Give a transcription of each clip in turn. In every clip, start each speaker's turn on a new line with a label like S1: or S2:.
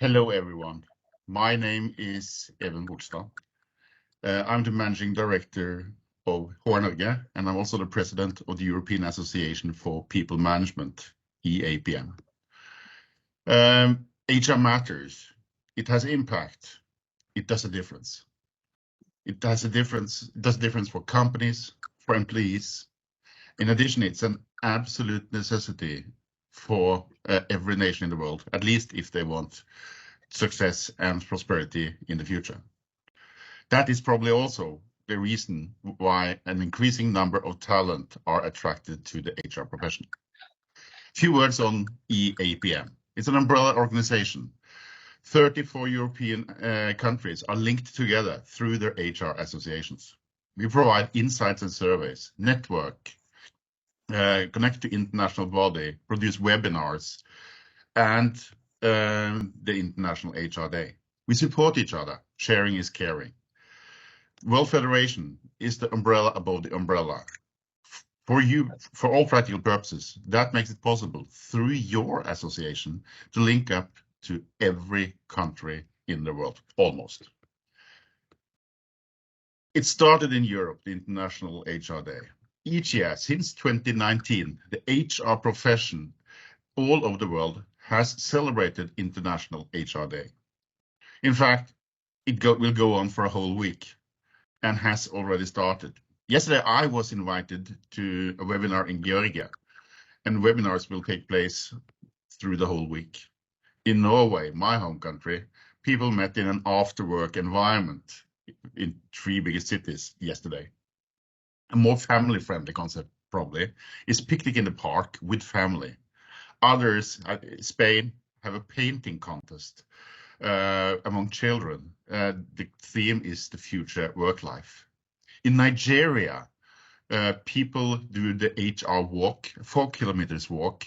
S1: Hello, everyone. My name is Even Bolstad. I'm the Managing Director of HR Norge, and I'm also the President of the European Association for People Management, EAPM. HR matters. It has impact. It does a difference. It does a difference for companies, for employees. In addition, it's an absolute necessity for every nation in the world, at least if they want success and prosperity in the future. That is probably also the reason why an increasing number of talent are attracted to the HR profession. Few words on EAPM. It's an umbrella organization. 34 European countries are linked together through their HR associations. We provide insights and surveys, network, connect to international body, produce webinars, and the International HR Day. We support each other. Sharing is caring. World Federation is the umbrella above the umbrella. For all practical purposes, that makes it possible through your association to link up to every country in the world, almost. It started in Europe, the International HR Day. Each year since 2019, the HR profession all over the world has celebrated International HR Day. In fact, it will go on for a whole week and has already started. Yesterday, I was invited to a webinar in Georgia, and webinars will take place through the whole week. In Norway, my home country, people met in an after-work environment in 3 biggest cities yesterday. A more family-friendly concept, probably, is picnic in the park with family. Others, Spain, have a painting contest among children. The theme is the future work life. In Nigeria, people do the HR walk, 4 kilometers walk,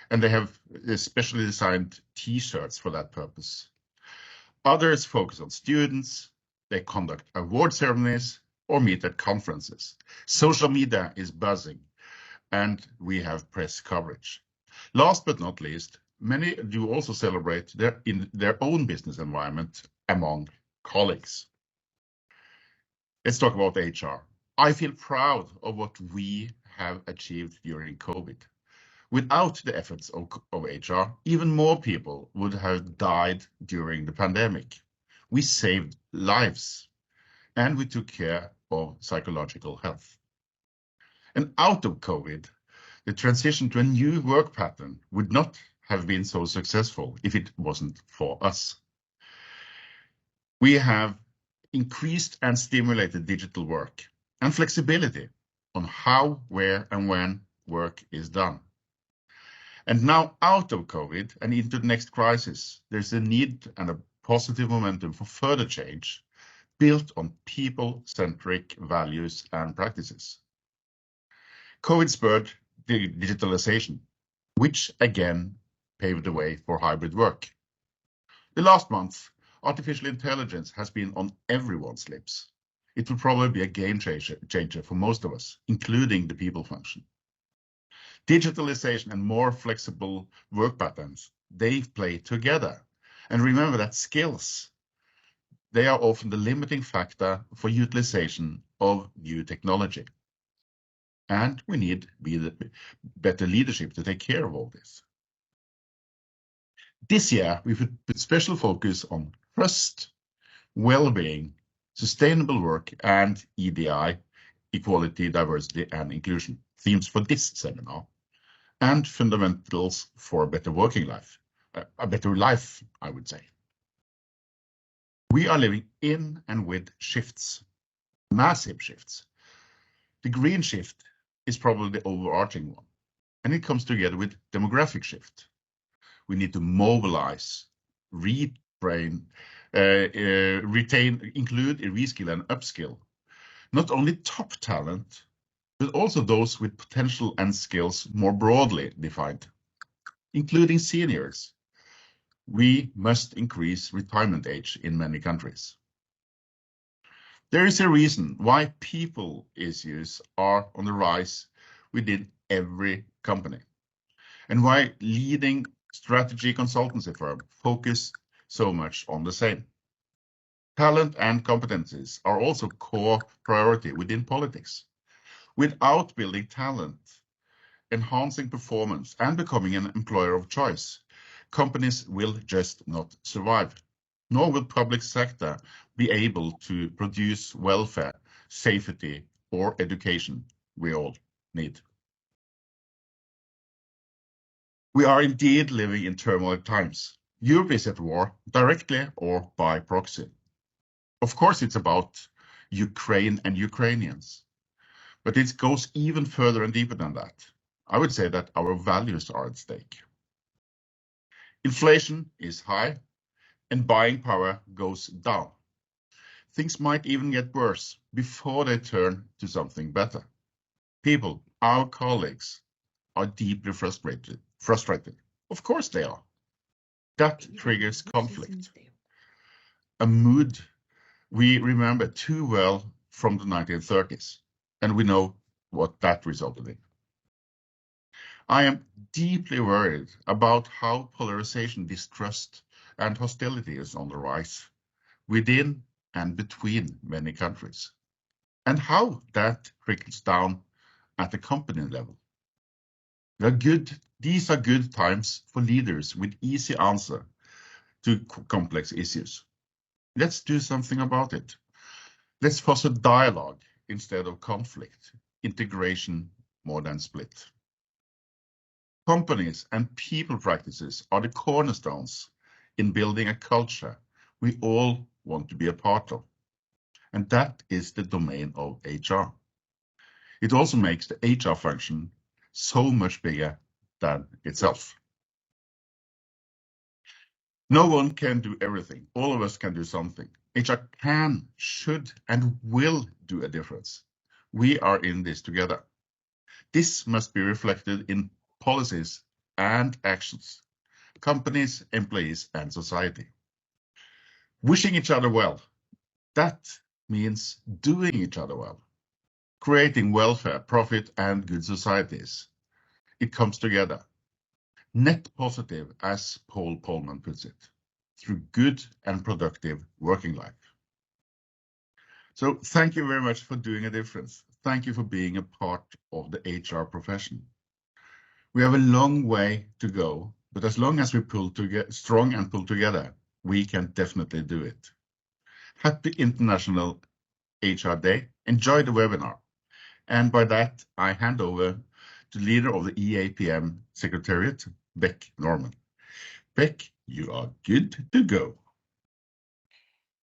S1: and they have specially designed T-shirts for that purpose. Others focus on students. They conduct award ceremonies or meet at conferences. Social media is buzzing, and we have press coverage. Last but not least, many do also celebrate in their own business environment among colleagues. Let's talk about HR. I feel proud of what we have achieved during COVID. Without the efforts of HR, even more people would have died during the pandemic. We saved lives, and we took care of psychological health. And out of COVID, the transition to a new work pattern would not have been so successful if it wasn't for us. We have increased and stimulated digital work and flexibility on how, where, and when work is done. And now out of COVID and into the next crisis, there's a need and a positive momentum for further change built on people-centric values and practices. COVID spurred the digitalization, which again paved the way for hybrid work. The last month, artificial intelligence has been on everyone's lips. It will probably be a game changer for most of us, including the people function. Digitalization and more flexible work patterns, they play together. And remember that skills, they are often the limiting factor for utilization of new technology. And we need better leadership to take care of all this. This year, we put special focus on trust, well-being, sustainable work, and EDI, equality, diversity, and inclusion, themes for this seminar, and fundamentals for a better working life, a better life, I would say. We are living in and with shifts, massive shifts. The green shift is probably the overarching one, and it comes together with demographic shift. We need to mobilize, retrain, retain, include, reskill, and upskill, not only top talent, but also those with potential and skills more broadly defined, including seniors. We must increase retirement age in many countries. There is a reason why people issues are on the rise within every company, and why leading strategy consultancy firm focus so much on the same. Talent and competencies are also core priority within politics. Without building talent, enhancing performance, and becoming an employer of choice, companies will just not survive, nor will public sector be able to produce welfare, safety, or education we all need. We are indeed living in turmoil times. Europe is at war, directly or by proxy. Of course, it's about Ukraine and Ukrainians, but it goes even further and deeper than that. I would say that our values are at stake. Inflation is high and buying power goes down. Things might even get worse before they turn to something better. People, our colleagues, are deeply frustrated. Of course they are. That triggers conflict. A mood we remember too well from the 1930s, and we know what that resulted in. I am deeply worried about how polarization, distrust, and hostility is on the rise within and between many countries, and how that trickles down at the company level. These are good times for leaders with easy answer to complex issues. Let's do something about it. Let's foster dialogue instead of conflict, integration more than split. Companies and people practices are the cornerstones in building a culture we all want to be a part of. And that is the domain of HR. It also makes the HR function so much bigger than itself. No one can do everything. All of us can do something. HR can, should, and will do a difference. We are in this together. This must be reflected in policies and actions, companies, employees, and society. Wishing each other well, that means doing each other well, creating welfare, profit, and good societies. It comes together. Net positive, as Paul Polman puts it, through good and productive working life. So thank you very much for doing a difference. Thank you for being a part of the HR profession. We have a long way to go, but as long as we pull together, strong and pull together, we can definitely do it. Happy International HR Day. Enjoy the webinar. And by that, I hand over to leader of the EAPM Secretariat, Beck Norman. Beck, you are good to go.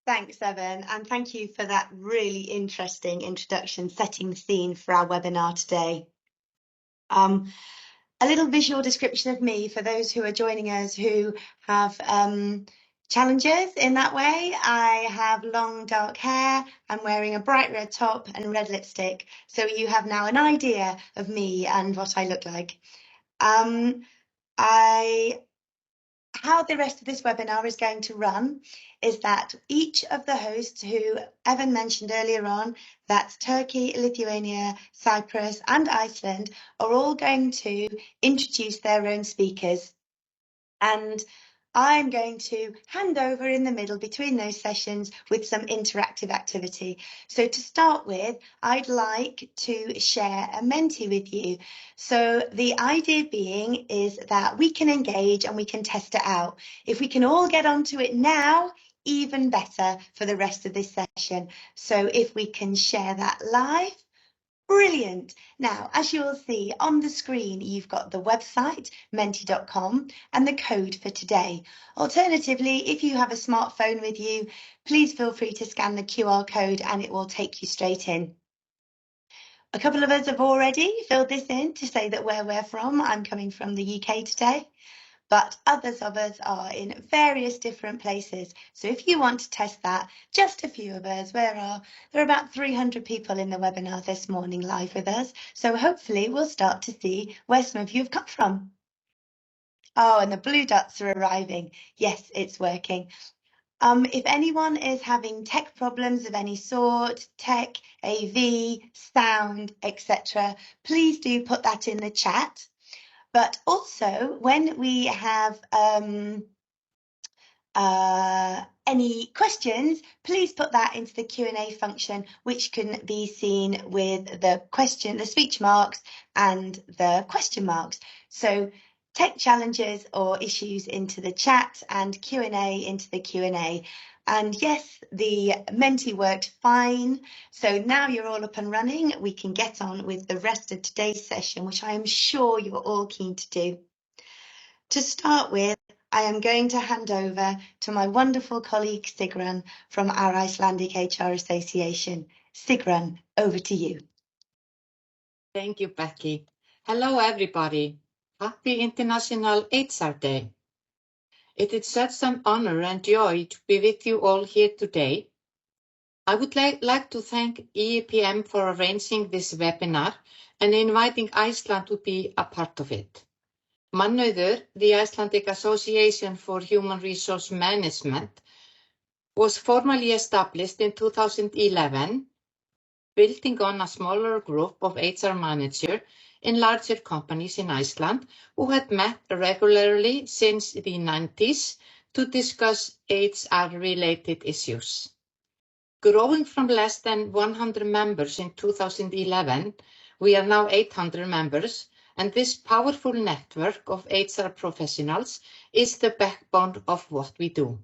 S2: Thanks, Evan, and thank you for that really interesting introduction, setting the scene for our webinar today. A little visual description of me for those who are joining us who have challenges in that way. I have long dark hair, I'm wearing a bright red top and red lipstick, so you have now an idea of me and what I look like. How the rest of this webinar is going to run is that each of the hosts who Evan mentioned earlier on, that's Turkey, Lithuania, Cyprus and Iceland, are all going to introduce their own speakers. And I'm going to hand over in the middle between those sessions with some interactive activity. So to start with, I'd like to share a Menti with you. So the idea being is that we can engage and we can test it out. If we can all get onto it now, even better for the rest of this session. So if we can share that live. Brilliant. Now, as you'll see on the screen, you've got the website, menti.com, and the code for today. Alternatively, if you have a smartphone with you, please feel free to scan the QR code and it will take you straight in. A couple of us have already filled this in to say that where we're from. I'm coming from the UK today, but others of us are in various different places. So if you want to test that, just a few of us, there are about 300 people in the webinar this morning live with us. So hopefully we'll start to see where some of you have come from. Oh, and the blue dots are arriving. Yes, it's working. If anyone is having tech problems of any sort, tech, AV, sound, etc., please do put that in the chat. But also, when we have any questions, please put that into the Q&A function, which can be seen with the speech marks and the question marks. So tech challenges or issues into the chat and Q&A into the Q&A. And yes, the Menti worked fine. So now you're all up and running, we can get on with the rest of today's session, which I am sure you're all keen to do. To start with, I am going to hand over to my wonderful colleague Sigrun from our Icelandic HR Association. Sigrun, over to you.
S3: Thank you, Becky. Hello, everybody. Happy International HR Day. It is such an honor and joy to be with you all here today. I would like to thank EAPM for arranging this webinar and inviting Iceland to be a part of it. Mannauður, the Icelandic Association for Human Resource Management, was formally established in 2011, building on a smaller group of HR managers in larger companies in Iceland who had met regularly since the 90s to discuss HR-related issues. Growing from less than 100 members in 2011, we are now 800 members, and this powerful network of HR professionals is the backbone of what we do.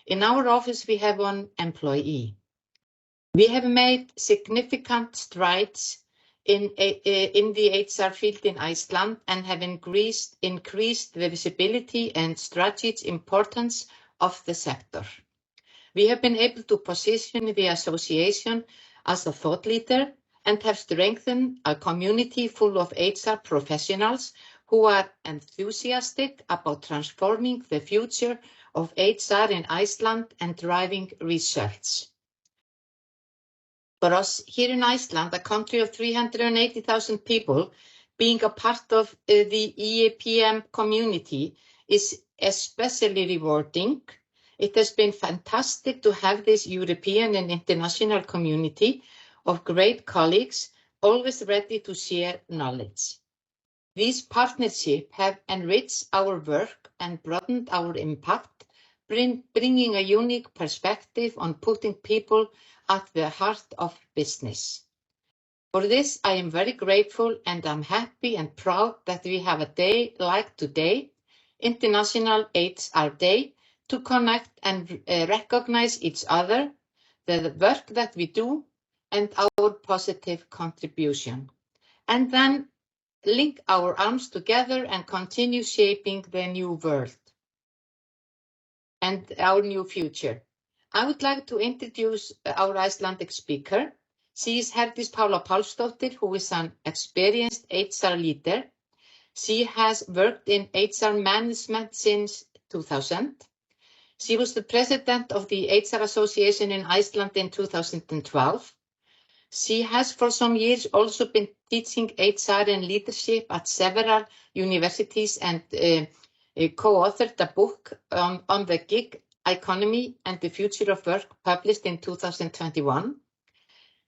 S3: In our office, we have 1 employee. We have made significant strides in the HR field in Iceland and have increased the visibility and strategic importance of the sector. We have been able to position the association as a thought leader and have strengthened a community full of HR professionals who are enthusiastic about transforming the future of HR in Iceland and driving research. For us here in Iceland, a country of 380,000 people, being a part of the EAPM community is especially rewarding. It has been fantastic to have this European and international community of great colleagues, always ready to share knowledge. These partnerships have enriched our work and broadened our impact, bringing a unique perspective on putting people at the heart of business. For this, I am very grateful, and I'm happy and proud that we have a day like today, International HR Day, to connect and recognize each other, the work that we do, and our positive contribution, and then link our arms together and continue shaping the new world and our new future. I would like to introduce our Icelandic speaker. She is Herdís Pála Pálsdóttir, who is an experienced HR leader. She has worked in HR management since 2000. She was the president of the HR Association in Iceland in 2012. She has for some years also been teaching HR and leadership at several universities and co-authored a book on the gig economy and the future of work, published in 2021.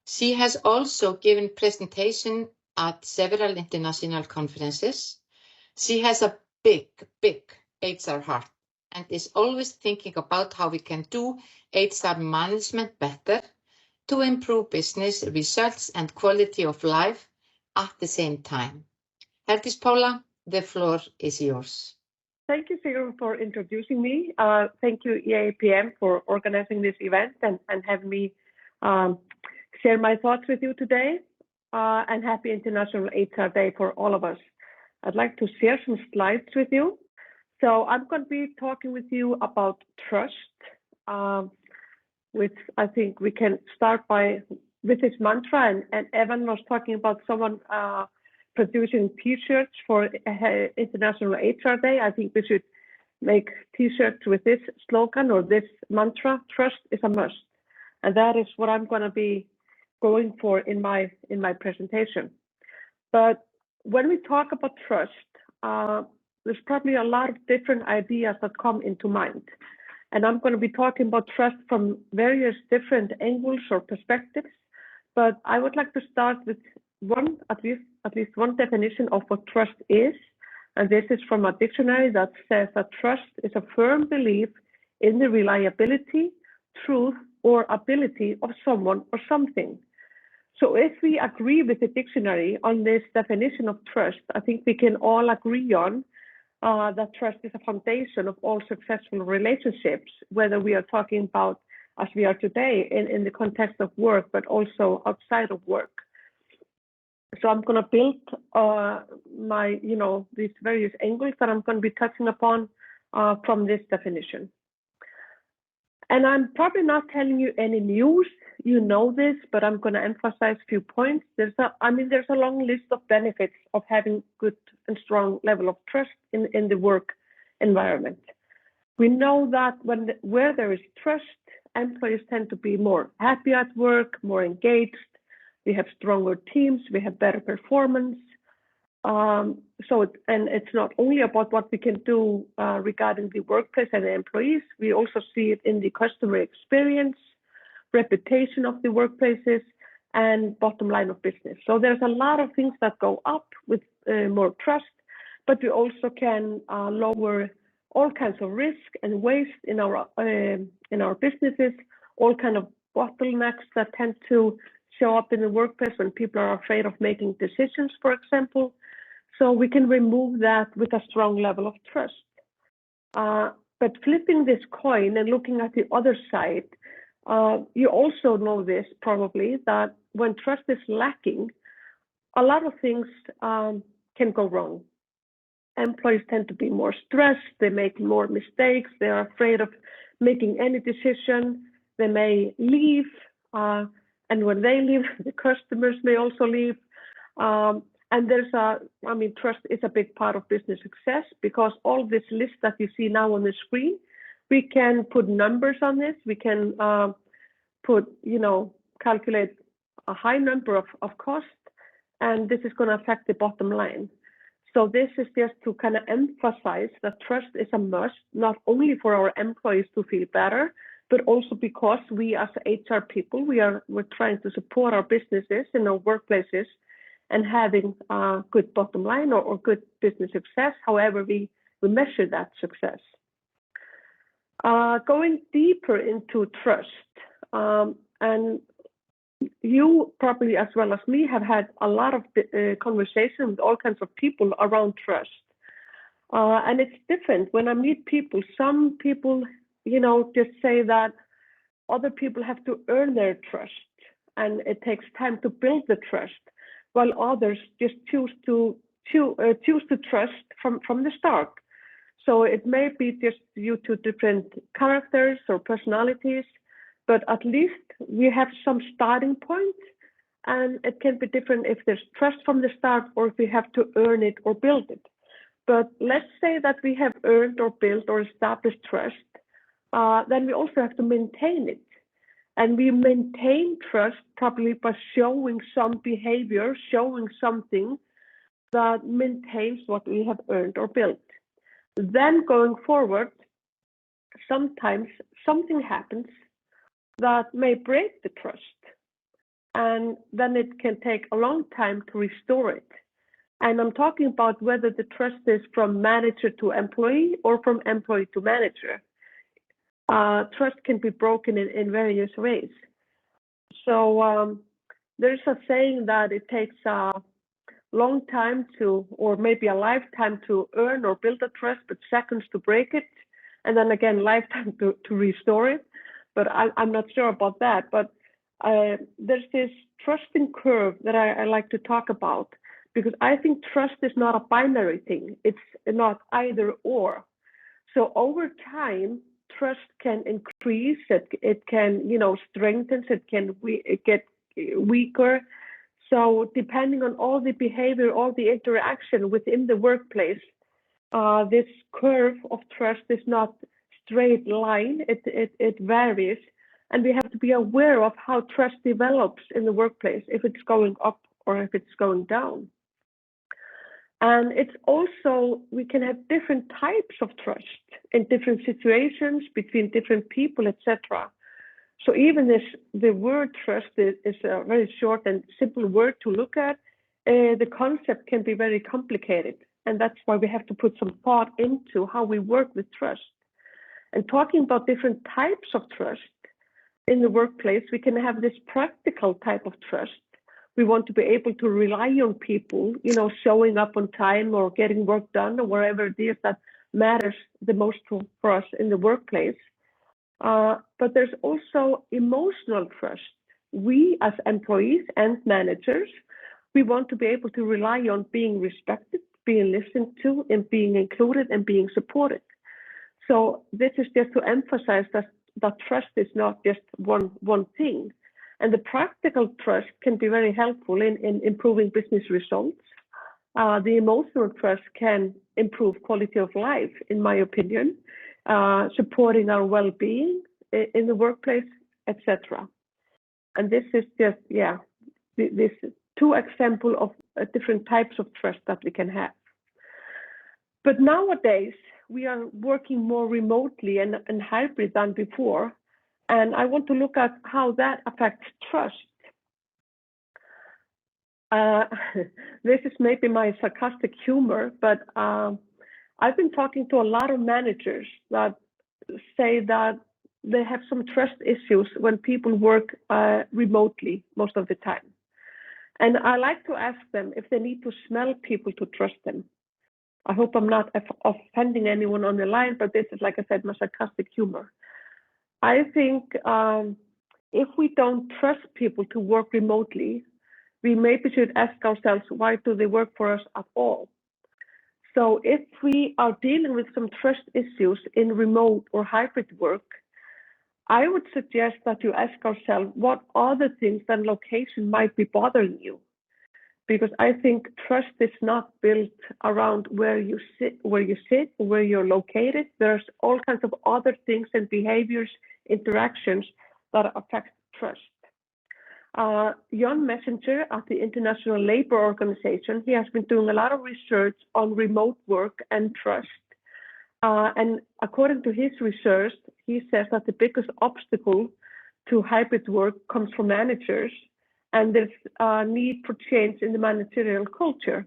S3: She has also given presentations at several international conferences. She has a big HR heart and is always thinking about how we can do HR management better to improve business results and quality of life at the same time. Herdís Pála, the floor is yours.
S4: Thank you, Sigrun, for introducing me. Thank you, EAPM, for organizing this event and having me share my thoughts with you today. And happy International HR Day for all of us. I'd like to share some slides with you. So I'm going to be talking with you about trust, which I think we can start with this mantra. And Evan was talking about someone producing T-shirts for International HR Day. I think we should make T-shirts with this slogan or this mantra: trust is a must. And that is what I'm going to be going for in my presentation. But when we talk about trust, there's probably a lot of different ideas that come into mind. And I'm going to be talking about trust from various different angles or perspectives. But I would like to start with at least one definition of what trust is. And this is from a dictionary that says that trust is a firm belief in the reliability, truth, or ability of someone or something. So if we agree with the dictionary on this definition of trust, I think we can all agree on that trust is a foundation of all successful relationships, whether we are talking about, as we are today, in the context of work, but also outside of work. So I'm going to build my, these various angles that I'm going to be touching upon from this definition. And I'm probably not telling you any news, you know this, but I'm going to emphasize a few points. There's a long list of benefits of having good and strong level of trust in the work environment. We know that where there is trust, employees tend to be more happy at work, more engaged. We have stronger teams, we have better performance. It's not only about what we can do regarding the workplace and the employees, we also see it in the customer experience, reputation of the workplaces, and bottom line of business. So there's a lot of things that go up with more trust, but we also can lower all kinds of risk and waste in our businesses, all kind of bottlenecks that tend to show up in the workplace when people are afraid of making decisions, for example. So we can remove that with a strong level of trust. But flipping this coin and looking at the other side, you also know this probably, that when trust is lacking, a lot of things can go wrong. Employees tend to be more stressed, they make more mistakes, they're afraid of making any decision, they may leave, and when they leave, the customers may also leave. And trust is a big part of business success, because all this list that you see now on the screen, we can put numbers on this. We can calculate a high number of cost, and this is going to affect the bottom line. So this is just to kind of emphasize that trust is a must, not only for our employees to feel better, but also because we as HR people, we're trying to support our businesses in our workplaces and having a good bottom line or good business success, however we measure that success. Going deeper into trust, and you probably, as well as me, have had a lot of conversation with all kinds of people around trust. And it's different. When I meet people, some people, just say that other people have to earn their trust, and it takes time to build the trust, while others just choose to trust from the start. So it may be just due to different characters or personalities, but at least we have some starting point, and it can be different if there's trust from the start or if we have to earn it or build it. But let's say that we have earned or built or established trust, then we also have to maintain it. And we maintain trust probably by showing some behavior, showing something that maintains what we have earned or built. Then going forward, sometimes something happens that may break the trust, and then it can take a long time to restore it. And I'm talking about whether the trust is from manager to employee or from employee to manager. Trust can be broken in various ways. So there's a saying that it takes a long time to, or maybe a lifetime to earn or build a trust, but seconds to break it, and then again, lifetime to restore it. But I'm not sure about that. But there's this trusting curve that I like to talk about, because I think trust is not a binary thing. It's not either or. So over time, trust can increase, it can, strengthen, it can get weaker. So depending on all the behavior, all the interaction within the workplace, this curve of trust is not straight line, it varies. And we have to be aware of how trust develops in the workplace, if it's going up or if it's going down. And it's also, we can have different types of trust in different situations, between different people, etc. So even the word trust is a very short and simple word to look at, the concept can be very complicated. And that's why we have to put some thought into how we work with trust. And talking about different types of trust in the workplace, we can have this practical type of trust. We want to be able to rely on people, showing up on time or getting work done or wherever it is that matters the most for us in the workplace. But there's also emotional trust. We as employees and managers, we want to be able to rely on being respected, being listened to, and being included and being supported. So this is just to emphasize that trust is not just one thing. And the practical trust can be very helpful in improving business results. The emotional trust can improve quality of life, in my opinion, supporting our well-being in the workplace, etc. And this is just, this 2 examples of different types of trust that we can have. But nowadays, we are working more remotely and hybrid than before. And I want to look at how that affects trust. This is maybe my sarcastic humor, but I've been talking to a lot of managers that say that they have some trust issues when people work remotely most of the time. And I like to ask them if they need to smell people to trust them. I hope I'm not offending anyone on the line, but this is, like I said, my sarcastic humor. I think if we don't trust people to work remotely, we maybe should ask ourselves, why do they work for us at all? So if we are dealing with some trust issues in remote or hybrid work, I would suggest that you ask ourselves what other things than location might be bothering you. Because I think trust is not built around where you sit, or where you're located. There's all kinds of other things and behaviors, interactions that affect trust. Jon Messenger at the International Labour Organization, he has been doing a lot of research on remote work and trust. And according to his research, he says that the biggest obstacle to hybrid work comes from managers, and there's a need for change in the managerial culture.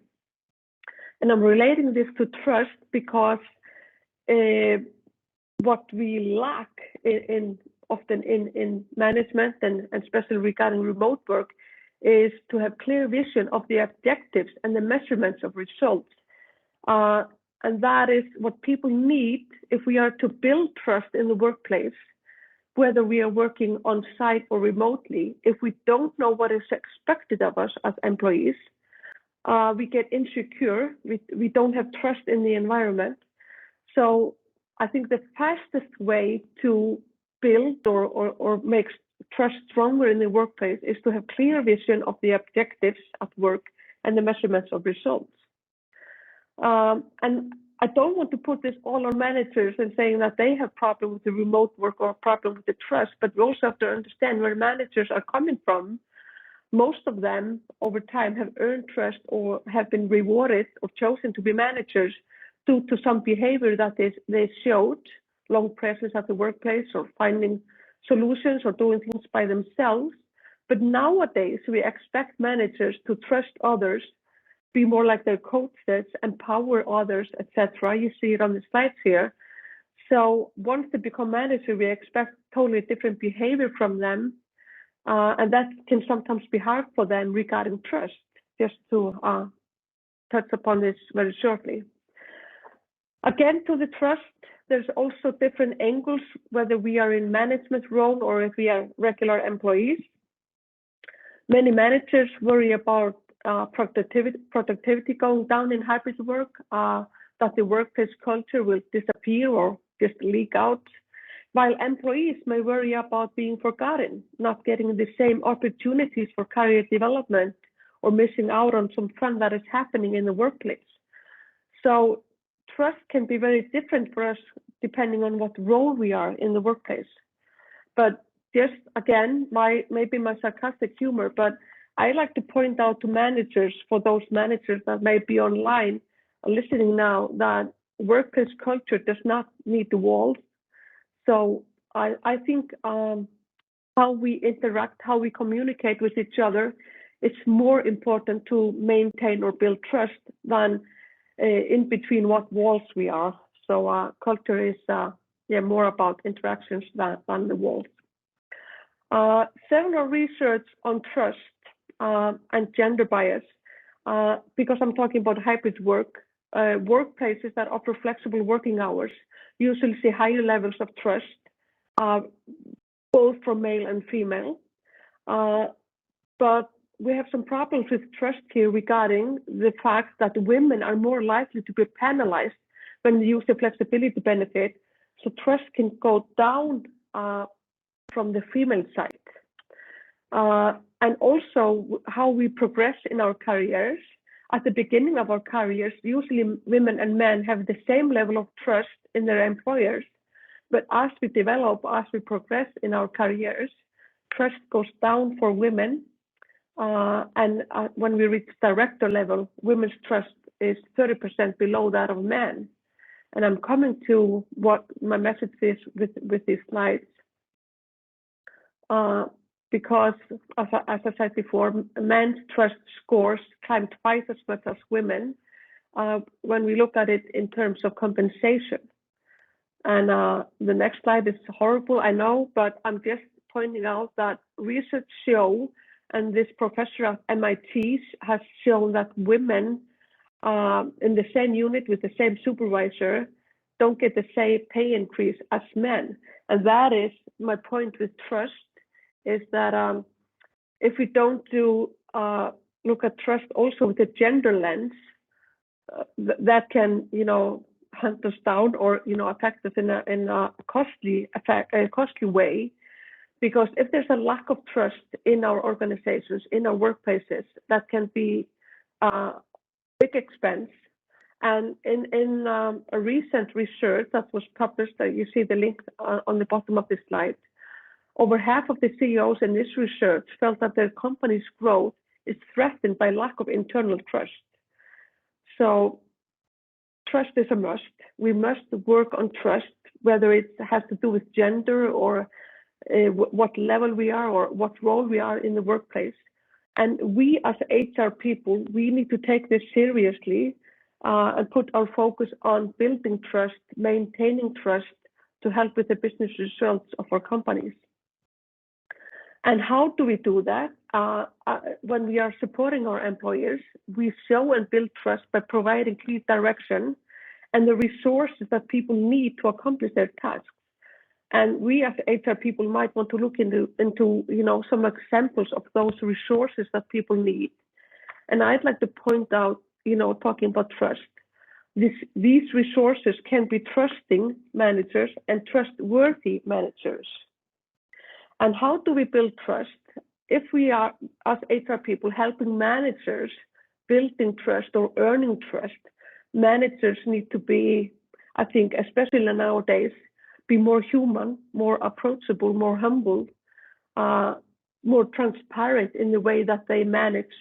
S4: And I'm relating this to trust because what we lack often in management and especially regarding remote work is to have clear vision of the objectives and the measurements of results. And that is what people need if we are to build trust in the workplace, whether we are working on site or remotely. If we don't know what is expected of us as employees, we get insecure, we don't have trust in the environment. So I think the fastest way to build or make trust stronger in the workplace is to have clear vision of the objectives at work and the measurements of results. And I don't want to put this all on managers and saying that they have problem with the remote work or a problem with the trust, but we also have to understand where managers are coming from. Most of them over time have earned trust or have been rewarded or chosen to be managers due to some behavior that they showed, long presence at the workplace or finding solutions or doing things by themselves. But nowadays we expect managers to trust others, be more like their coaches, empower others, etc. You see it on the slides here. So once they become manager, we expect totally different behavior from them. And that can sometimes be hard for them regarding trust, just to touch upon this very shortly. Again, to the trust, there's also different angles, whether we are in management role or if we are regular employees. Many managers worry about productivity going down in hybrid work, that the workplace culture will disappear or just leak out, while employees may worry about being forgotten, not getting the same opportunities for career development or missing out on some fun that is happening in the workplace. So trust can be very different for us depending on what role we are in the workplace. But just again, maybe my sarcastic humor, but I like to point out to managers, for those managers that may be online listening now, that workplace culture does not need the walls. So I think how we interact, how we communicate with each other, it's more important to maintain or build trust than in between what walls we are. So culture is more about interactions than the walls. Several research on trust and gender bias, because I'm talking about hybrid work, workplaces that offer flexible working hours usually see higher levels of trust, both from male and female. But we have some problems with trust here regarding the fact that women are more likely to be penalized when they use the flexibility benefit. So trust can go down from the female side. And also how we progress in our careers. At the beginning of our careers, usually women and men have the same level of trust in their employers. But as we develop, as we progress in our careers, trust goes down for women. And when we reach director level, women's trust is 30% below that of men. And I'm coming to what my message is with these slides. Because, as I said before, men's trust scores climb twice as much as women when we look at it in terms of compensation. And the next slide is horrible, I know, but I'm just pointing out that research show, and this professor at MIT has shown that women in the same unit with the same supervisor don't get the same pay increase as men. And that is my point with trust, is that if we don't look at trust also with a gender lens, that can, hunt us down or, affect us in a costly way. Because if there's a lack of trust in our organizations, in our workplaces, that can be a big expense. And in a recent research that was published, you see the link on the bottom of this slide, over half of the CEOs in this research felt that their company's growth is threatened by lack of internal trust. So trust is a must. We must work on trust, whether it has to do with gender or what level we are or what role we are in the workplace. And we as HR people, we need to take this seriously and put our focus on building trust, maintaining trust to help with the business results of our companies. And how do we do that? When we are supporting our employers, we show and build trust by providing clear direction and the resources that people need to accomplish their tasks. And we as HR people might want to look into some examples of those resources that people need. And I'd like to point out, talking about trust, these resources can be trusting managers and trustworthy managers. And how do we build trust? If we are, as HR people, helping managers building trust or earning trust, managers need to be, I think, especially nowadays, be more human, more approachable, more humble, more transparent in the way that they manage,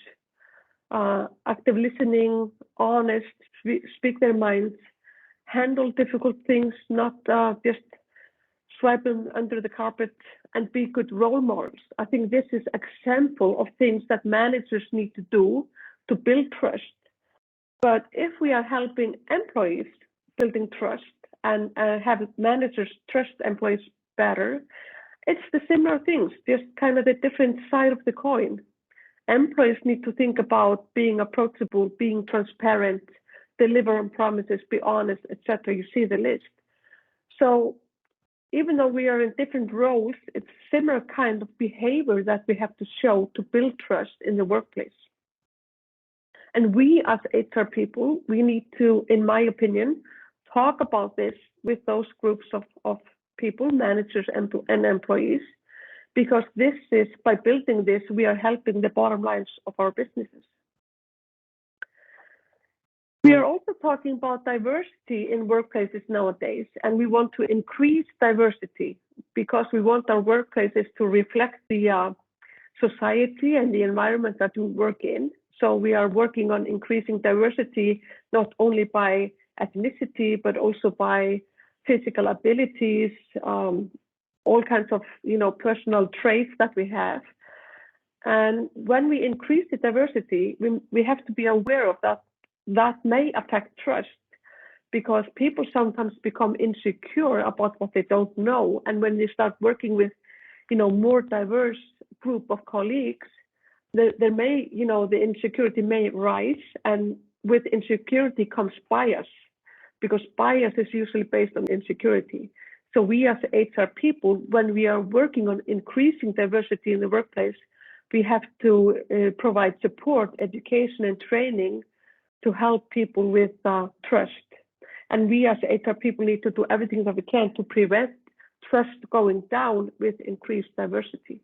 S4: active listening, honest, speak their minds, handle difficult things, not just swipe them under the carpet, and be good role models. I think this is an example of things that managers need to do to build trust. But if we are helping employees building trust and have managers trust employees better, it's the similar things, just kind of the different side of the coin. Employees need to think about being approachable, being transparent, deliver on promises, be honest, etc. You see the list. So even though we are in different roles, it's similar kind of behavior that we have to show to build trust in the workplace. And we as HR people, we need to, in my opinion, talk about this with those groups of people, managers and employees, because this is, by building this, we are helping the bottom lines of our businesses. We are also talking about diversity in workplaces nowadays, and we want to increase diversity because we want our workplaces to reflect the society and the environment that we work in. So we are working on increasing diversity, not only by ethnicity, but also by physical abilities, all kinds of personal traits that we have. And when we increase the diversity, we have to be aware of that. That may affect trust, because people sometimes become insecure about what they don't know. And when they start working with, more diverse group of colleagues, there may, the insecurity may rise, and with insecurity comes bias, because bias is usually based on insecurity. So we as HR people, when we are working on increasing diversity in the workplace, we have to provide support, education, and training to help people with trust. And we as HR people need to do everything that we can to prevent trust going down with increased diversity.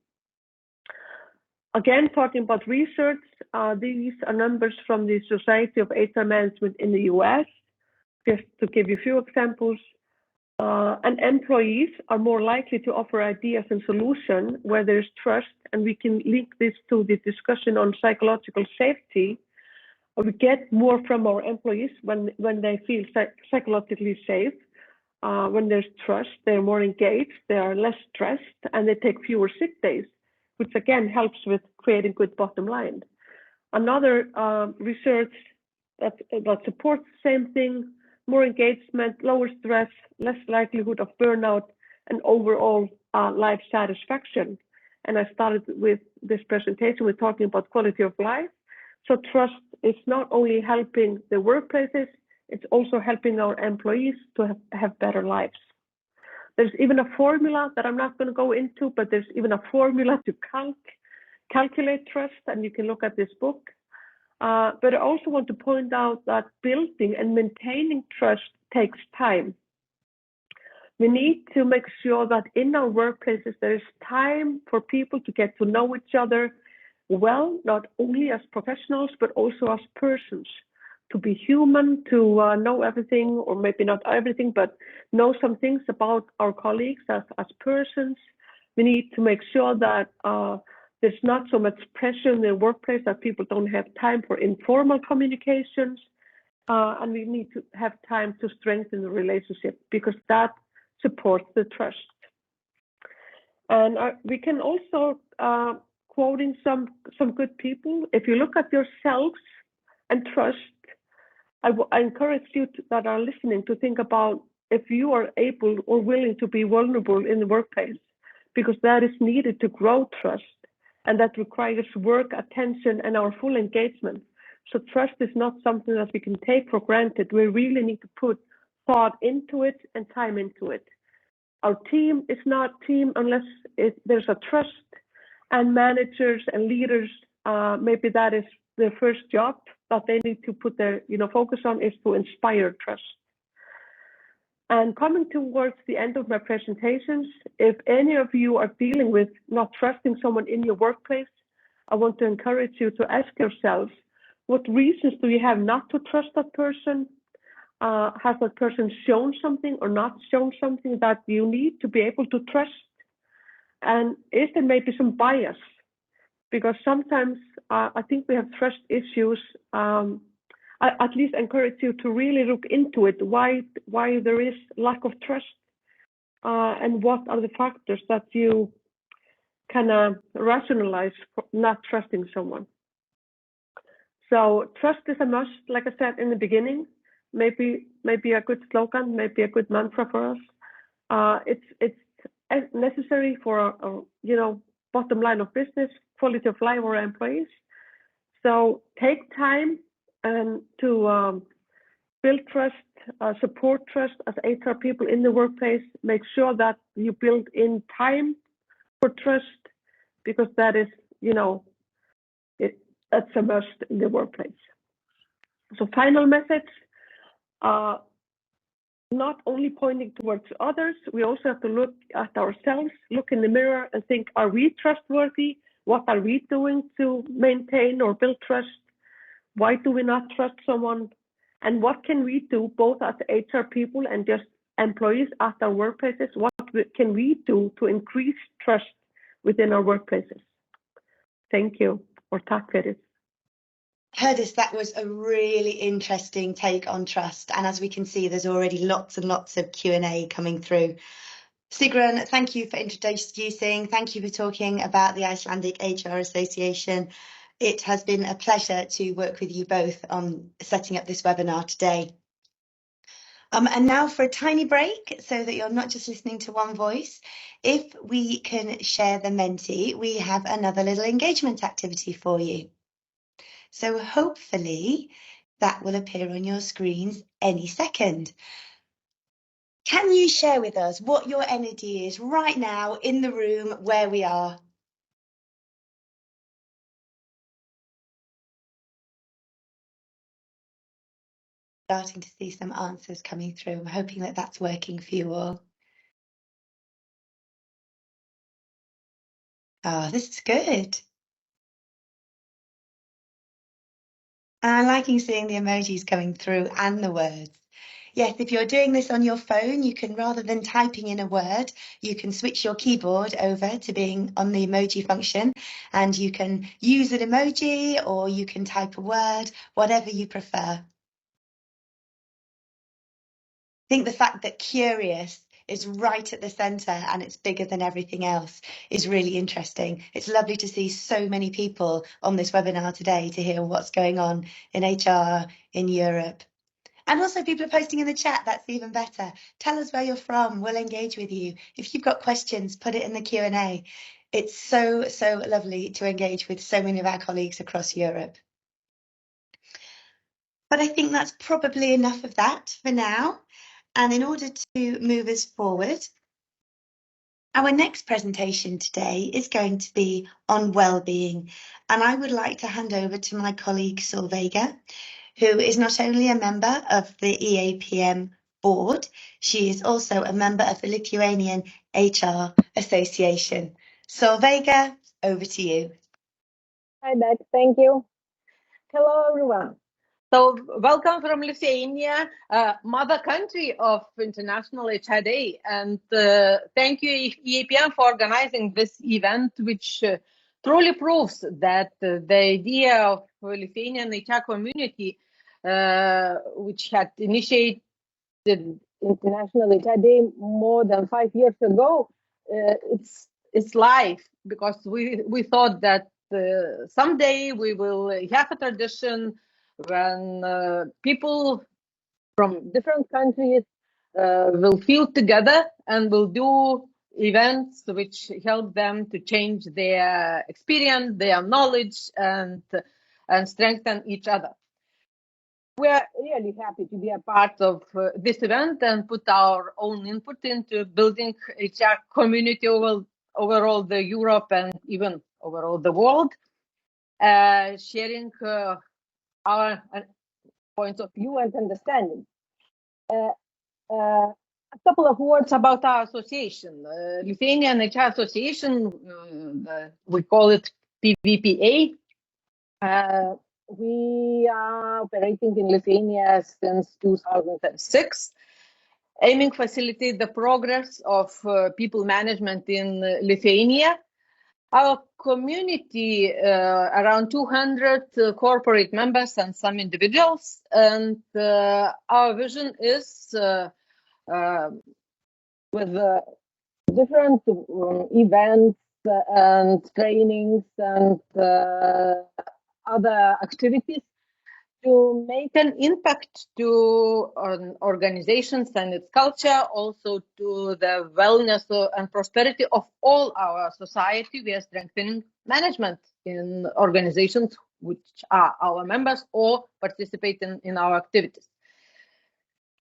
S4: Again, talking about research, these are numbers from the Society of HR Management in the US. Just to give you a few examples, and employees are more likely to offer ideas and solutions where there's trust, and we can link this to the discussion on psychological safety. We get more from our employees when they feel psychologically safe. When there's trust, they're more engaged, they are less stressed, and they take fewer sick days, which again helps with creating good bottom line. Another research that supports the same thing: more engagement, lower stress, less likelihood of burnout, and overall life satisfaction. And I started with this presentation with talking about quality of life. So trust is not only helping the workplaces, it's also helping our employees to have better lives. There's even a formula that I'm not going to go into, but there's even a formula to calculate trust, and you can look at this book. But I also want to point out that building and maintaining trust takes time. We need to make sure that in our workplaces, there is time for people to get to know each other well, not only as professionals, but also as persons, to be human, to know everything, or maybe not everything, but know some things about our colleagues as persons. We need to make sure that there's not so much pressure in the workplace that people don't have time for informal communications. And we need to have time to strengthen the relationship, because that supports the trust. And we can also, quoting some good people, if you look at yourselves and trust, I encourage you that are listening to think about if you are able or willing to be vulnerable in the workplace, because that is needed to grow trust. And that requires work, attention, and our full engagement. So trust is not something that we can take for granted. We really need to put thought into it and time into it. Our team is not team unless there's a trust, and managers and leaders, maybe that is their first job that they need to put their focus on, is to inspire trust. And coming towards the end of my presentations, if any of you are dealing with not trusting someone in your workplace, I want to encourage you to ask yourselves, what reasons do you have not to trust that person? Has that person shown something or not shown something that you need to be able to trust? And is there maybe some bias? Because sometimes I think we have trust issues. I at least encourage you to really look into it, why there is lack of trust, and what are the factors that you can rationalize for not trusting someone. So trust is a must, like I said in the beginning. Maybe a good slogan, maybe a good mantra for us. It's necessary for our bottom line of business, quality of life of our employees. So take time and to build trust, support trust as HR people in the workplace. Make sure that you build in time for trust, because that is, that's a must in the workplace. So final message, not only pointing towards others, we also have to look at ourselves, look in the mirror and think, are we trustworthy? What are we doing to maintain or build trust? Why do we not trust someone? And what can we do both as HR people and just employees at our workplaces? What can we do to increase trust within our workplaces? Thank you, or tack fyrir.
S2: Herdis, that was a really interesting take on trust. And as we can see, there's already lots and lots of Q&A coming through. Sigrun, thank you for introducing. Thank you for talking about the Icelandic HR Association. It has been a pleasure to work with you both on setting up this webinar today. And now for a tiny break, so that you're not just listening to one voice. If we can share the Menti, we have another little engagement activity for you. So hopefully that will appear on your screens any second. Can you share with us what your energy is right now in the room where we are? Starting to see some answers coming through. I'm hoping that that's working for you all. Oh, this is good. I'm liking seeing the emojis coming through and the words. Yes, if you're doing this on your phone, you can, rather than typing in a word, you can switch your keyboard over to being on the emoji function, and you can use an emoji or you can type a word, whatever you prefer. I think the fact that curious is right at the centre and it's bigger than everything else is really interesting. It's lovely to see so many people on this webinar today to hear what's going on in HR in Europe. And also people are posting in the chat, that's even better. Tell us where you're from, we'll engage with you. If you've got questions, put it in the Q&A. It's so, so lovely to engage with so many of our colleagues across Europe. But I think that's probably enough of that for now. And in order to move us forward, our next presentation today is going to be on well-being. And I would like to hand over to my colleague Solveiga, who is not only a member of the EAPM board, she is also a member of the Lithuanian HR Association. Solveiga, over to you.
S5: Hi, Beck. Thank you. Hello, everyone. So welcome from Lithuania, mother country of International HR Day. And thank you, EAPM, for organizing this event, which truly proves that the idea of Lithuanian HR community, which had initiated International HR Day more than 5 years ago, it's live, because we thought that someday we will have a tradition when people from different countries will feel together and will do events which help them to change their experience, their knowledge, and strengthen each other. We are really happy to be a part of this event and put our own input into building HR community overall the Europe and even overall the world, sharing our points of view and understanding. A couple of words about our association. Lithuanian HR Association, we call it PVPA. We are operating in Lithuania since 2006, aiming to facilitate the progress of people management in Lithuania. Our community, around 200 corporate members and some individuals, and our vision is with different events and trainings and other activities to make an impact to organizations and its culture, also to the wellness and prosperity of all our society. We are strengthening management in organizations which are our members or participate in our activities.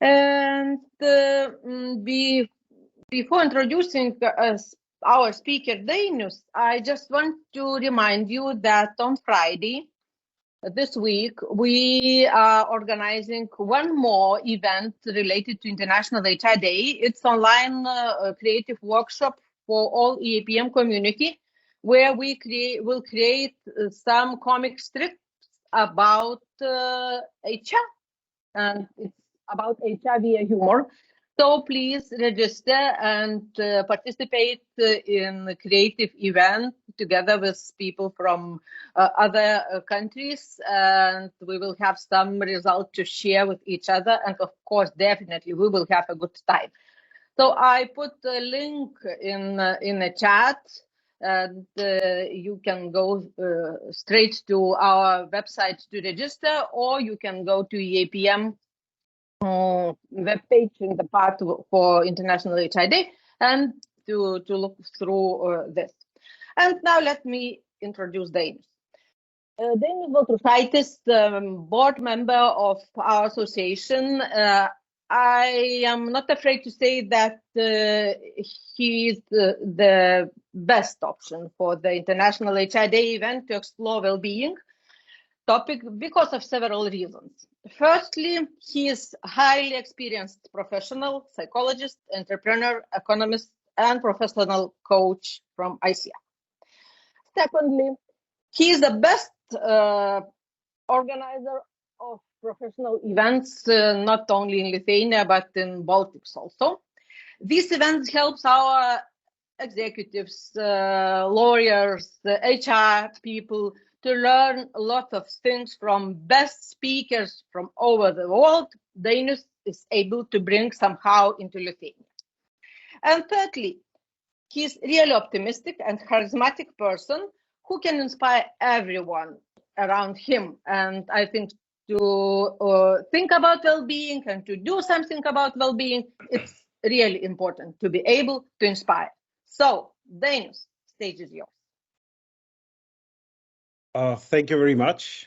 S5: And before introducing our speaker, Dainius, I just want to remind you that on Friday, this week, we are organizing one more event related to International HR Day. It's online creative workshop for all EAPM community, where we will create some comic strips about HR, and it's about HR via humor. So please register and participate in the creative event together with people from other countries, and we will have some results to share with each other, and of course definitely we will have a good time. So I put a link in the chat, and you can go straight to our website to register, or you can go to EAPM web page in the part for International HI Day and to look through this. And now let me introduce Dainius. Dainius Baltrušaitis, board member of our association. I am not afraid to say that he is the best option for the International HI Day event to explore well-being topic because of several reasons. Firstly, he is a highly experienced professional, psychologist, entrepreneur, economist, and professional coach from ICF. Secondly, he is the best organizer of professional events, not only in Lithuania, but in Baltics also. These events helps our executives, lawyers, HR people to learn a lot of things from best speakers from over the world. Dainius is able to bring somehow into Lithuania. And thirdly, he's really optimistic and charismatic person who can inspire everyone around him. And I think to think about well-being and to do something about well-being, it's really important to be able to inspire. So, Dainius, stage is yours.
S6: Thank you very much.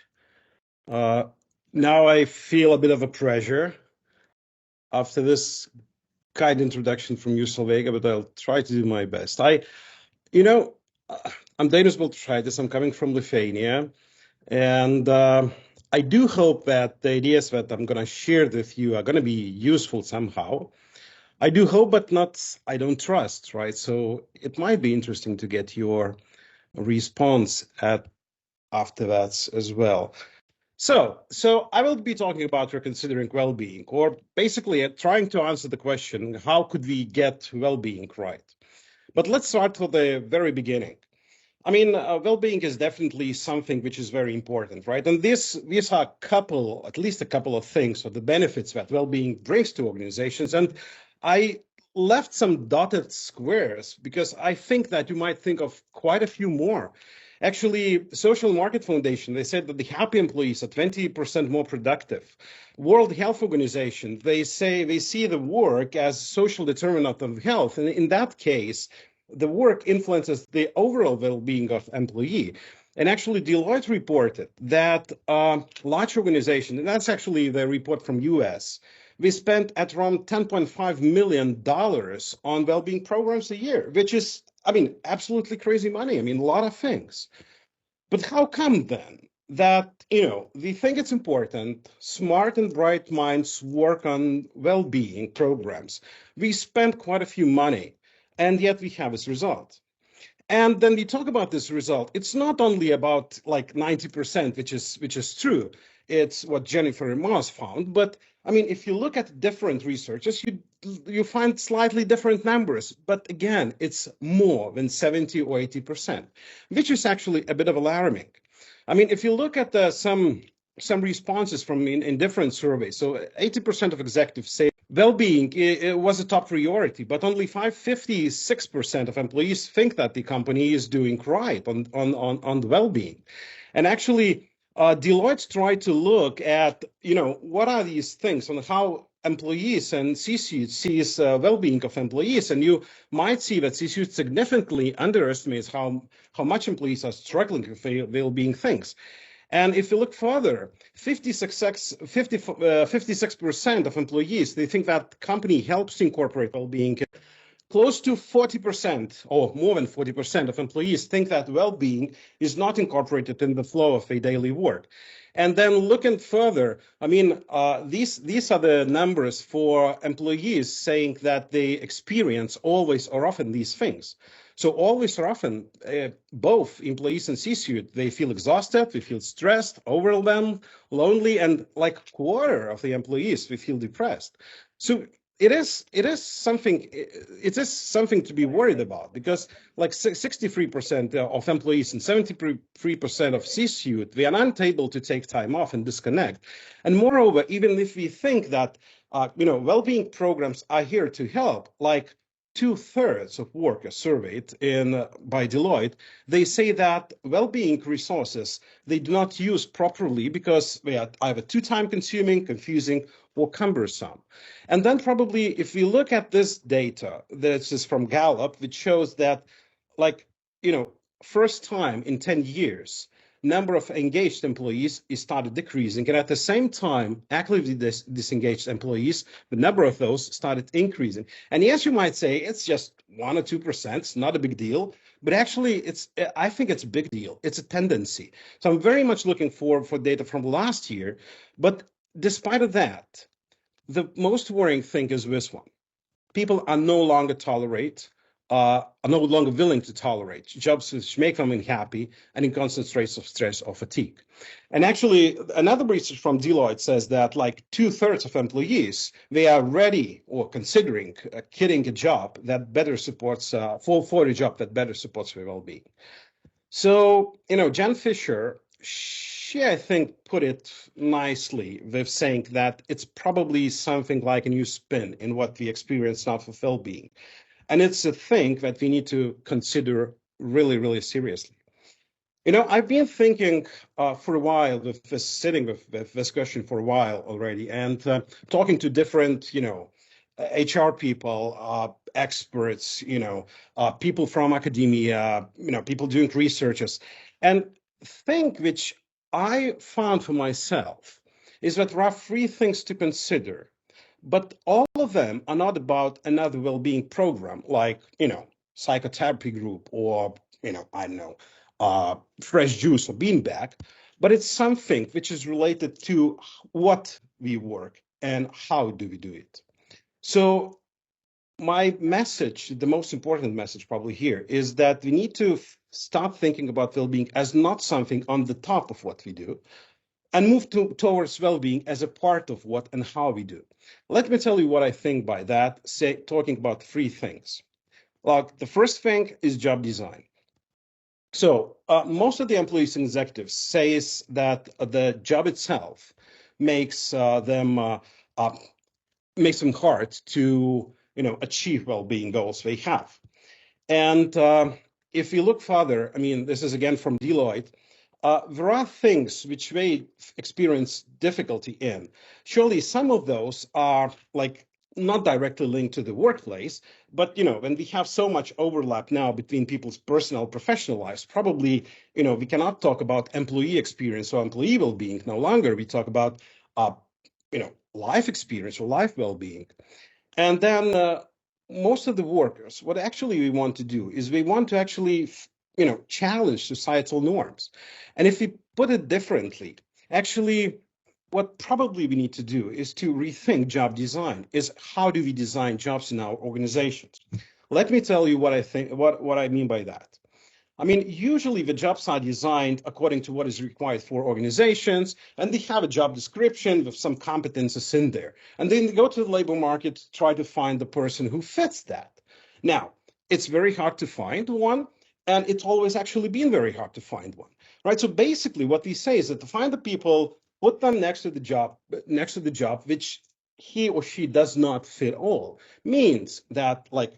S6: Now I feel a bit of a pressure after this kind introduction from you, Solveiga, but I'll try to do my best. I'm Dainius Baltrušaitis. I'm coming from Lithuania, and I do hope that the ideas that I'm going to share with you are going to be useful somehow. I do hope, but I don't trust, right? So it might be interesting to get your response after that as well. So I will be talking about reconsidering well-being, or basically trying to answer the question, how could we get well-being right? But let's start with the very beginning. I mean, well-being is definitely something which is very important, right? And these are at least a couple of things, or the benefits that well-being brings to organizations. And I left some dotted squares because I think that you might think of quite a few more. Actually, Social Market Foundation, they said that the happy employees are 20% more productive. World Health Organization, they say they see the work as social determinant of health. And in that case, the work influences the overall well-being of employee. And actually, Deloitte reported that large organization, and that's actually the report from US, we spent at around $10.5 million on well-being programs a year, which is, absolutely crazy money. A lot of things. But how come then that, we think it's important, smart and bright minds work on well-being programs. We spend quite a few money, and yet we have this result. And then we talk about this result. It's not only about like 90%, which is true. It's what Jennifer Moss found. But if you look at different researchers, you find slightly different numbers. But again, it's more than 70 or 80%, which is actually a bit of alarming. If you look at some responses from in different surveys, so 80% of executives say well-being was a top priority, but only 56% of employees think that the company is doing right on the well-being. And actually, Deloitte tried to look at, what are these things and how employees and C-suite sees well-being of employees. And you might see that C-suite significantly underestimates how much employees are struggling with well-being things. And if you look further, 56% of employees, they think that company helps incorporate well-being. Close to 40% or more than 40% of employees think that well-being is not incorporated in the flow of a daily work. And then looking further, these are the numbers for employees saying that they experience always or often these things. So always or often, both employees and C-suite, they feel exhausted, they feel stressed, overwhelmed, lonely, and like a quarter of the employees, they feel depressed. So it is something to be worried about, because like 63% of employees and 73% of C-suite, they are not able to take time off and disconnect. And moreover, even if we think that well-being programs are here to help, like 2/3 of workers surveyed by Deloitte, they say that well-being resources they do not use properly because they are either too time-consuming, confusing, or cumbersome. And then probably if we look at this data, this is from Gallup, which shows that, like, first time in 10 years, number of engaged employees is started decreasing, and at the same time, actively disengaged employees, the number of those started increasing. And yes, you might say it's just 1 or 2%, it's not a big deal, but actually, I think it's a big deal. It's a tendency. So I'm very much looking for data from last year, but despite of that, the most worrying thing is this one. People are no longer are no longer willing to tolerate jobs which make them unhappy and in constant states of stress or fatigue. And actually, another research from Deloitte says that like 2/3 of employees, they are ready or considering quitting a job that better supports, for a job that better supports their well-being. So, Jan Fisher, she, I think, put it nicely with saying that it's probably something like a new spin in what we experience now for well-being. And it's a thing that we need to consider really, really seriously. I've been thinking for a while, sitting with this question for a while already, and talking to different, HR people, experts, people from academia, people doing researches. And thing which I found for myself is that there are 3 things to consider. But all of them are not about another well-being program like, psychotherapy group or, I don't know, fresh juice or beanbag, but it's something which is related to what we work and how do we do it. So my message, the most important message probably here, is that we need to start thinking about well-being as not something on the top of what we do, and move towards well-being as a part of what and how we do. Let me tell you what I think by that, talking about 3 things. Like the first thing is job design. So most of the employees and executives says that the job itself makes them hard to achieve well-being goals they have. And if you look further, I mean, this is again from Deloitte, there are things which they experience difficulty in. Surely some of those are like not directly linked to the workplace, but when we have so much overlap now between people's personal and professional lives, probably we cannot talk about employee experience or employee well-being. No longer we talk about life experience or life well-being. And then most of the workers, what actually we want to do is we want to actually challenge societal norms. And if we put it differently, actually, what probably we need to do is to rethink job design, is how do we design jobs in our organizations? Let me tell you what I think, what I mean by that. I mean, usually the jobs are designed according to what is required for organizations, and they have a job description with some competences in there. And then they go to the labor market to try to find the person who fits that. Now, it's very hard to find one, and it's always actually been very hard to find one, right? So basically what we say is that to find the people, put them next to the job which he or she does not fit all, means that like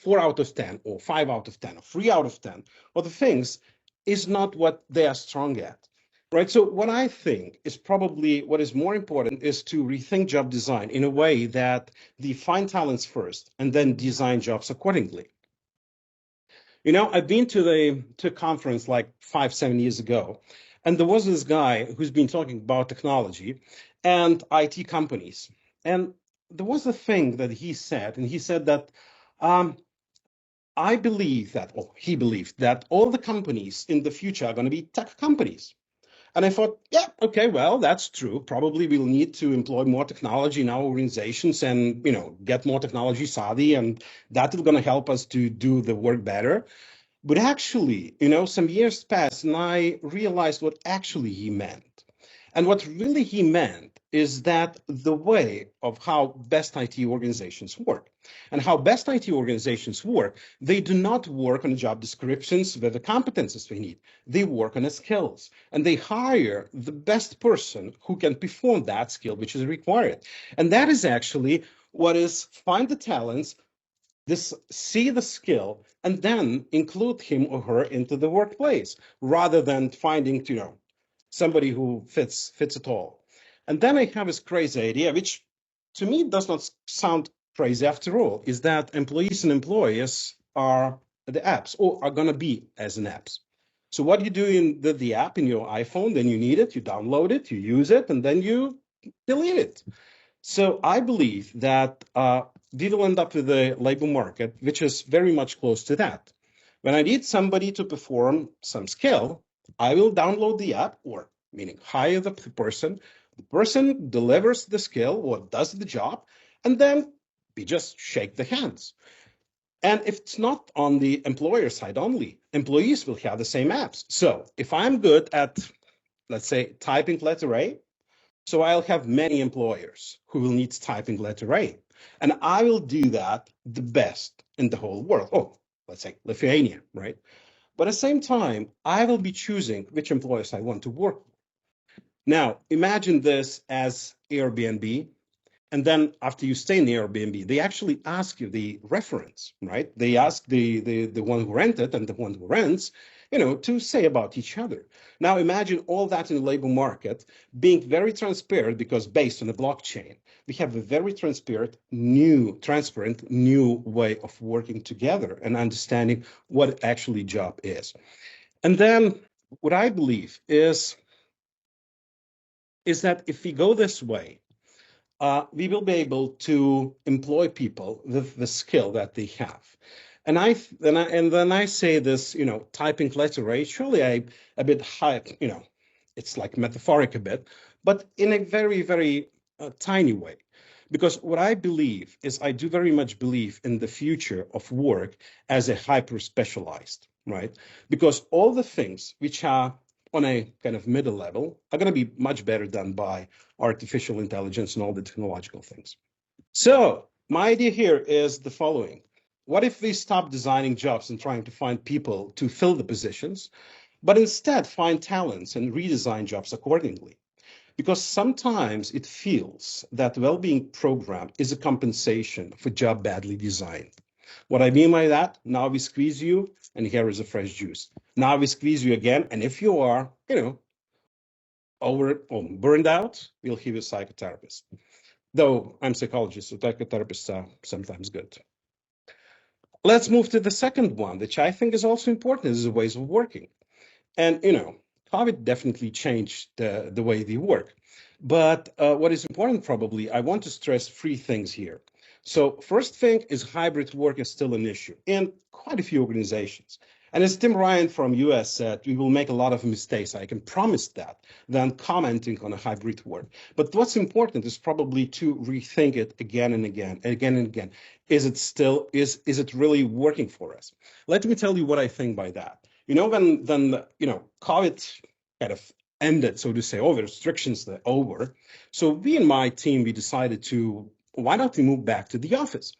S6: 4 out of 10 or 5 out of 10 or 3 out of 10 or the things is not what they are strong at, right? So what I think is probably what is more important is to rethink job design in a way that they find talents first and then design jobs accordingly. I've been to a conference like 5-7 years ago, and there was this guy who's been talking about technology and IT companies. And there was a thing that he said, and he said that I believe that, or he believed that all the companies in the future are going to be tech companies. And I thought, yeah, okay, well, that's true. Probably we'll need to employ more technology in our organizations and, get more technology savvy, and that is going to help us to do the work better. But actually, some years passed and I realized what actually he meant. And what really he meant is that the way of how best IT organizations work. And how best IT organizations work, they do not work on job descriptions with the competences they need. They work on the skills. And they hire the best person who can perform that skill which is required. And that is actually what is find the talents, see the skill and then include him or her into the workplace, rather than finding, somebody who fits it all. And then I have this crazy idea, which to me does not sound crazy after all, is that employees and employers are the apps, or are going to be as an apps. So what you do in the app in your iPhone, then you need it, you download it, you use it, and then you delete it. So I believe that we will end up with a labor market which is very much close to that. When I need somebody to perform some skill, I will download the app, or meaning hire the person. The person delivers the skill or does the job, and then we just shake the hands. And if it's not on the employer side only, employees will have the same apps. So if I'm good at, let's say, typing letter A, so I'll have many employers who will need typing letter A, and I will do that the best in the whole world. Oh, let's say Lithuania, right? But at the same time, I will be choosing which employers I want to work with. Now, imagine this as Airbnb. And then after you stay in the Airbnb, they actually ask you the reference, right? They ask the one who rented and the one who rents, to say about each other. Now imagine all that in the labor market being very transparent, because based on the blockchain, we have a very transparent new way of working together and understanding what actually job is. And then what I believe is that if we go this way, we will be able to employ people with the skill that they have. And then I say this, typing letter A, surely a bit high, it's like metaphoric a bit, but in a very, very tiny way. Because what I believe is I do very much believe in the future of work as a hyper-specialized, right? Because all the things which are on a kind of middle level are going to be much better done by artificial intelligence and all the technological things. So my idea here is the following. What if we stop designing jobs and trying to find people to fill the positions, but instead find talents and redesign jobs accordingly? Because sometimes it feels that the well-being program is a compensation for job badly designed. What I mean by that, now we squeeze you, and here is a fresh juice. Now we squeeze you again, and if you are, burned out, we'll give you a psychotherapist. Though I'm a psychologist, so psychotherapists are sometimes good. Let's move to the second one, which I think is also important, is the ways of working. And, COVID definitely changed the way we work. But what is important, probably, I want to stress 3 things here. So first thing is hybrid work is still an issue in quite a few organizations. And as Tim Ryan from US said, we will make a lot of mistakes, I can promise that, than commenting on a hybrid work. But what's important is probably to rethink it again and again, and again and again. Is it really working for us? Let me tell you what I think by that. When COVID kind of ended, so to say, all the restrictions are over. So we and my team, we decided to, why not we move back to the office?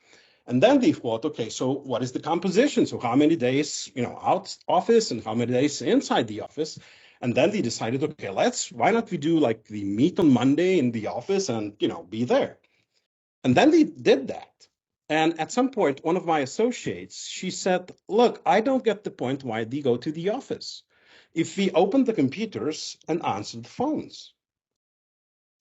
S6: And then they thought, okay, so what is the composition? So how many days, out office and how many days inside the office? And then they decided, okay, why not we do like we meet on Monday in the office and, be there. And then they did that. And at some point, one of my associates, she said, look, I don't get the point why they go to the office if we open the computers and answer the phones.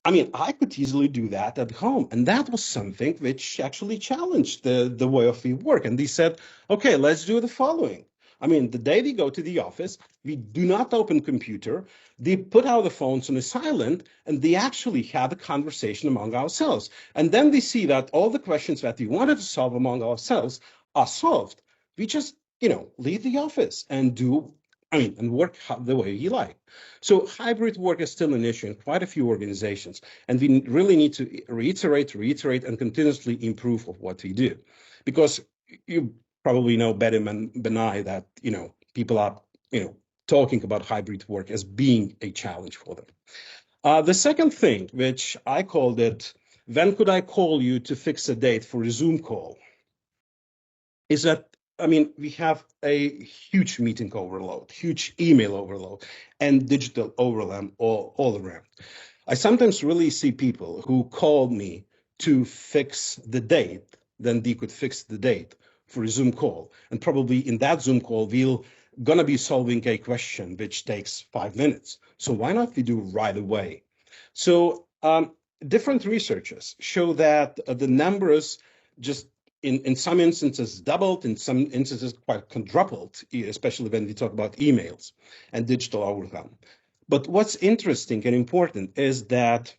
S6: I mean, I could easily do that at home. And that was something which actually challenged the way of we work. And they said, okay, let's do the following. I mean, the day we go to the office, we do not open computer. They put our phones on a silent, and they actually have a conversation among ourselves. And then they see that all the questions that we wanted to solve among ourselves are solved. We just, leave the office and and work the way you like. So hybrid work is still an issue in quite a few organizations, and we really need to reiterate, and continuously improve of what we do. Because you probably know better than I that, people are, talking about hybrid work as being a challenge for them. The second thing, which I called it, when could I call you to fix a date for a Zoom call, is that, we have a huge meeting overload, huge email overload, and digital overload all around. I sometimes really see people who call me to fix the date, then they could fix the date for a Zoom call. And probably in that Zoom call, we're gonna be solving a question which takes 5 minutes. So why not we do right away? So different researchers show that the numbers just in some instances doubled, in some instances quite quadrupled, especially when we talk about emails and digital outcome. But what's interesting and important is that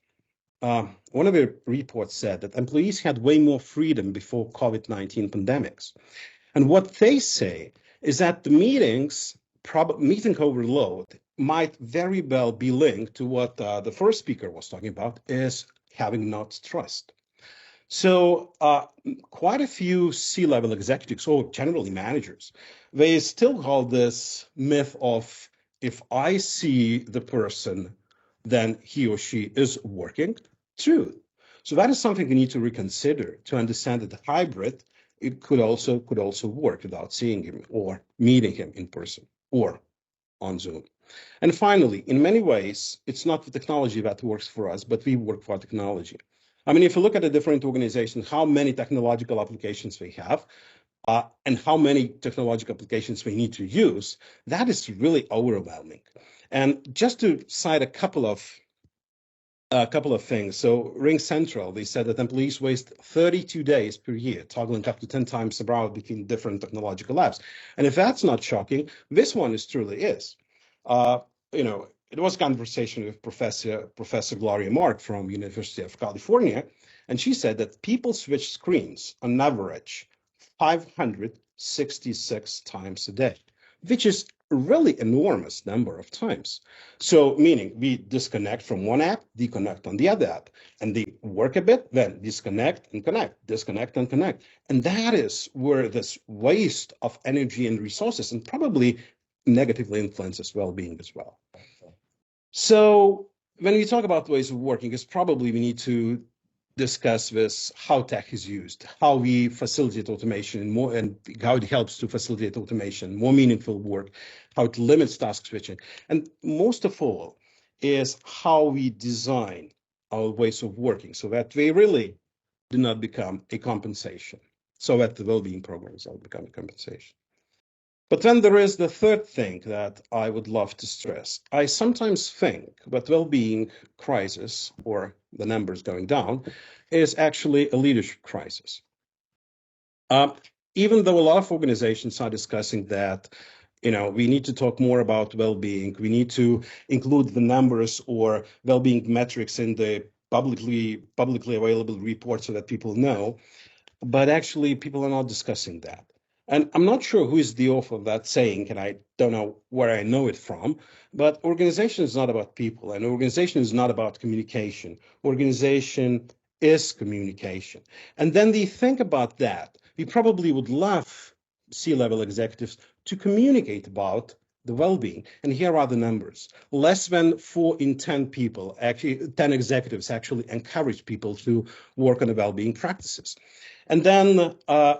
S6: one of the reports said that employees had way more freedom before COVID-19 pandemics. And what they say is that the meeting overload might very well be linked to what the first speaker was talking about, is having not trust. So quite a few C-level executives, or generally managers, they still hold this myth of, if I see the person, then he or she is working. True. So that is something we need to reconsider to understand that the hybrid, it could also work without seeing him or meeting him in person or on Zoom. And finally, in many ways, it's not the technology that works for us, but we work for technology. I mean, if you look at a different organization, how many technological applications we have, and how many technological applications we need to use, that is really overwhelming. And just to cite a couple of things. So Ring Central, they said that employees waste 32 days per year, toggling up to 10 times per hour between different technological apps. And if that's not shocking, this one truly is. It was a conversation with Professor Gloria Mark from University of California, and she said that people switch screens on average 566 times a day, which is a really enormous number of times. So meaning we disconnect from one app, deconnect on the other app, and they work a bit, then disconnect and connect, disconnect and connect. And that is where this waste of energy and resources and probably negatively influences well-being as well. So when we talk about ways of working, it's probably we need to discuss this, how tech is used, how we facilitate automation more, and how it helps to facilitate automation, more meaningful work, how it limits task switching. And most of all is how we design our ways of working so that they really do not become a compensation, so that the well-being programs will become a compensation. But then there is the third thing that I would love to stress. I sometimes think that well-being crisis, or the numbers going down, is actually a leadership crisis. Even though a lot of organizations are discussing that, we need to talk more about well-being, we need to include the numbers or well-being metrics in the publicly available reports so that people know, but actually people are not discussing that. And I'm not sure who is the author of that saying, and I don't know where I know it from, but organization is not about people, and organization is not about communication. Organization is communication. And then they think about that. We probably would love C-level executives to communicate about the well-being. And here are the numbers. Less than 4 in 10 people, actually 10 executives actually encourage people to work on the well-being practices. And then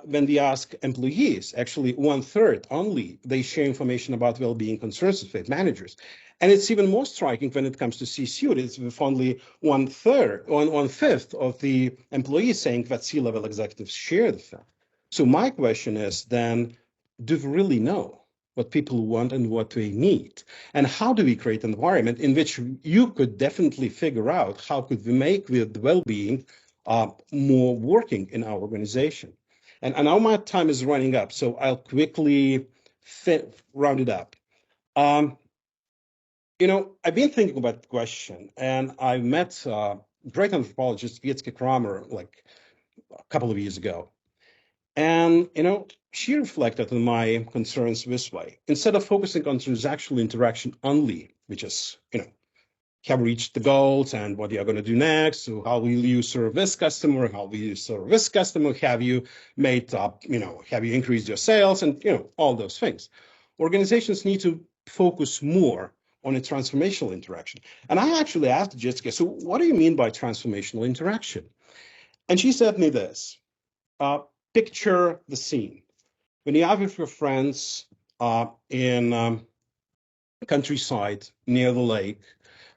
S6: when we ask employees, actually 1/3 only, they share information about well-being concerns with managers. And it's even more striking when it comes to C-suite. It's with only 1/5 of the employees saying that C-level executives share the fact. So my question is then, do we really know what people want and what they need? And how do we create an environment in which you could definitely figure out how could we make the well-being more working in our organization? And now my time is running up, so I'll quickly round it up. I've been thinking about the question, and I met great anthropologist Wiecka Kramer like a couple of years ago. And, she reflected on my concerns this way. Instead of focusing on transactional interaction only, which is, have reached the goals and what you are going to do next, so how will you serve this customer, how will you serve this customer, have you made up, have you increased your sales, and, all those things. Organizations need to focus more on a transformational interaction. And I actually asked Jessica, so what do you mean by transformational interaction? And she said me this, picture the scene. When you are with your friends in countryside near the lake,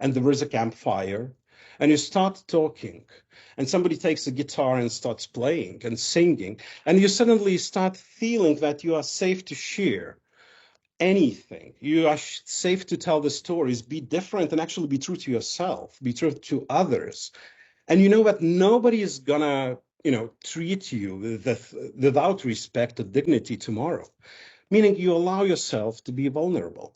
S6: and there is a campfire, and you start talking, and somebody takes a guitar and starts playing and singing, and you suddenly start feeling that you are safe to share anything. You are safe to tell the stories, be different, and actually be true to yourself, be true to others. And you know that nobody is gonna, treat you without respect or dignity tomorrow, meaning you allow yourself to be vulnerable.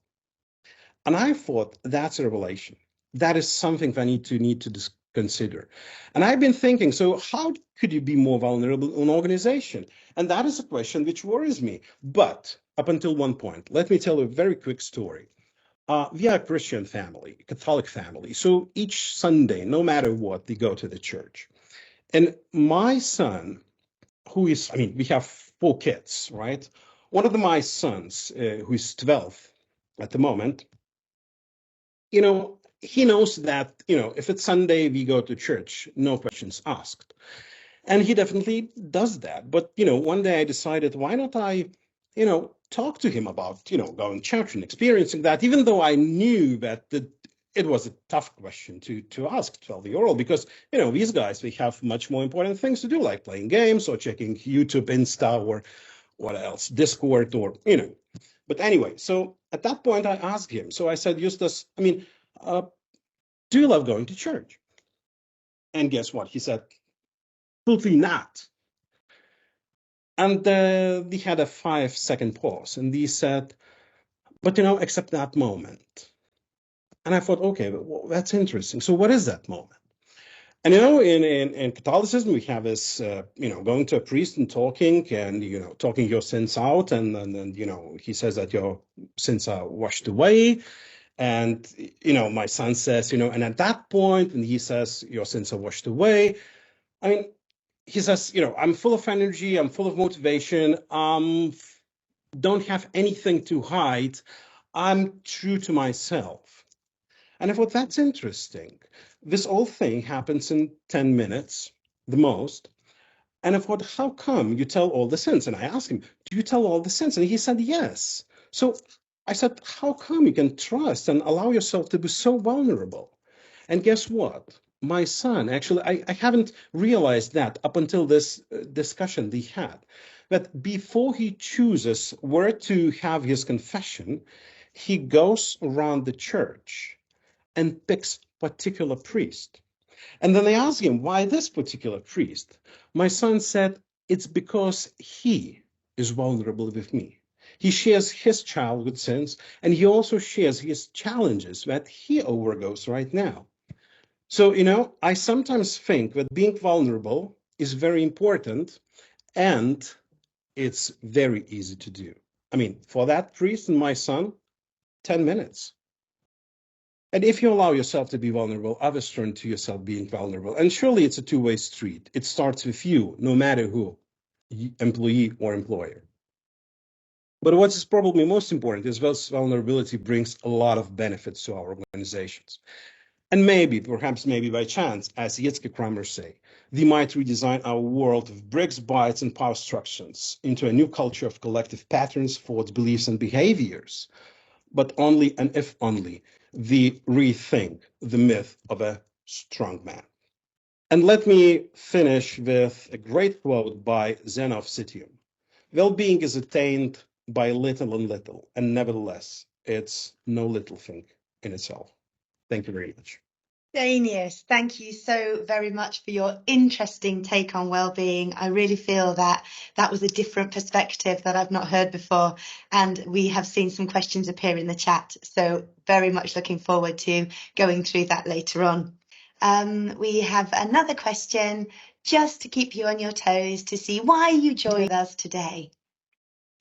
S6: And I thought that's a revelation. That is something that I need to consider. And I've been thinking, so how could you be more vulnerable in an organization? And that is a question which worries me. But up until one point, let me tell you a very quick story. We are a Christian family, Catholic family. So each Sunday, no matter what, we go to the church. And my son, we have 4 kids, right? One of my sons, who is 12 at the moment, he knows that, if it's Sunday, we go to church, no questions asked. And he definitely does that. But, one day I decided, why not I, talk to him about, going to church and experiencing that, even though I knew that it was a tough question to ask a 12-year-old, because, these guys, they have much more important things to do, like playing games or checking YouTube, Insta, or what else, Discord, or, But anyway, so at that point, I asked him. So I said, Justus, do you love going to church? And guess what? He said, absolutely not. And we had a 5-second pause. And he said, but, except that moment. And I thought, okay, well, that's interesting. So what is that moment? And, in Catholicism, we have this, going to a priest and talking and, talking your sins out. And then, he says that your sins are washed away. And, my son says, and at that point, and he says, your sins are washed away. He says, I'm full of energy. I'm full of motivation. Don't have anything to hide. I'm true to myself. And I thought, that's interesting. This whole thing happens in 10 minutes, the most. And I thought, how come you tell all the sins? And I asked him, do you tell all the sins? And he said, yes. So I said, how come you can trust and allow yourself to be so vulnerable? And guess what? My son, actually, I haven't realized that up until this discussion we had, that before he chooses where to have his confession, he goes around the church and picks particular priest. And then I asked him, why this particular priest? My son said, it's because he is vulnerable with me. He shares his childhood sins, and he also shares his challenges that he overgoes right now. So, I sometimes think that being vulnerable is very important, and it's very easy to do. For that priest and my son, 10 minutes. And if you allow yourself to be vulnerable, others turn to yourself being vulnerable. And surely it's a two-way street. It starts with you, no matter who, employee or employer. But what is probably most important is that vulnerability brings a lot of benefits to our organizations. And perhaps by chance, as Yitzhak Kramer say, we might redesign our world of bricks, bytes, and power structures into a new culture of collective patterns, thoughts, beliefs, and behaviors. But only and if only we rethink the myth of a strong man. And let me finish with a great quote by Zeno of Citium. Well-being is attained by little and little, and nevertheless, it's no little thing in itself. Thank you very much.
S2: Danius, thank you so very much for your interesting take on well-being. I really feel that was a different perspective that I've not heard before, and we have seen some questions appear in the chat, so very much looking forward to going through that later on. We have another question just to keep you on your toes to see why you joined us today.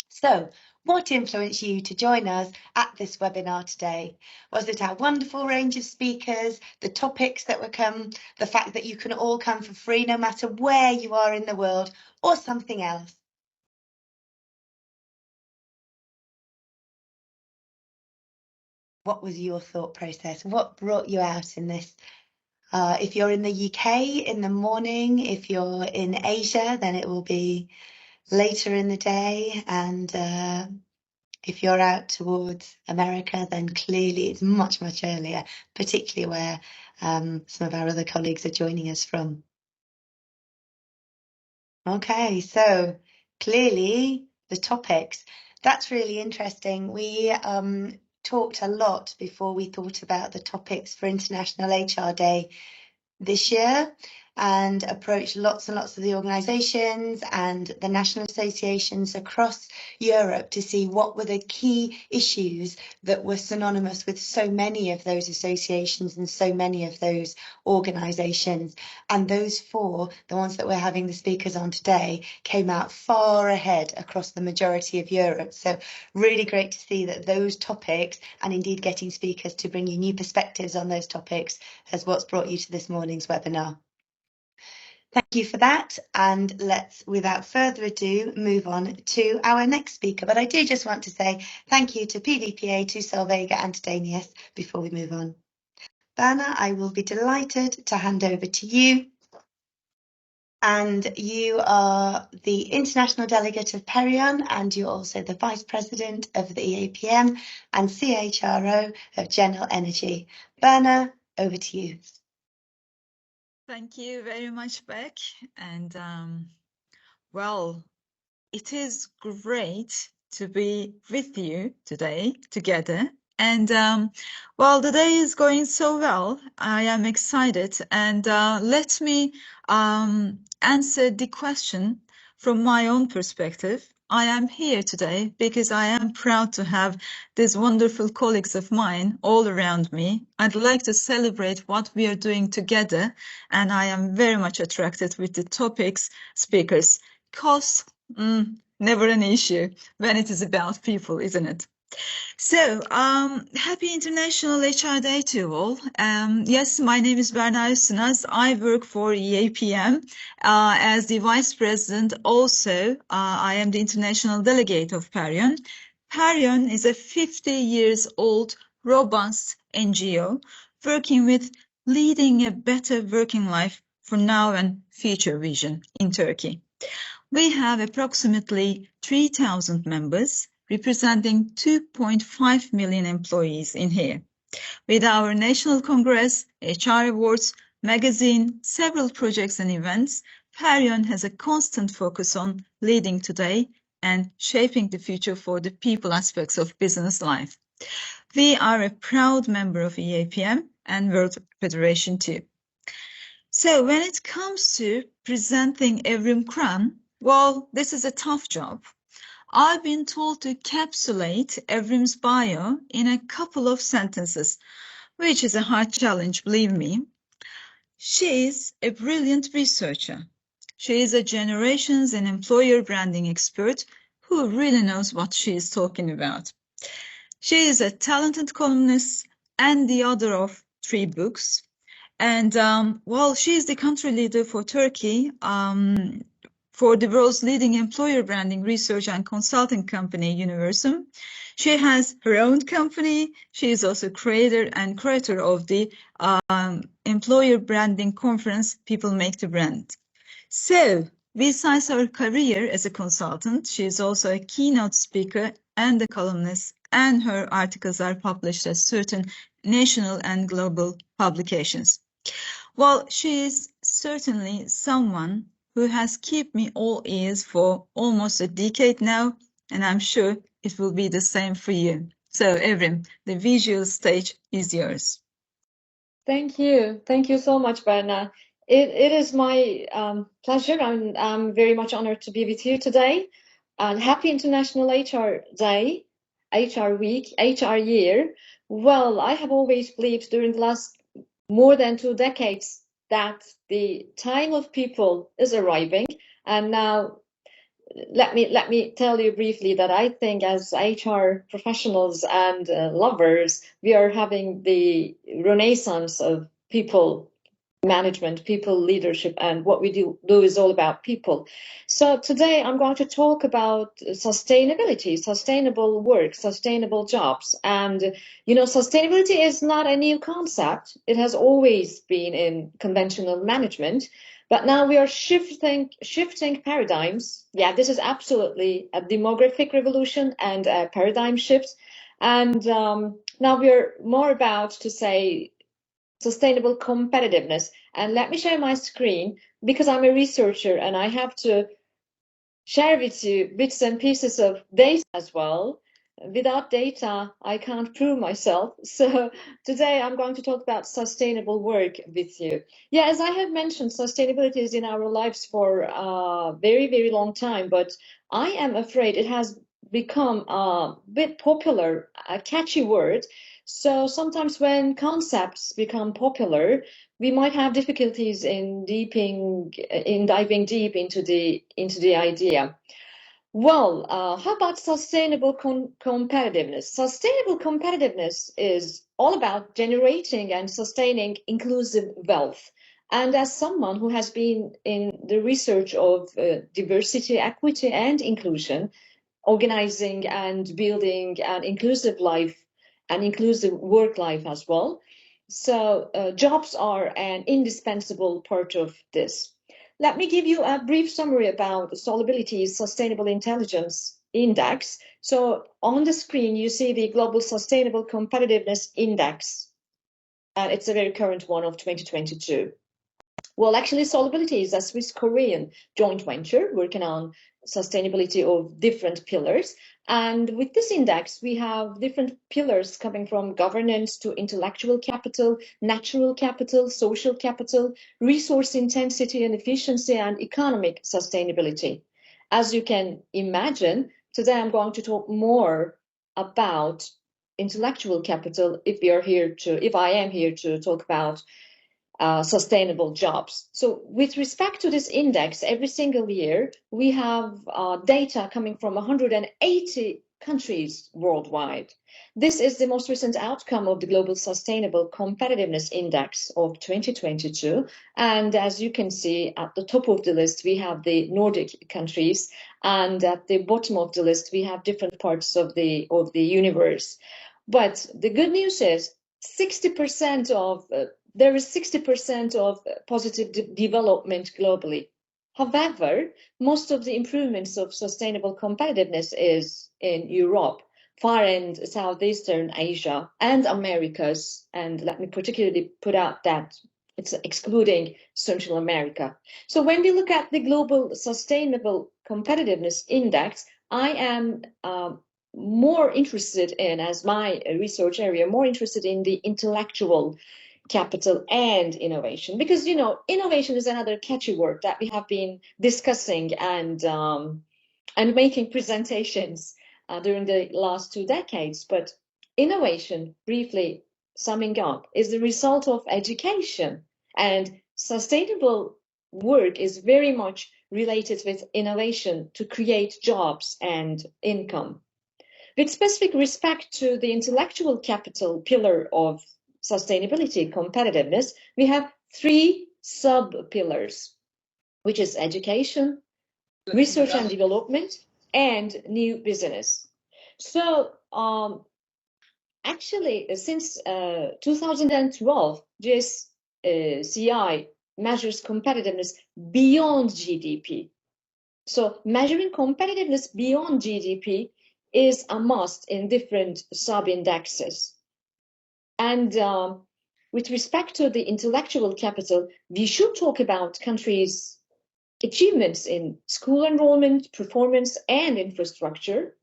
S2: So, what influenced you to join us at this webinar today? Was it our wonderful range of speakers, the topics that were the fact that you can all come for free no matter where you are in the world, or something else? What was your thought process? What brought you out in this? If you're in the UK in the morning, if you're in Asia, then it will be later in the day, and If you're out towards America, then clearly it's much, much earlier, particularly where some of our other colleagues are joining us from. Okay, so clearly the topics. That's really interesting. We talked a lot before we thought about the topics for International HR Day this year, and approached lots and lots of the organisations and the national associations across Europe to see what were the key issues that were synonymous with so many of those associations and so many of those organisations. And those four, the ones that we're having the speakers on today, came out far ahead across the majority of Europe. So really great to see that those topics, and indeed getting speakers to bring you new perspectives on those topics, is what's brought you to this morning's webinar. Thank you for that, and let's, without further ado, move on to our next speaker. But I do just want to say thank you to PVPA, to Solveiga and to Danius before we move on. Berna, I will be delighted to hand over to you. And you are the International Delegate of Peryön, and you're also the Vice President of the EAPM and CHRO of General Energy. Berna, over to you.
S7: Thank you very much, Beck. And well, it is great to be with you today together. And well, the day is going so well. I am excited. And let me answer the question from my own perspective. I am here today because I am proud to have these wonderful colleagues of mine all around me. I'd like to celebrate what we are doing together, and I am very much attracted with the topics, speakers. Cost, never an issue when it is about people, isn't it? So, happy International HR Day to all. Yes, my name is Mannauður. I work for EAPM as the Vice President. Also, I am the International Delegate of Peryön. Peryön is a 50 years old, robust NGO working with leading a better working life for now and future vision in Turkey. We have approximately 3,000 members, representing 2.5 million employees in here. With our National Congress, HR Awards, magazine, several projects and events, Peryön has a constant focus on leading today and shaping the future for the people aspects of business life. We are a proud member of EAPM and World Federation too. So when it comes to presenting Evrim Kran, well, this is a tough job. I've been told to encapsulate Evrim's bio in a couple of sentences, which is a hard challenge, believe me. She is a brilliant researcher. She is a generations and employer branding expert who really knows what she is talking about. She is a talented columnist and the author of 3 books. And well, she is the country leader for Turkey, for the world's leading employer branding research and consulting company, Universum. She has her own company. She is also creator and curator of the employer branding conference, People Make the Brand. So, besides her career as a consultant, she is also a keynote speaker and a columnist, and her articles are published at certain national and global publications. Well, she is certainly someone who has kept me all ears for almost a decade now, and I'm sure it will be the same for you. So, Evrim, the visual stage is yours.
S8: Thank you. Thank you so much, Berna. It is my pleasure. I'm very much honored to be with you today. And happy International HR Day, HR Week, HR Year. Well, I have always believed during the last more than 2 decades that the time of people is arriving, and now let me tell you briefly that I think as HR professionals and lovers, we are having the renaissance of people management, people leadership, and what we do is all about people. So today I'm going to talk about sustainability, sustainable work, sustainable jobs. And, you know, sustainability is not a new concept. It has always been in conventional management. But now we are shifting paradigms. Yeah, this is absolutely a demographic revolution and a paradigm shift. And now we're more about to say sustainable competitiveness. And let me share my screen because I'm a researcher and I have to share with you bits and pieces of data as well. Without data, I can't prove myself. So today I'm going to talk about sustainable work with you. Yeah, as I have mentioned, sustainability is in our lives for a very, very long time, but I am afraid it has become a bit popular, a catchy word. So sometimes when concepts become popular, we might have difficulties in diving deep into the idea. Well, how about sustainable competitiveness? Sustainable competitiveness is all about generating and sustaining inclusive wealth. And as someone who has been in the research of diversity, equity, and inclusion, organizing and building an inclusive life, an inclusive work life as well. So jobs are an indispensable part of this. Let me give you a brief summary about Solubility's Sustainable Intelligence Index. So on the screen, you see the Global Sustainable Competitiveness Index. And it's a very current one of 2022. Well, actually, Solubility is a Swiss-Korean joint venture working on sustainability of different pillars. And with this index, we have different pillars coming from governance to intellectual capital, natural capital, social capital, resource intensity and efficiency, and economic sustainability. As you can imagine, today I'm going to talk more about intellectual capital if I am here to talk about sustainable jobs. So with respect to this index, every single year, we have data coming from 180 countries worldwide. This is the most recent outcome of the Global Sustainable Competitiveness Index of 2022. And as you can see, at the top of the list, we have the Nordic countries. And at the bottom of the list, we have different parts of the universe. But the good news is 60% of there is 60% of positive development globally. However, most of the improvements of sustainable competitiveness is in Europe, Far and Southeastern Asia, and Americas. And let me particularly put out that it's excluding Central America. So when we look at the Global Sustainable Competitiveness Index, I am more interested in, as my research area, more interested in the intellectual capital and innovation, because innovation is another catchy word that we have been discussing and making presentations during the last 2 decades. But innovation, briefly summing up, is the result of education, and sustainable work is very much related with innovation to create jobs and income. With specific respect to the intellectual capital pillar of sustainability competitiveness, we have 3 sub-pillars, which is education, research and development, and new business. So actually, since 2012, GSCI measures competitiveness beyond GDP. So measuring competitiveness beyond GDP is a must in different sub-indexes. And with respect to the intellectual capital, we should talk about countries' achievements in school enrollment, performance, and infrastructure,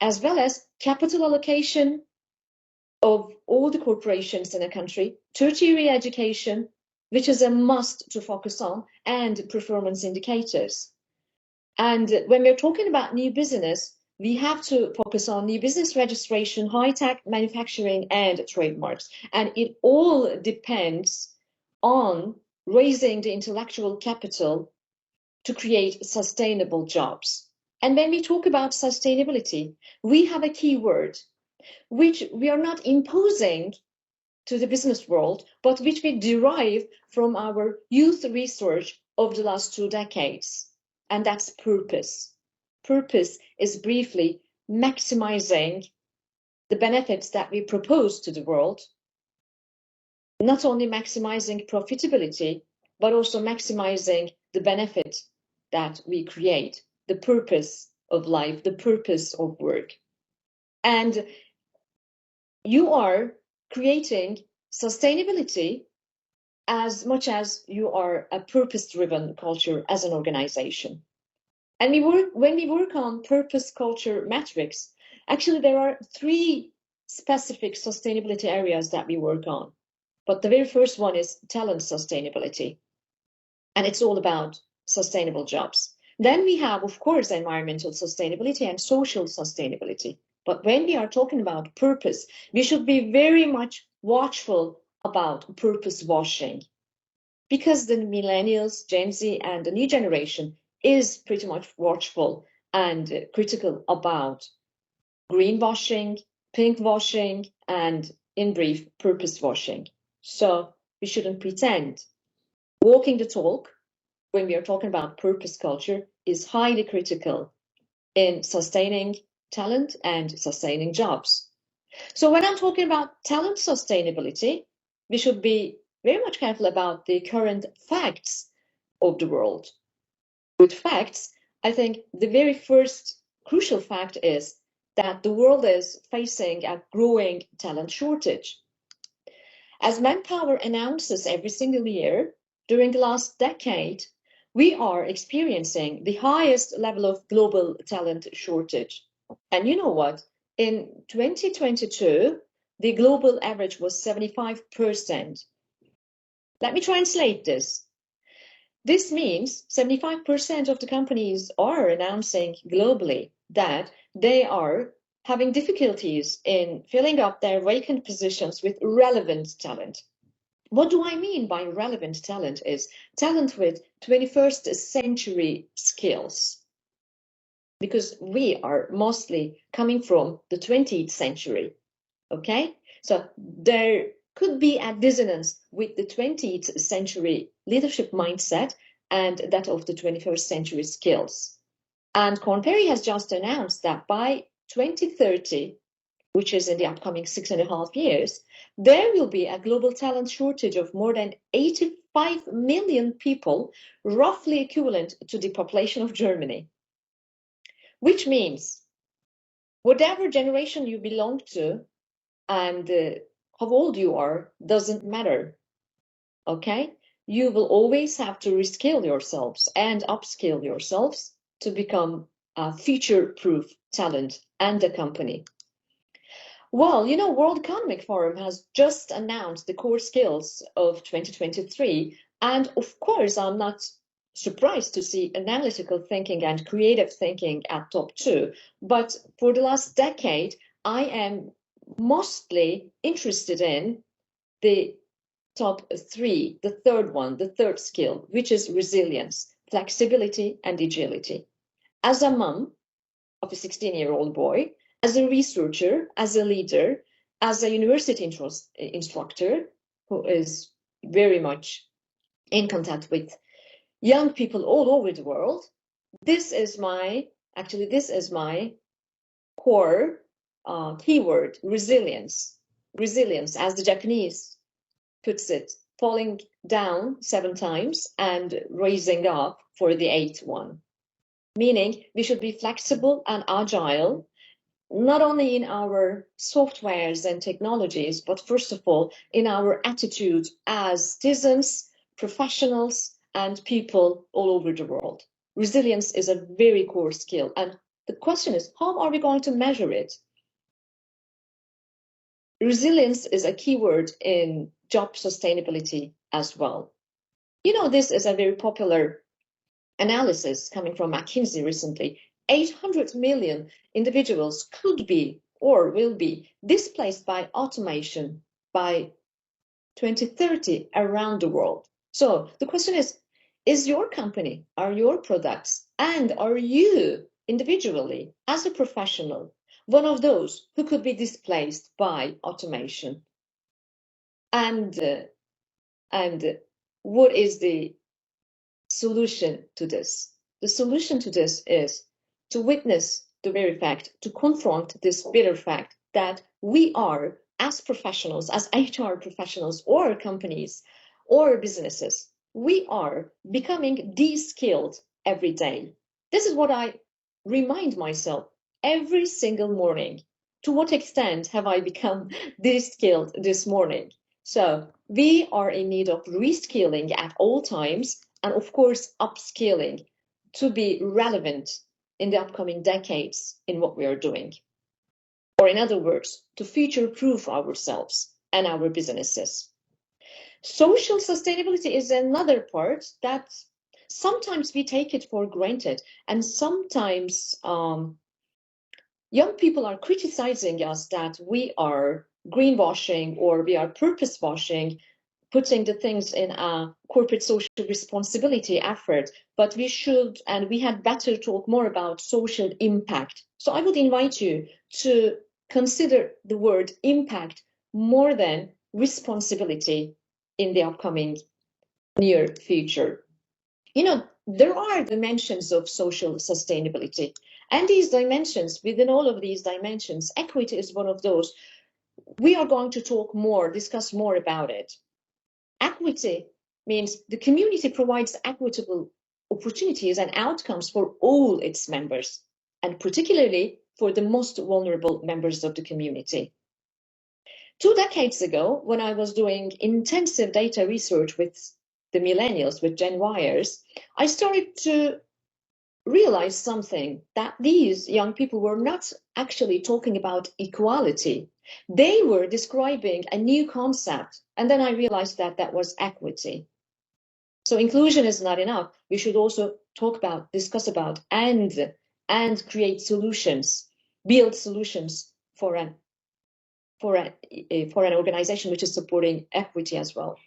S8: as well as capital allocation of all the corporations in a country, tertiary education, which is a must to focus on, and performance indicators. And when we're talking about new business, we have to focus on new business registration, high-tech manufacturing, and trademarks. And it all depends on raising the intellectual capital to create sustainable jobs. And when we talk about sustainability, we have a key word, which we are not imposing to the business world, but which we derive from our youth research of the last 2 decades. And that's purpose. Purpose is briefly maximizing the benefits that we propose to the world, not only maximizing profitability, but also maximizing the benefit that we create, the purpose of life, the purpose of work. And you are creating sustainability as much as you are a purpose-driven culture as an organization. And when we work on purpose culture metrics, actually there are 3 specific sustainability areas that we work on. But the very first one is talent sustainability. And it's all about sustainable jobs. Then we have, of course, environmental sustainability and social sustainability. But when we are talking about purpose, we should be very much watchful about purpose washing, because the millennials, Gen Z, and the new generation is pretty much watchful and critical about greenwashing, pinkwashing, and in brief, purpose washing. So we shouldn't pretend. Walking the talk when we are talking about purpose culture is highly critical in sustaining talent and sustaining jobs. So when I'm talking about talent sustainability, we should be very much careful about the current facts of the world. With facts, I think the very first crucial fact is that the world is facing a growing talent shortage. As Manpower announces every single year, during the last decade, we are experiencing the highest level of global talent shortage. And you know what? In 2022, the global average was 75%. Let me translate this. This means 75% of the companies are announcing globally that they are having difficulties in filling up their vacant positions with relevant talent. What do I mean by relevant talent is talent with 21st century skills, because we are mostly coming from the 20th century, okay? So there could be a dissonance with the 20th century leadership mindset and that of the 21st century skills. And Korn Ferry has just announced that by 2030, which is in the upcoming 6.5 years, there will be a global talent shortage of more than 85 million people, roughly equivalent to the population of Germany. Which means whatever generation you belong to and how old you are doesn't matter, okay? You will always have to reskill yourselves and upskill yourselves to become a future-proof talent and a company. Well, you know, World Economic Forum has just announced the core skills of 2023. And of course, I'm not surprised to see analytical thinking and creative thinking at top 2. But for the last decade, I am mostly interested in the top 3, the third one, the third skill, which is resilience, flexibility, and agility. As a mom of a 16-year-old boy, as a researcher, as a leader, as a university instructor who is very much in contact with young people all over the world, this is my core keyword, resilience. Resilience, as the Japanese puts it, falling down 7 times and raising up for the 8th one. Meaning we should be flexible and agile, not only in our softwares and technologies, but first of all, in our attitude as citizens, professionals, and people all over the world. Resilience is a very core skill. And the question is, how are we going to measure it? Resilience is a keyword in job sustainability as well. You know, this is a very popular analysis coming from McKinsey recently. 800 million individuals could be or will be displaced by automation by 2030 around the world. So the question is your company, are your products, and are you individually as a professional one of those who could be displaced by automation? And what is the solution to this? The solution to this is to witness the very fact, to confront this bitter fact that we are, as professionals, as HR professionals or companies or businesses, we are becoming de-skilled every day. This is what I remind myself every single morning. To what extent have I become de-skilled this morning? So we are in need of reskilling at all times, and of course upskilling to be relevant in the upcoming decades in what we are doing. Or in other words, to future-proof ourselves and our businesses. Social sustainability is another part that sometimes we take it for granted, and sometimes young people are criticizing us that we are greenwashing or we are purpose washing, putting the things in a corporate social responsibility effort, but we should and we had better talk more about social impact. So I would invite you to consider the word impact more than responsibility in the upcoming near future. You know, there are dimensions of social sustainability, and these dimensions, within all of these dimensions, equity is one of those. We are going to talk more, discuss more about it. Equity means the community provides equitable opportunities and outcomes for all its members, and particularly for the most vulnerable members of the community. 2 decades ago, when I was doing intensive data research with the millennials, with Gen Yers, I started to realize something, that these young people were not actually talking about equality. They were describing a new concept, and then I realized that that was equity. So inclusion is not enough. We should also talk about, discuss about, and create solutions, build solutions for an organization which is supporting equity as well.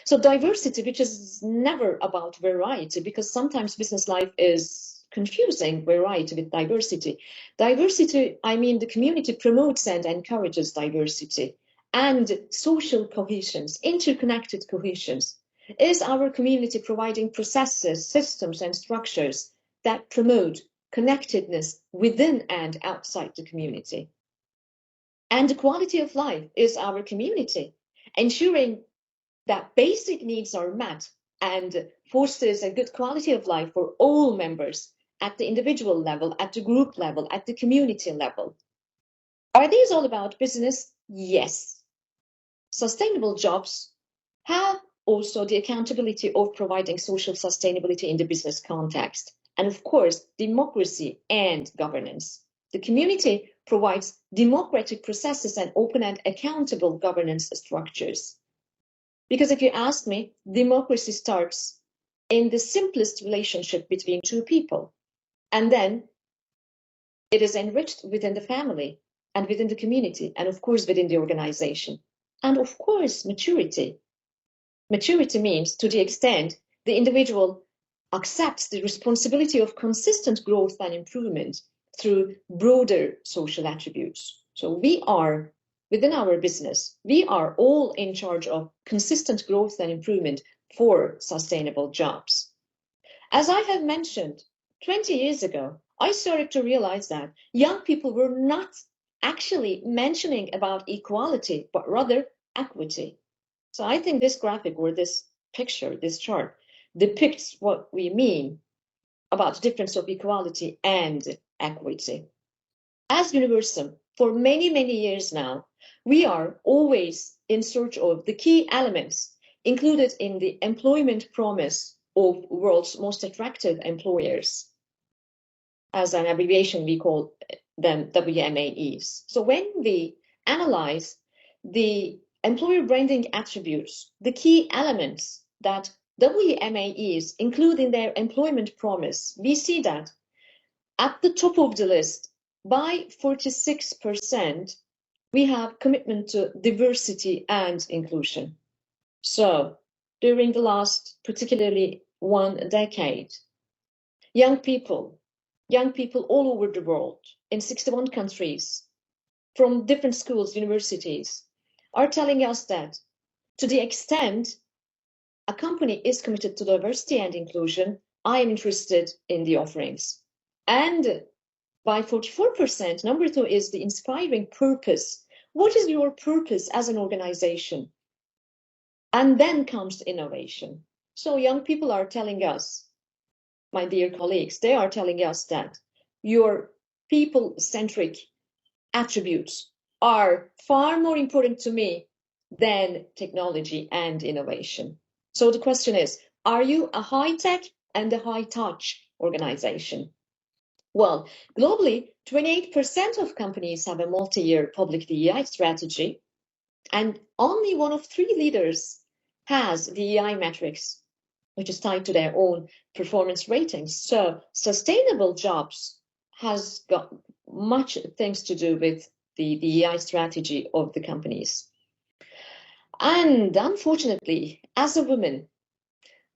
S8: So diversity, which is never about variety, because sometimes business life is confusing variety with diversity. Diversity, I mean, the community promotes and encourages diversity and social cohesions, interconnected cohesions. Is our community providing processes, systems, and structures that promote connectedness within and outside the community? And the quality of life is our community, ensuring that basic needs are met and fosters a good quality of life for all members at the individual level, at the group level, at the community level. Are these all about business? Yes. Sustainable jobs have also the accountability of providing social sustainability in the business context. And of course, democracy and governance. The community provides democratic processes and open and accountable governance structures. Because if you ask me, democracy starts in the simplest relationship between two people. And then it is enriched within the family and within the community, and of course within the organization. And of course, maturity. Maturity means, to the extent the individual accepts the responsibility of consistent growth and improvement through broader social attributes. So we are, within our business, we are all in charge of consistent growth and improvement for sustainable jobs. As I have mentioned, 20 years ago, I started to realize that young people were not actually mentioning about equality, but rather equity. So I think this graphic or this picture, this chart, depicts what we mean about the difference of equality and equity. As Universum, for many, many years now, we are always in search of the key elements included in the employment promise of world's most attractive employers. As an abbreviation, we call them WMAEs. So when we analyze the employer branding attributes, the key elements that WMAEs include in their employment promise, we see that at the top of the list, by 46%, we have commitment to diversity and inclusion. So during the last, particularly 1 decade, young people all over the world, in 61 countries, from different schools, universities, are telling us that to the extent a company is committed to diversity and inclusion, I am interested in the offerings. And by 44%, number 2 is the inspiring purpose. What is your purpose as an organization? And then comes innovation. So young people are telling us, my dear colleagues, they are telling us that your people-centric attributes are far more important to me than technology and innovation. So the question is, are you a high-tech and a high-touch organization? Well, globally, 28% of companies have a multi-year public DEI strategy, and only 1 of 3 leaders has DEI metrics, which is tied to their own performance ratings. So sustainable jobs has got much things to do with the DEI strategy of the companies. And unfortunately, as a woman,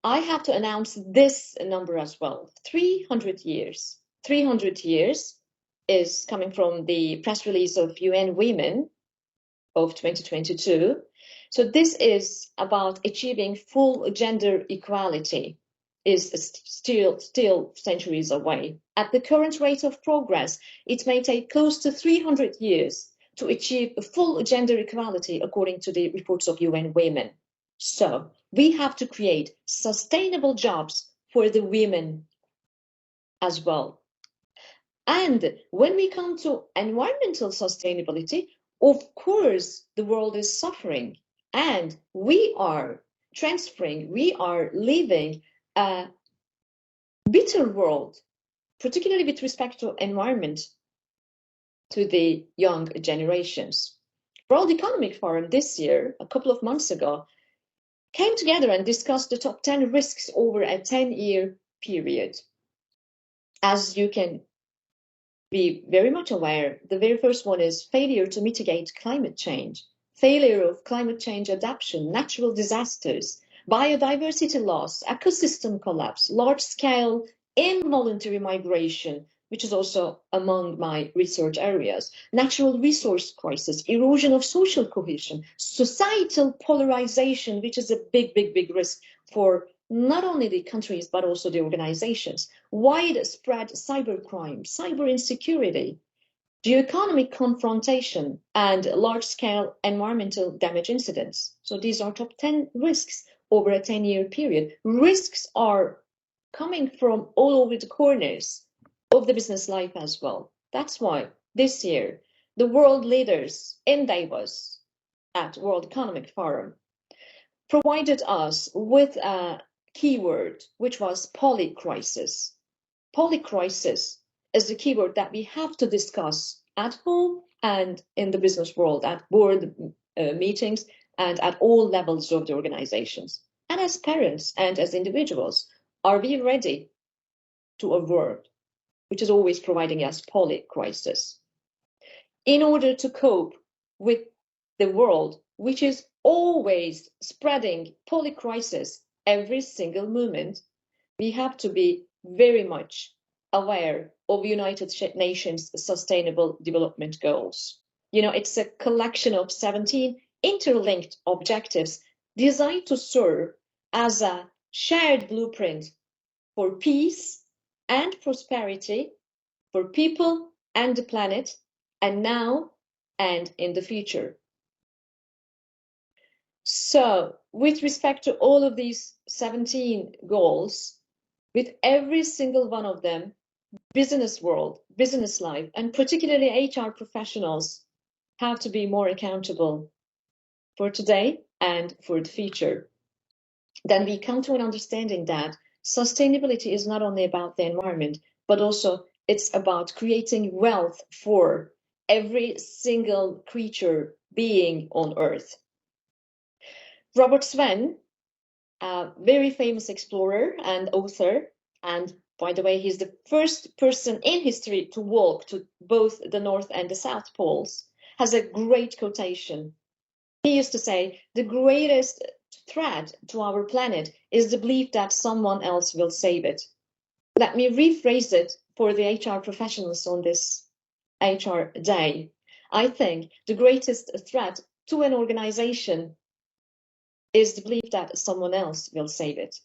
S8: I have to announce this number as well, 300 years. 300 years is coming from the press release of UN Women of 2022. So this is about achieving full gender equality, is still centuries away. At the current rate of progress, it may take close to 300 years to achieve full gender equality, according to the reports of UN Women. So we have to create sustainable jobs for the women as well. And when we come to environmental sustainability, of course, the world is suffering, and we are transferring, we are living a bitter world, particularly with respect to environment, to the young generations. World Economic Forum this year, a couple of months ago, came together and discussed the top 10 risks over a 10-year period. As you can be very much aware, the very first one is failure to mitigate climate change, failure of climate change adaptation, natural disasters, biodiversity loss, ecosystem collapse, large-scale involuntary migration, which is also among my research areas, natural resource crisis, erosion of social cohesion, societal polarization, which is a big risk for not only the countries, but also the organizations, widespread cybercrime, cyber insecurity, geoeconomic confrontation, and large-scale environmental damage incidents. So these are top 10 risks over a 10-year period. Risks are coming from all over the corners of the business life as well. That's why this year, the world leaders in Davos at World Economic Forum provided us with a keyword, which was polycrisis. Polycrisis is the keyword that we have to discuss at home and in the business world, at board meetings and at all levels of the organizations. And as parents and as individuals, are we ready to a world which is always providing us polycrisis? In order to cope with the world which is always spreading polycrisis every single moment, we have to be very much aware of United Nations Sustainable Development Goals. You know, it's a collection of 17 interlinked objectives designed to serve as a shared blueprint for peace and prosperity for people and the planet, and now and in the future. So, with respect to all of these 17 goals, with every single one of them, business world, business life, and particularly HR professionals have to be more accountable for today and for the future. Then we come to an understanding that sustainability is not only about the environment, but also it's about creating wealth for every single creature being on Earth. Robert Swen, a very famous explorer and author, and by the way, he's the first person in history to walk to both the North and the South Poles, has a great quotation. He used to say, the greatest threat to our planet is the belief that someone else will save it. Let me rephrase it for the HR professionals on this HR day. I think the greatest threat to an organization is the belief that someone else will save it.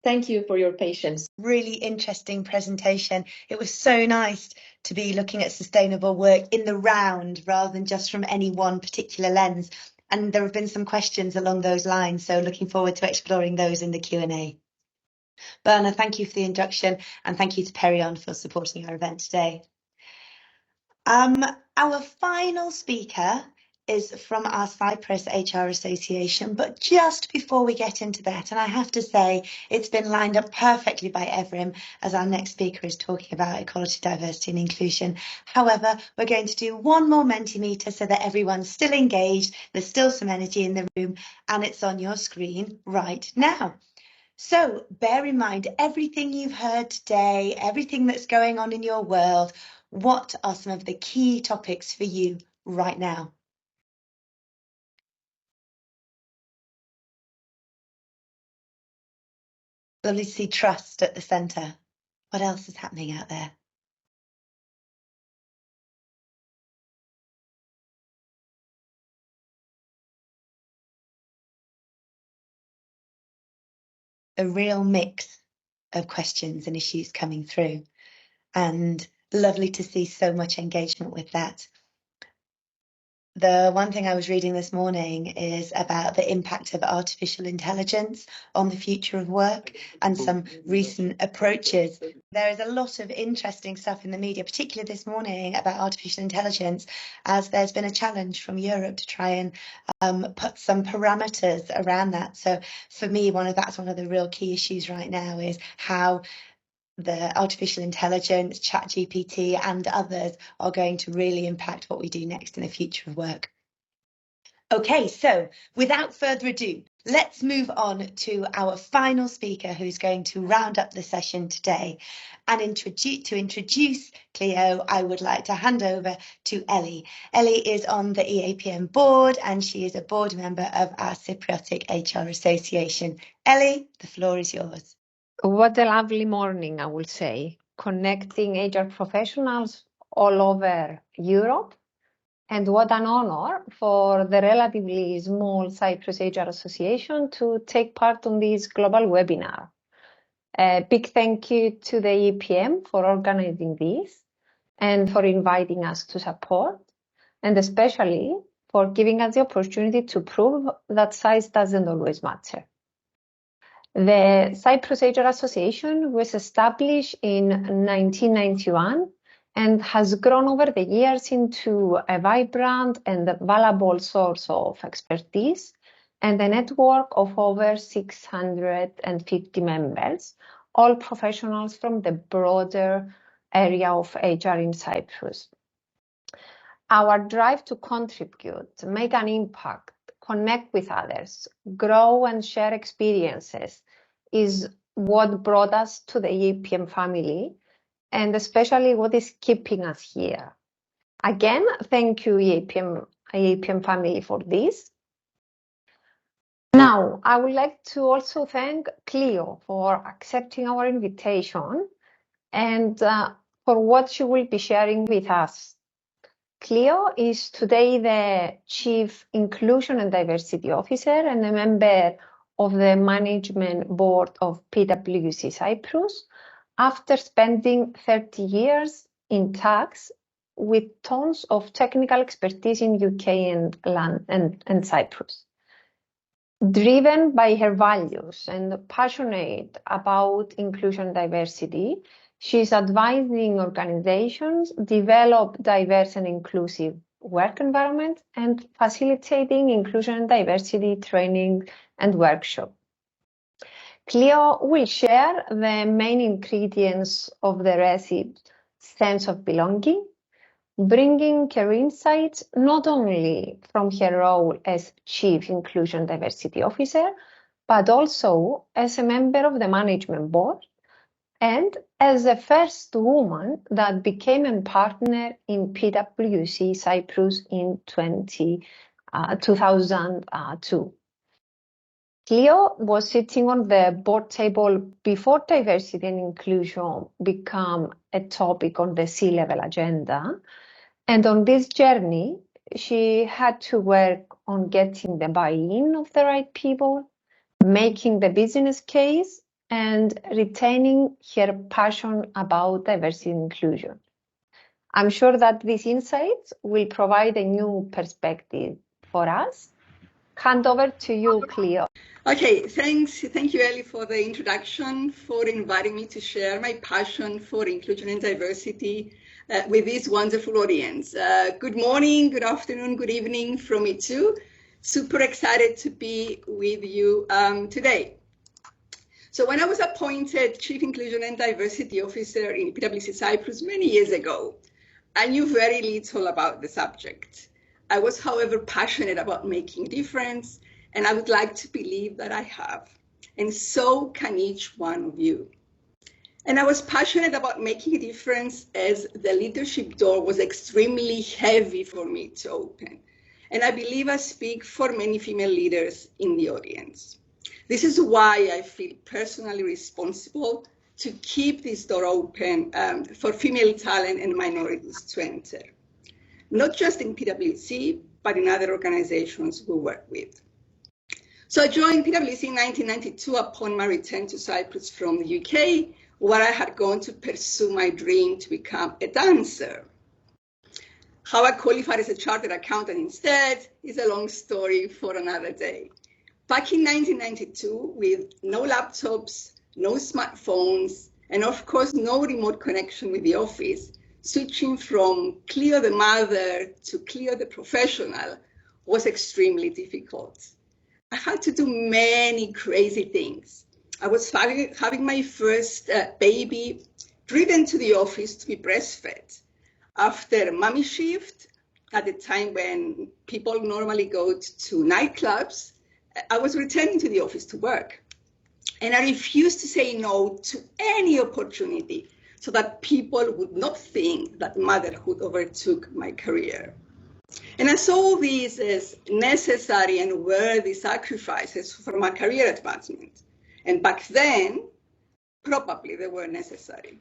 S8: Thank you for your patience.
S2: Really interesting presentation. It was so nice to be looking at sustainable work in the round rather than just from any one particular lens. And there have been some questions along those lines, so looking forward to exploring those in the Q&A. Berna, thank you for the introduction, and thank you to Peryön for supporting our event today. Our final speaker is from our Cyprus HR Association, but just before we get into that, and I have to say it's been lined up perfectly by Evrim, as our next speaker is talking about equality, diversity and inclusion. However, we're going to do one more Mentimeter so that everyone's still engaged, there's still some energy in the room, and it's on your screen right now. So bear in mind everything you've heard today, everything that's going on in your world. What are some of the key topics for you right now? Lovely to see trust at the centre. What else is happening out there? A real mix of questions and issues coming through, and lovely to see so much engagement with that. The one thing I was reading this morning is about the impact of artificial intelligence on the future of work and some recent approaches. There is a lot of interesting stuff in the media, particularly this morning, about artificial intelligence, as there's been a challenge from Europe to try and put some parameters around that. So for me, that's one of the real key issues right now is how the artificial intelligence, ChatGPT and others are going to really impact what we do next in the future of work. Okay, so without further ado, let's move on to our final speaker who's going to round up the session today. And to introduce Cleo, I would like to hand over to Ellie. Ellie is on the EAPM board and she is a board member of our Cypriotic HR Association. Ellie, the floor is yours.
S9: What a lovely morning, I will say, connecting HR professionals all over Europe. And what an honor for the relatively small Cyprus HR Association to take part on this global webinar. A big thank you to the EAPM for organizing this and for inviting us to support, and especially for giving us the opportunity to prove that size doesn't always matter. The Cyprus HR Association was established in 1991 and has grown over the years into a vibrant and valuable source of expertise and a network of over 650 members, all professionals from the broader area of HR in Cyprus. Our drive to contribute, make an impact, connect with others, grow and share experiences is what brought us to the EAPM family, and especially what is keeping us here. Again, thank you EAPM family for this. Now, I would like to also thank Cleo for accepting our invitation and for what she will be sharing with us. Cleo is today the Chief Inclusion and Diversity Officer and a member of the Management Board of PwC Cyprus after spending 30 years in tax with tons of technical expertise in UK and Cyprus. Driven by her values and passionate about inclusion and diversity, she's advising organizations develop diverse and inclusive work environments and facilitating inclusion and diversity training and workshop. Cleo will share the main ingredients of the recipe sense of belonging, bringing her insights not only from her role as Chief Inclusion and Diversity Officer, but also as a member of the Management Board and as the first woman that became a partner in PwC Cyprus in 2002. Cleo was sitting on the board table before diversity and inclusion became a topic on the C-level agenda. And on this journey, she had to work on getting the buy-in of the right people, making the business case, and retaining her passion about diversity and inclusion. I'm sure that these insights will provide a new perspective for us Hand over to you, Cleo.
S10: Okay, thanks. Thank you, Ellie, for the introduction, for inviting me to share my passion for inclusion and diversity with this wonderful audience. Good morning, good afternoon, good evening from me too. Super excited to be with you today. So when I was appointed Chief Inclusion and Diversity Officer in PwC Cyprus many years ago, I knew very little about the subject. I was, however, passionate about making a difference, and I would like to believe that I have. And so can each one of you. And I was passionate about making a difference as the leadership door was extremely heavy for me to open. And I believe I speak for many female leaders in the audience. This is why I feel personally responsible to keep this door open for female talent and minorities to enter, not just in PwC, but in other organizations we work with. So I joined PwC in 1992 upon my return to Cyprus from the UK, where I had gone to pursue my dream to become a dancer. How I qualified as a chartered accountant instead is a long story for another day. Back in 1992, with no laptops, no smartphones, and of course, no remote connection with the office, switching from Cleo the mother to Cleo the professional was extremely difficult. I had to do many crazy things. I was having my first baby, driven to the office to be breastfed. After mommy shift, at the time when people normally go to nightclubs, I was returning to the office to work. And I refused to say no to any opportunity so that people would not think that motherhood overtook my career. And I saw these as necessary and worthy sacrifices for my career advancement. And back then, probably they were necessary.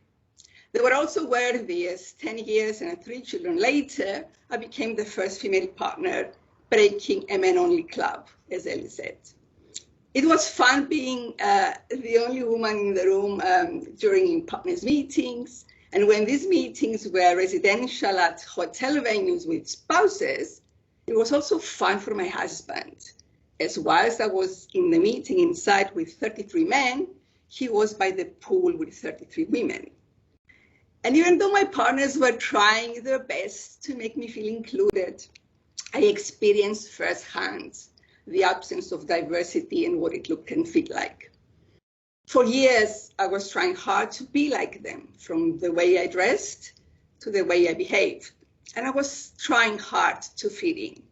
S10: They were also worthy as 10 years and 3 children later, I became the first female partner breaking a men-only club, as Ellie said. It was fun being the only woman in the room during partners meetings. And when these meetings were residential at hotel venues with spouses, it was also fun for my husband. As whilst I was in the meeting inside with 33 men, he was by the pool with 33 women. And even though my partners were trying their best to make me feel included, I experienced firsthand the absence of diversity and what it looked and felt like. For years, I was trying hard to be like them, from the way I dressed to the way I behaved. And I was trying hard to fit in.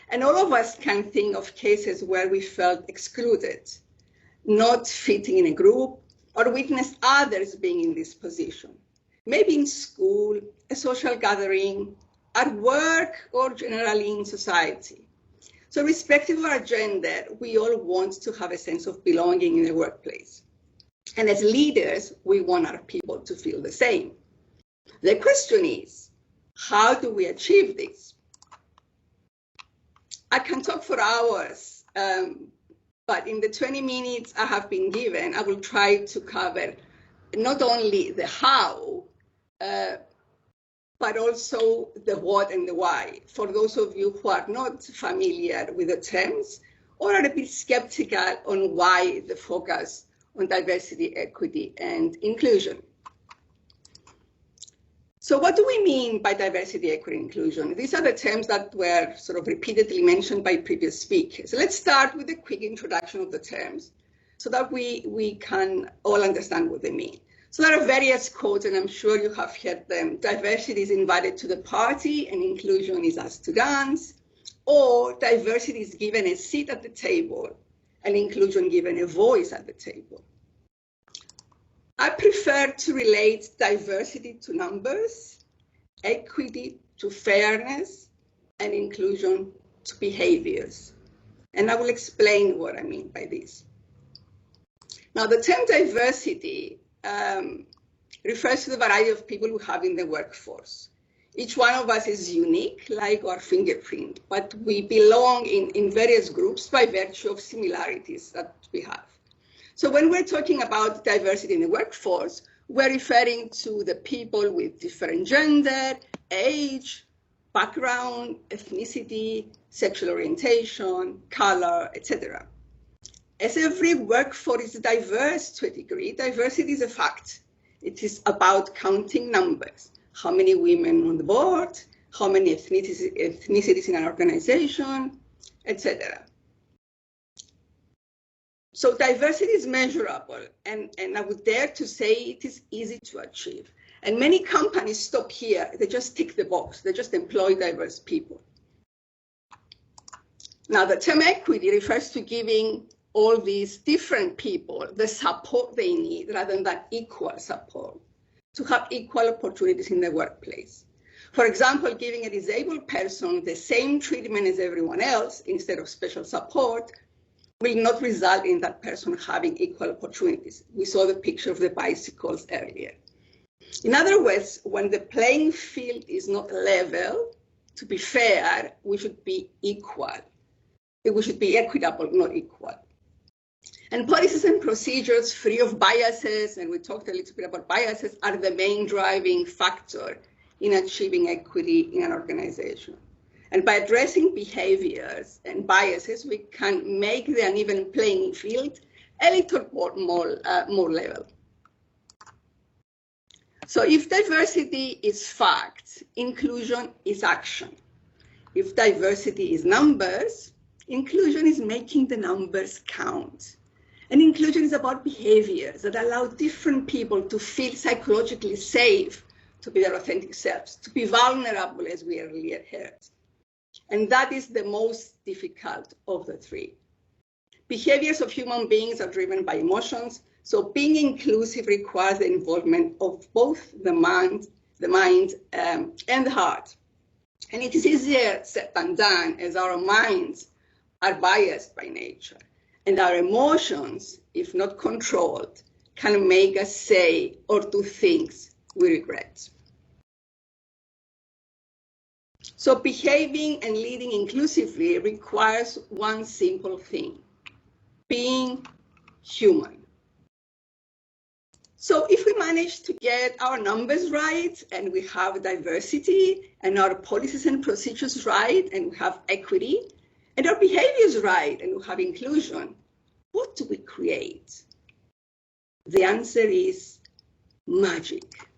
S10: And all of us can think of cases where we felt excluded, not fitting in a group, or witnessed others being in this position. Maybe in school, a social gathering, at work, or generally in society. So irrespective of our gender, we all want to have a sense of belonging in the workplace. And as leaders, we want our people to feel the same. The question is, how do we achieve this? I can talk for hours, but in the 20 minutes I have been given, I will try to cover not only the how, but also the what and the why, for those of you who are not familiar with the terms or are a bit skeptical on why the focus on diversity, equity, and inclusion. So what do we mean by diversity, equity, inclusion? These are the terms that were sort of repeatedly mentioned by previous speakers. So let's start with a quick introduction of the terms so that we can all understand what they mean. So there are various quotes, and I'm sure you have heard them. Diversity is invited to the party, and inclusion is asked to dance. Or diversity is given a seat at the table, and inclusion given a voice at the table. I prefer to relate diversity to numbers, equity to fairness, and inclusion to behaviors. And I will explain what I mean by this. Now, the term diversity refers to the variety of people we have in the workforce. Each one of us is unique, like our fingerprint, but we belong in various groups by virtue of similarities that we have. So when we're talking about diversity in the workforce, we're referring to the people with different gender, age, background, ethnicity, sexual orientation, color, etc. As every workforce is diverse to a degree, diversity is a fact. It is about counting numbers. How many women on the board, how many ethnicities in an organization, etc. So diversity is measurable, and I would dare to say it is easy to achieve. And many companies stop here. They just tick the box. They just employ diverse people. Now, the term equity refers to giving all these different people the support they need rather than equal support to have equal opportunities in the workplace. For example, giving a disabled person the same treatment as everyone else instead of special support will not result in that person having equal opportunities. We saw the picture of the bicycles earlier. In other words, when the playing field is not level, to be fair, we should be equal. We should be equitable, not equal. And policies and procedures free of biases, and we talked a little bit about biases, are the main driving factor in achieving equity in an organization. And by addressing behaviors and biases, we can make the uneven playing field a little more level. So if diversity is fact, inclusion is action. If diversity is numbers, inclusion is making the numbers count. And inclusion is about behaviors that allow different people to feel psychologically safe to be their authentic selves, to be vulnerable, as we earlier heard. And that is the most difficult of the three. Behaviors of human beings are driven by emotions, so being inclusive requires the involvement of both the mind and the heart. And it is easier said than done, as our minds are biased by nature. And our emotions, if not controlled, can make us say or do things we regret. So behaving and leading inclusively requires one simple thing: being human. So if we manage to get our numbers right, and we have diversity, and our policies and procedures right, and we have equity, and our behaviors right, and we have inclusion, what do we create? The answer is magic.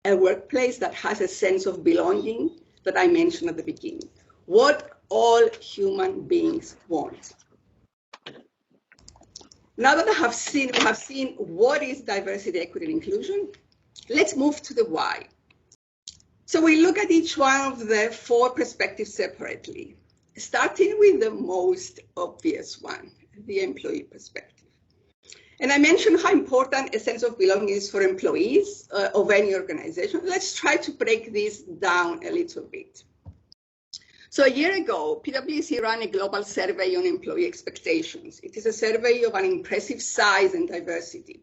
S10: A workplace that has a sense of belonging that I mentioned at the beginning. What all human beings want. Now that we have seen what is diversity, equity, and inclusion, let's move to the why. So we look at each one of the four perspectives separately, starting with the most obvious one, the employee perspective. And I mentioned how important a sense of belonging is for employees of any organization. Let's try to break this down a little bit. So a year ago, PwC ran a global survey on employee expectations. It is a survey of an impressive size and diversity.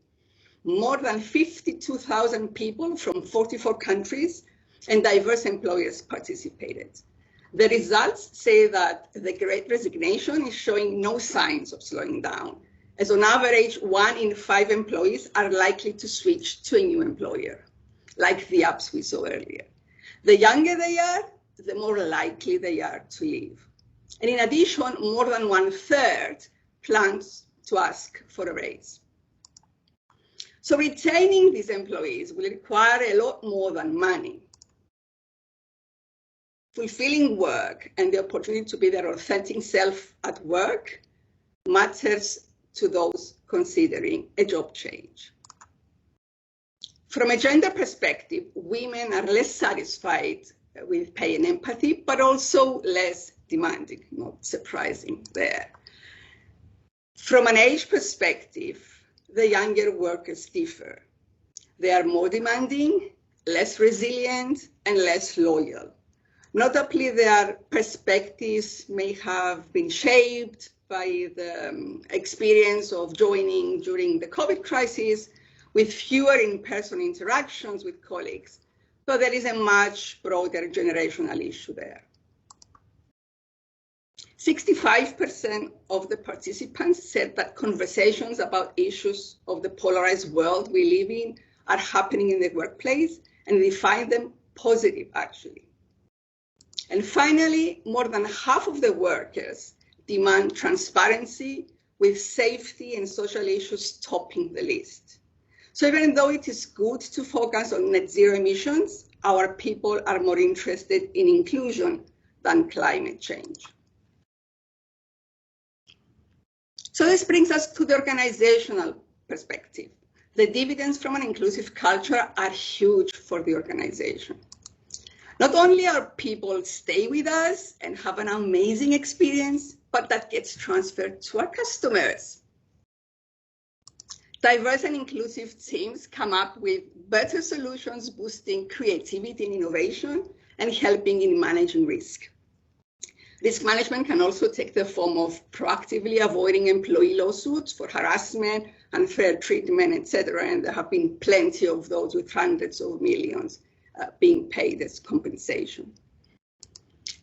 S10: More than 52,000 people from 44 countries and diverse employers participated. The results say that the Great Resignation is showing no signs of slowing down, as on average, 1 in 5 employees are likely to switch to a new employer, like the apps we saw earlier. The younger they are, the more likely they are to leave. And in addition, more than 1/3 plans to ask for a raise. So retaining these employees will require a lot more than money. Fulfilling work and the opportunity to be their authentic self at work matters to those considering a job change. From a gender perspective, women are less satisfied with pay and empathy, but also less demanding, not surprising there. From an age perspective, the younger workers differ. They are more demanding, less resilient, and less loyal. Notably, their perspectives may have been shaped by the experience of joining during the COVID crisis, with fewer in-person interactions with colleagues. So there is a much broader generational issue there. 65% of the participants said that conversations about issues of the polarized world we live in are happening in the workplace, and they find them positive, actually. And finally, more than half of the workers demand transparency, with safety and social issues topping the list. So even though it is good to focus on net zero emissions, our people are more interested in inclusion than climate change. So this brings us to the organizational perspective. The dividends from an inclusive culture are huge for the organization. Not only our people stay with us and have an amazing experience, but that gets transferred to our customers. Diverse and inclusive teams come up with better solutions, boosting creativity and innovation and helping in managing risk. Risk management can also take the form of proactively avoiding employee lawsuits for harassment, unfair treatment, etc. And there have been plenty of those with hundreds of millions being paid as compensation.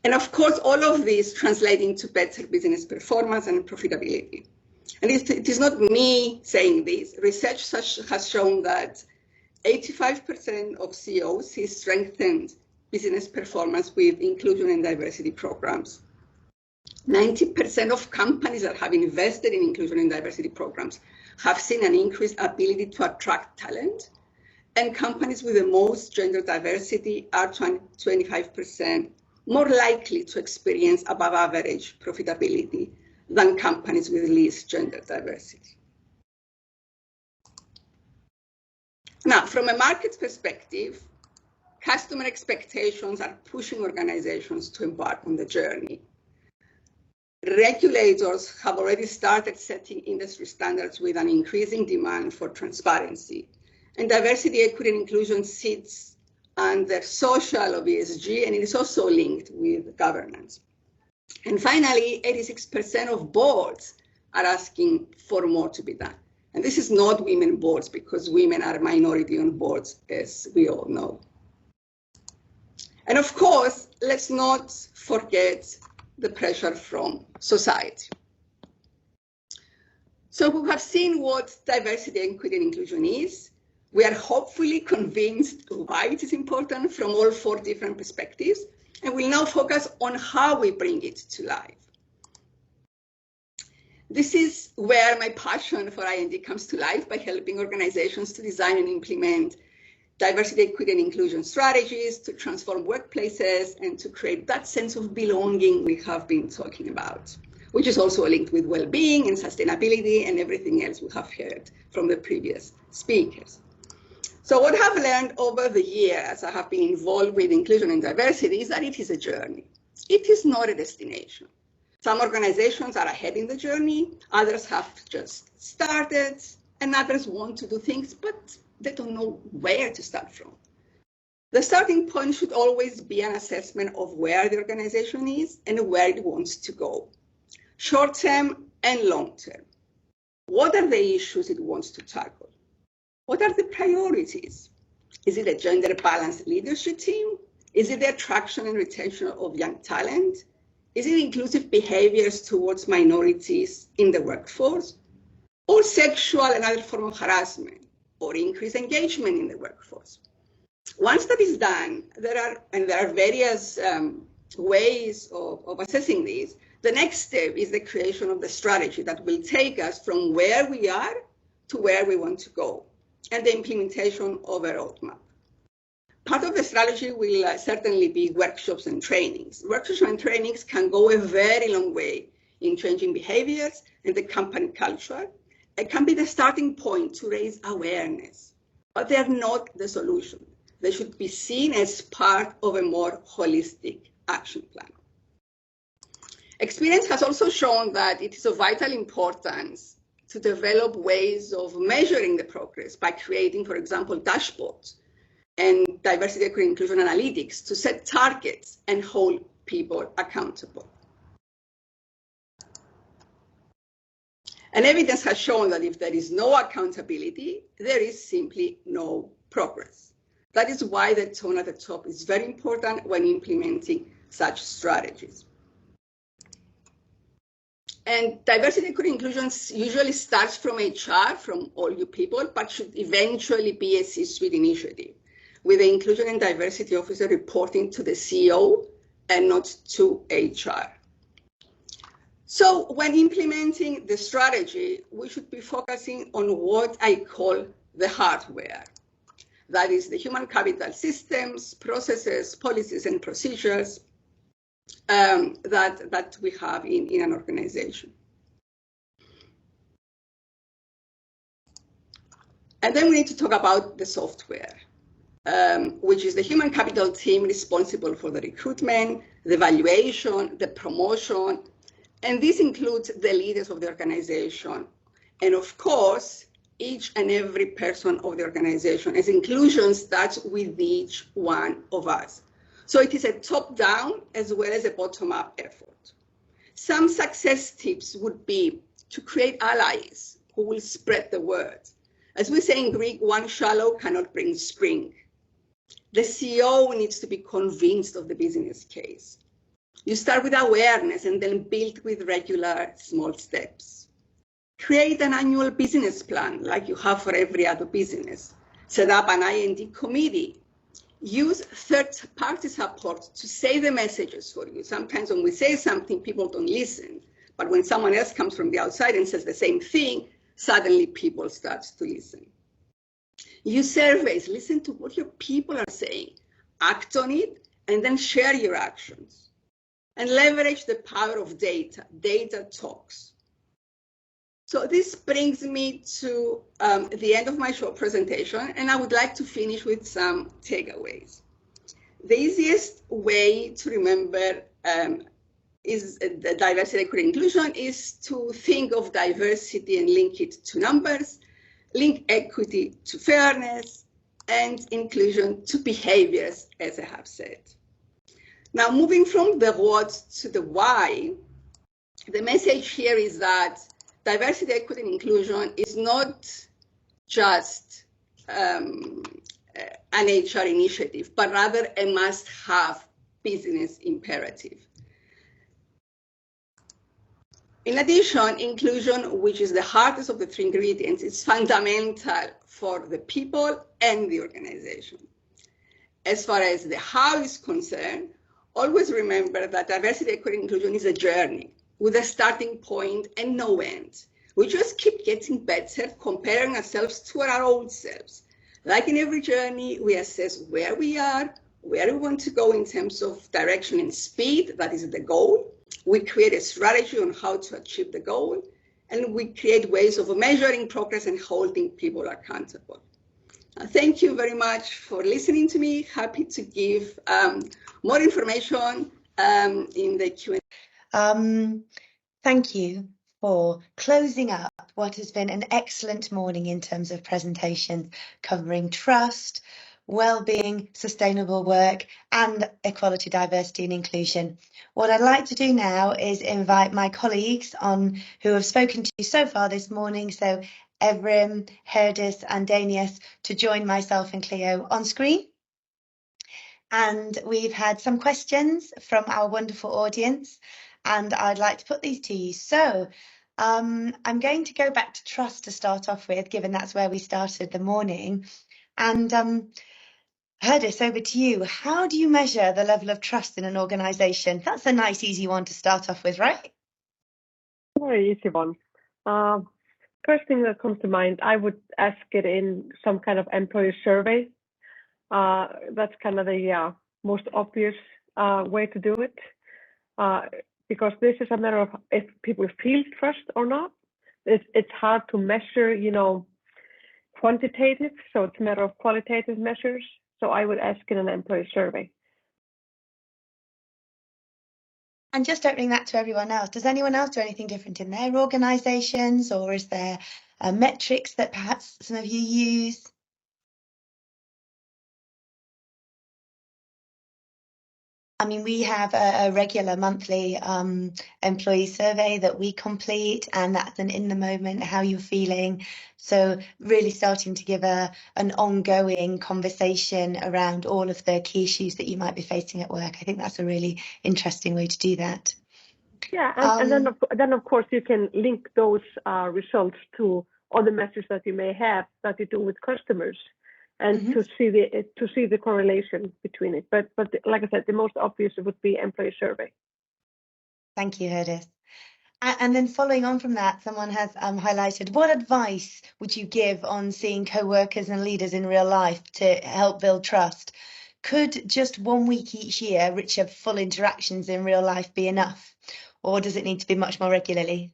S10: And of course, all of this translating to better business performance and profitability. And it is not me saying this. Research has shown that 85% of CEOs see strengthened business performance with inclusion and diversity programs. 90% of companies that have invested in inclusion and diversity programs have seen an increased ability to attract talent, and companies with the most gender diversity are 25% more likely to experience above average profitability than companies with least gender diversity. Now, from a market perspective, customer expectations are pushing organizations to embark on the journey. Regulators have already started setting industry standards with an increasing demand for transparency. And diversity, equity, and inclusion sits under social of ESG, and it is also linked with governance. And finally, 86% of boards are asking for more to be done. And this is not women boards, because women are a minority on boards, as we all know. And of course, let's not forget the pressure from society. So we have seen what diversity, equity, and inclusion is. We are hopefully convinced why it is important from all 4 different perspectives, and we'll now focus on how we bring it to life. This is where my passion for I&D comes to life, by helping organizations to design and implement diversity, equity, and inclusion strategies, to transform workplaces, and to create that sense of belonging we have been talking about, which is also linked with well-being and sustainability and everything else we have heard from the previous speakers. So what I've learned over the years as I have been involved with inclusion and diversity is that it is a journey. It is not a destination. Some organizations are ahead in the journey, others have just started, and others want to do things, but they don't know where to start from. The starting point should always be an assessment of where the organization is and where it wants to go, short-term and long-term. What are the issues it wants to tackle? What are the priorities? Is it a gender-balanced leadership team? Is it the attraction and retention of young talent? Is it inclusive behaviors towards minorities in the workforce? Or sexual and other forms of harassment? Or increased engagement in the workforce? Once that is done, there are various ways of assessing this. The next step is the creation of the strategy that will take us from where we are to where we want to go, and the implementation of a roadmap. Part of the strategy will certainly be workshops and trainings. Workshops and trainings can go a very long way in changing behaviors and the company culture. It can be the starting point to raise awareness, but they are not the solution. They should be seen as part of a more holistic action plan. Experience has also shown that it is of vital importance to develop ways of measuring the progress by creating, for example, dashboards and diversity, equity, inclusion analytics to set targets and hold people accountable. And evidence has shown that if there is no accountability, there is simply no progress. That is why the tone at the top is very important when implementing such strategies. And diversity, equity, inclusion usually starts from HR, from all you people, but should eventually be a C-suite initiative, with the inclusion and diversity officer reporting to the CEO and not to HR. So when implementing the strategy, we should be focusing on what I call the hardware. That is the human capital systems, processes, policies, and procedures that we have in an organization. And then we need to talk about the software, which is the human capital team responsible for the recruitment, the evaluation, the promotion, and this includes the leaders of the organization. And of course, each and every person of the organization, as inclusion starts with each one of us. So it is a top-down as well as a bottom-up effort. Some success tips would be to create allies who will spread the word. As we say in Greek, one shallow cannot bring spring. The CEO needs to be convinced of the business case. You start with awareness and then build with regular small steps. Create an annual business plan like you have for every other business. Set up an I&D committee. Use third-party support to say the messages for you. Sometimes when we say something, people don't listen. But when someone else comes from the outside and says the same thing, suddenly people start to listen. Use surveys. Listen to what your people are saying. Act on it, and then share your actions. And leverage the power of data. Data talks. So this brings me to the end of my short presentation, and I would like to finish with some takeaways. The easiest way to remember is the diversity, equity, inclusion is to think of diversity and link it to numbers, link equity to fairness, and inclusion to behaviors, as I have said. Now, moving from the what to the why, the message here is that diversity, equity, and inclusion is not just an HR initiative, but rather a must-have business imperative. In addition, inclusion, which is the hardest of the three ingredients, is fundamental for the people and the organization. As far as the how is concerned, always remember that diversity, equity, and inclusion is a journey with a starting point and no end. We just keep getting better, comparing ourselves to our old selves. Like in every journey, we assess where we are, where we want to go in terms of direction and speed, that is the goal. We create a strategy on how to achieve the goal, and we create ways of measuring progress and holding people accountable. Thank you very much for listening to me. Happy to give more information in the Q&A.
S2: Thank you for closing up what has been an excellent morning in terms of presentations covering trust, well-being, sustainable work, and equality, diversity, and inclusion. What I'd like to do now is invite my colleagues on who have spoken to you so far this morning, so Evrim, Herdis, and Danius, to join myself and Cleo on screen. And we've had some questions from our wonderful audience, and I'd like to put these to you. So I'm going to go back to trust to start off with, given that's where we started the morning. And Herdis, over to you. How do you measure the level of trust in an organisation? That's a nice, easy one to start off with, right?
S4: Very easy one. First thing that comes to mind, I would ask it in some kind of employee survey. That's kind of the most obvious way to do it, because this is a matter of if people feel trust or not. It's hard to measure, you know, quantitative, so it's a matter of qualitative measures. So I would ask in an employee survey.
S2: And just opening that to everyone else, does anyone else do anything different in their organisations, or is there metrics that perhaps some of you use? I mean, we have a regular monthly employee survey that we complete, and that's an in the moment, how you're feeling. So really starting to give an ongoing conversation around all of the key issues that you might be facing at work. I think that's a really interesting way to do that.
S4: Yeah, and then of course you can link those results to other measures that you may have that you do with customers. and to see the correlation between it. But like I said, the most obvious would be employee survey.
S2: Thank you, Herdis. And then following on from that, someone has highlighted, what advice would you give on seeing co-workers and leaders in real life to help build trust? Could just 1 week each year, richer full interactions in real life be enough? Or does it need to be much more regularly?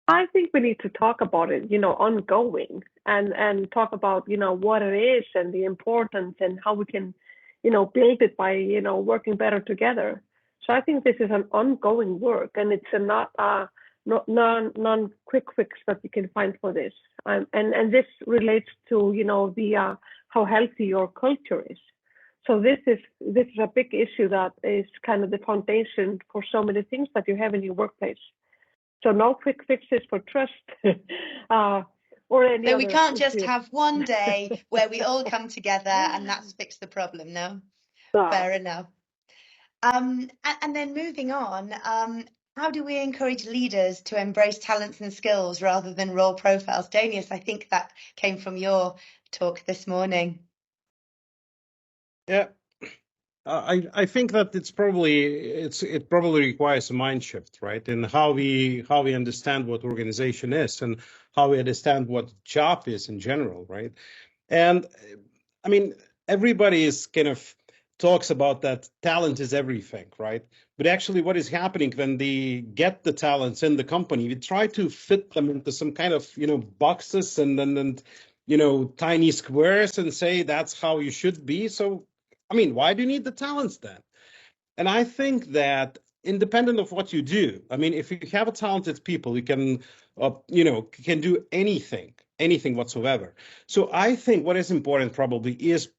S4: I think we need to talk about it, ongoing and talk about, what it is and the importance and how we can, build it by, working better together. So I think this is an ongoing work, and it's a not non-quick fix that you can find for this. And this relates to, the how healthy your culture is. So this is a big issue that is kind of the foundation for so many things that you have in your workplace. So no quick fixes for trust or any
S2: So
S4: other
S2: we can't just
S4: issue.
S2: have one day where we all come together and that's fixed the problem, no? Fair enough. And then moving on, how do we encourage leaders to embrace talents and skills rather than role profiles? Danius, I think that came from your talk this morning.
S6: Yeah. I think that it probably requires a mind shift, right? In how we understand what organization is and how we understand what job is in general, right? And I mean, everybody is kind of talks about that talent is everything, right? But actually what is happening when they get the talents in the company, we try to fit them into some kind of, boxes and tiny squares and say that's how you should be. So I mean, why do you need the talents then? And I think that independent of what you do, I mean, if you have a talented people, you can, can do anything whatsoever. So I think what is important probably is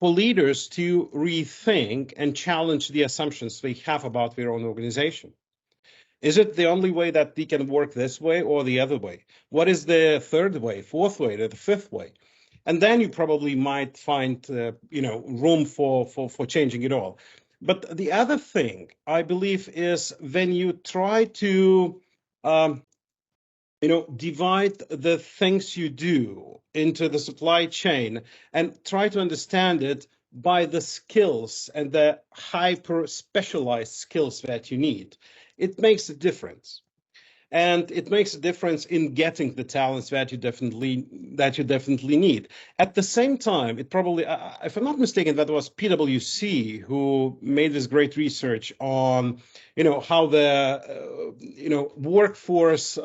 S6: for leaders to rethink and challenge the assumptions they have about their own organization. Is it the only way that they can work this way or the other way? What is the third way, fourth way, or the fifth way? And then you probably might find, room for changing it all. But the other thing I believe is when you try to, divide the things you do into the supply chain and try to understand it by the skills and the hyper specialized skills that you need, it makes a difference. And it makes a difference in getting the talents that you definitely need. At the same time, it probably, if I'm not mistaken, that was PwC who made this great research on, how the, workforce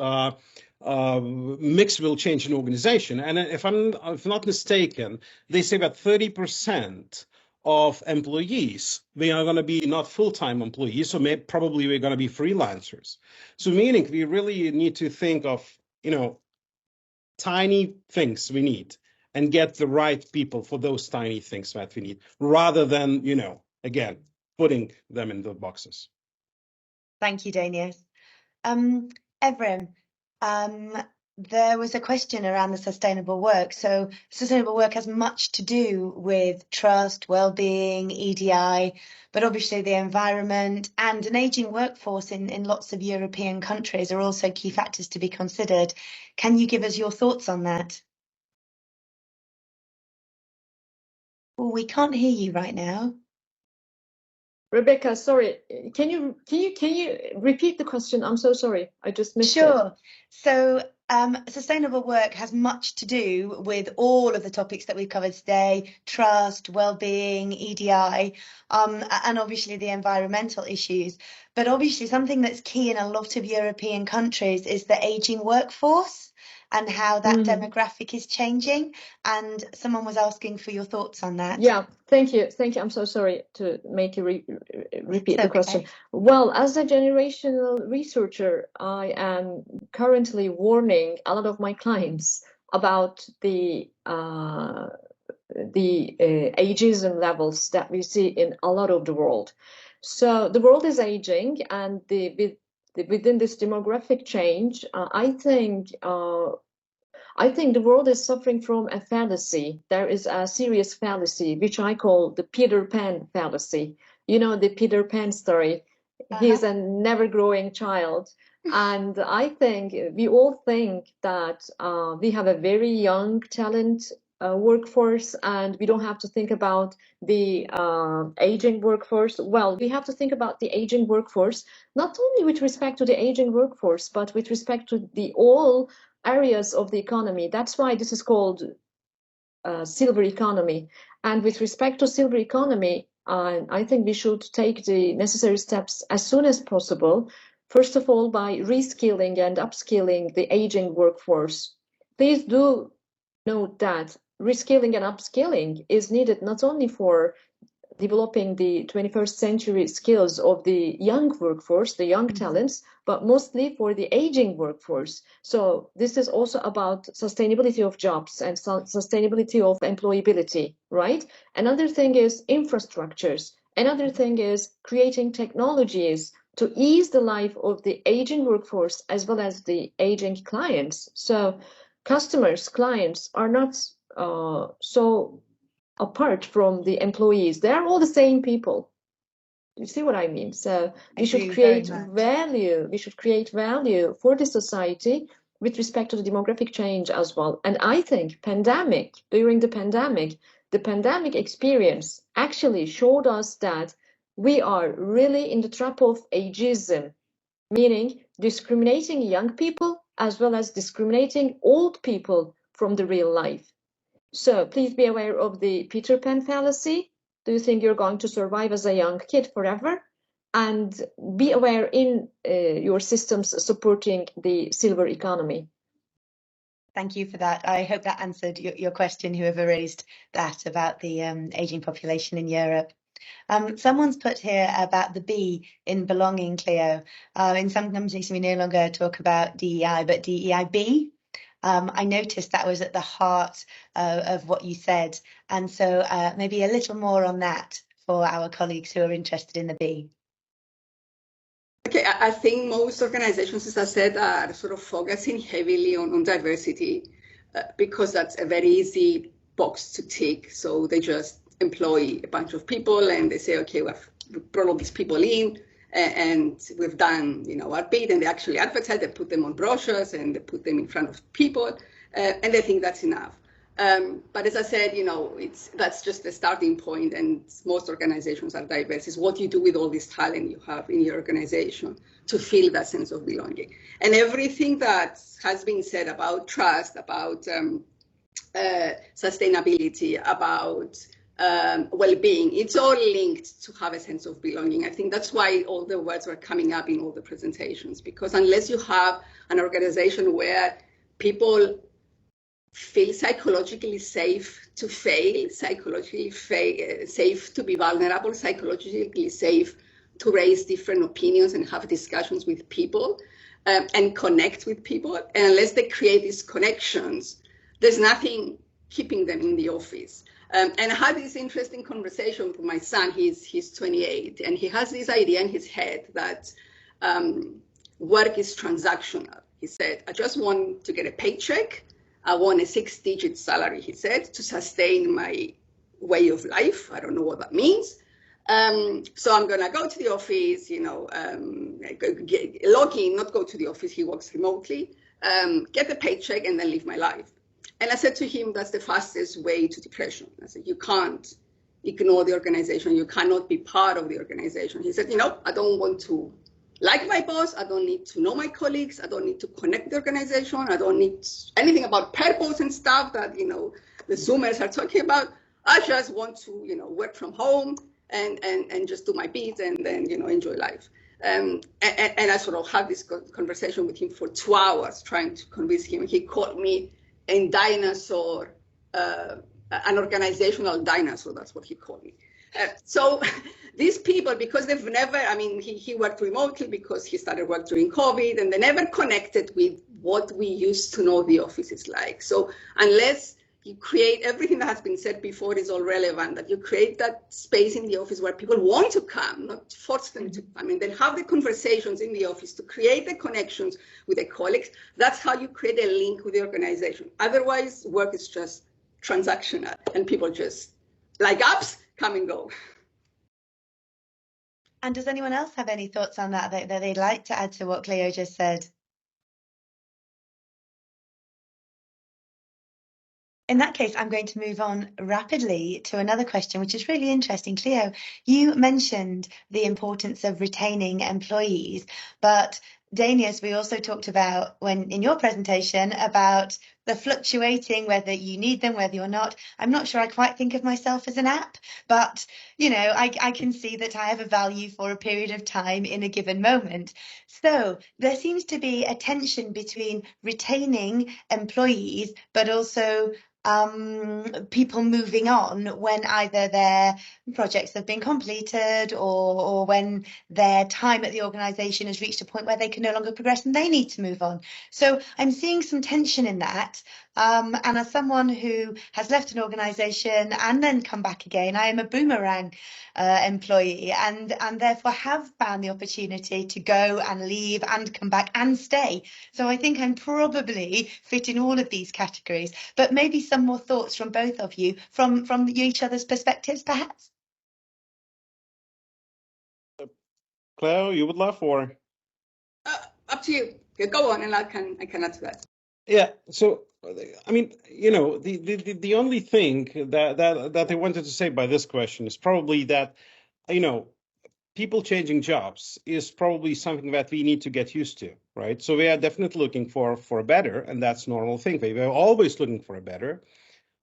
S6: mix will change in organization. And if I'm not mistaken, they say that 30% of employees, they are going to be not full-time employees, so probably we're going to be freelancers. So meaning we really need to think of, tiny things we need and get the right people for those tiny things that we need, rather than, again, putting them in the boxes.
S2: Thank you, Danius. Evrim, there was a question around the sustainable work. So sustainable work has much to do with trust, well-being, EDI, but obviously the environment and an aging workforce in lots of European countries are also key factors to be considered. Can you give us your thoughts on that? Oh, we can't hear you right now.
S8: Rebecca, sorry, can you repeat the question? I'm so sorry, I just missed it.
S2: Sure. So sustainable work has much to do with all of the topics that we've covered today: trust, well-being, EDI, and obviously the environmental issues. But obviously something that's key in a lot of European countries is the aging workforce and how that demographic is changing. And someone was asking for your thoughts on that.
S8: Yeah, thank you. I'm so sorry to make you repeat the question.
S2: Okay.
S8: Well, as a generational researcher, I am currently warning a lot of my clients about the ageism levels that we see in a lot of the world. So the world is aging, and within this demographic change, I think the world is suffering from a fallacy. There is a serious fallacy, which I call the Peter Pan fallacy. You know, the Peter Pan story. He's a never-growing child. And I think we all think that we have a very young talent workforce, and we don't have to think about the aging workforce. Well, we have to think about the aging workforce, not only with respect to the aging workforce, but with respect to the all areas of the economy. That's why this is called silver economy. And with respect to silver economy, I think we should take the necessary steps as soon as possible. First of all, by reskilling and upskilling the aging workforce. Please do note that reskilling and upskilling is needed not only for developing the 21st century skills of the young workforce, the young talents, but mostly for the aging workforce. So this is also about sustainability of jobs and sustainability of employability, right? Another thing is infrastructures. Another thing is creating technologies to ease the life of the aging workforce as well as the aging clients. So customers, clients are not so apart from the employees. They're all the same people. You see what I mean? So we should create value. We should create value for the society with respect to the demographic change as well. And I think during the pandemic experience actually showed us that we are really in the trap of ageism, meaning discriminating young people as well as discriminating old people from the real life. So please be aware of the Peter Pan fallacy. Do you think you're going to survive as a young kid forever? And be aware in your systems supporting the silver economy.
S2: Thank you for that. I hope that answered your question, whoever raised that about the aging population in Europe. Someone's put here about the B in belonging, Cleo. In some countries, we no longer talk about DEI, but DEIB. I noticed that was at the heart of what you said. And so maybe a little more on that for our colleagues who are interested in the B.
S10: Okay, I think most organizations, as I said, are sort of focusing heavily on diversity because that's a very easy box to tick. So they just employ a bunch of people and they say, okay, we've brought all these people in and we've done, our bid, and they actually advertise, they put them on brochures and they put them in front of people and they think that's enough. But as I said, that's just the starting point, and most organizations are diverse. It's what you do with all this talent you have in your organization to feel that sense of belonging. And everything that has been said about trust, about sustainability, about well-being, it's all linked to have a sense of belonging. I think that's why all the words were coming up in all the presentations, because unless you have an organization where people feel psychologically safe to fail, psychologically safe to be vulnerable, psychologically safe to raise different opinions and have discussions with people and connect with people, and unless they create these connections, there's nothing keeping them in the office. And I had this interesting conversation with my son. He's 28, and he has this idea in his head that work is transactional. He said, I just want to get a paycheck. I want a 6-digit salary, he said, to sustain my way of life. I don't know what that means. So I'm going to go to the office, log in, not go to the office. He works remotely, get the paycheck, and then live my life. And I said to him, that's the fastest way to depression. I said, you can't ignore the organization. You cannot be part of the organization. He said, I don't want to like my boss. I don't need to know my colleagues. I don't need to connect the organization. I don't need anything about purpose and stuff that, the Zoomers are talking about. I just want to, work from home and just do my bits and then, enjoy life. And I sort of had this conversation with him for 2 hours trying to convince him. He called me a dinosaur, an organizational dinosaur. That's what he called me. So these people, because they've never, he worked remotely because he started work during COVID, and they never connected with what we used to know the office is like. So unless you create, everything that has been said before is all relevant, that you create that space in the office where people want to come, not force them to come, and then have the conversations in the office to create the connections with the colleagues. That's how you create a link with the organization. Otherwise, work is just transactional, and people just, like apps, come and go.
S2: And does anyone else have any thoughts on that they'd like to add to what Cleo just said? In that case, I'm going to move on rapidly to another question, which is really interesting. Cleo, you mentioned the importance of retaining employees, but Danius, we also talked about when in your presentation about the fluctuating, whether you need them, whether you're not. I'm not sure I quite think of myself as an app, but you know, I can see that I have a value for a period of time in a given moment. So there seems to be a tension between retaining employees, but also people moving on when either their projects have been completed or when their time at the organisation has reached a point where they can no longer progress and they need to move on. So I'm seeing some tension in that. And as someone who has left an organisation and then come back again, I am a boomerang employee and therefore have found the opportunity to go and leave and come back and stay. So I think I'm probably fit in all of these categories, but maybe some more thoughts from both of you from each other's perspectives, perhaps.
S6: Cleo, you would love or?
S10: Up to you. Yeah, go on, and I can add to that.
S6: Yeah. So, I mean, you know, the only thing that I wanted to say by this question is probably that, you know, people changing jobs is probably something that we need to get used to, right? So we are definitely looking for a better, and that's a normal thing. We are always looking for a better,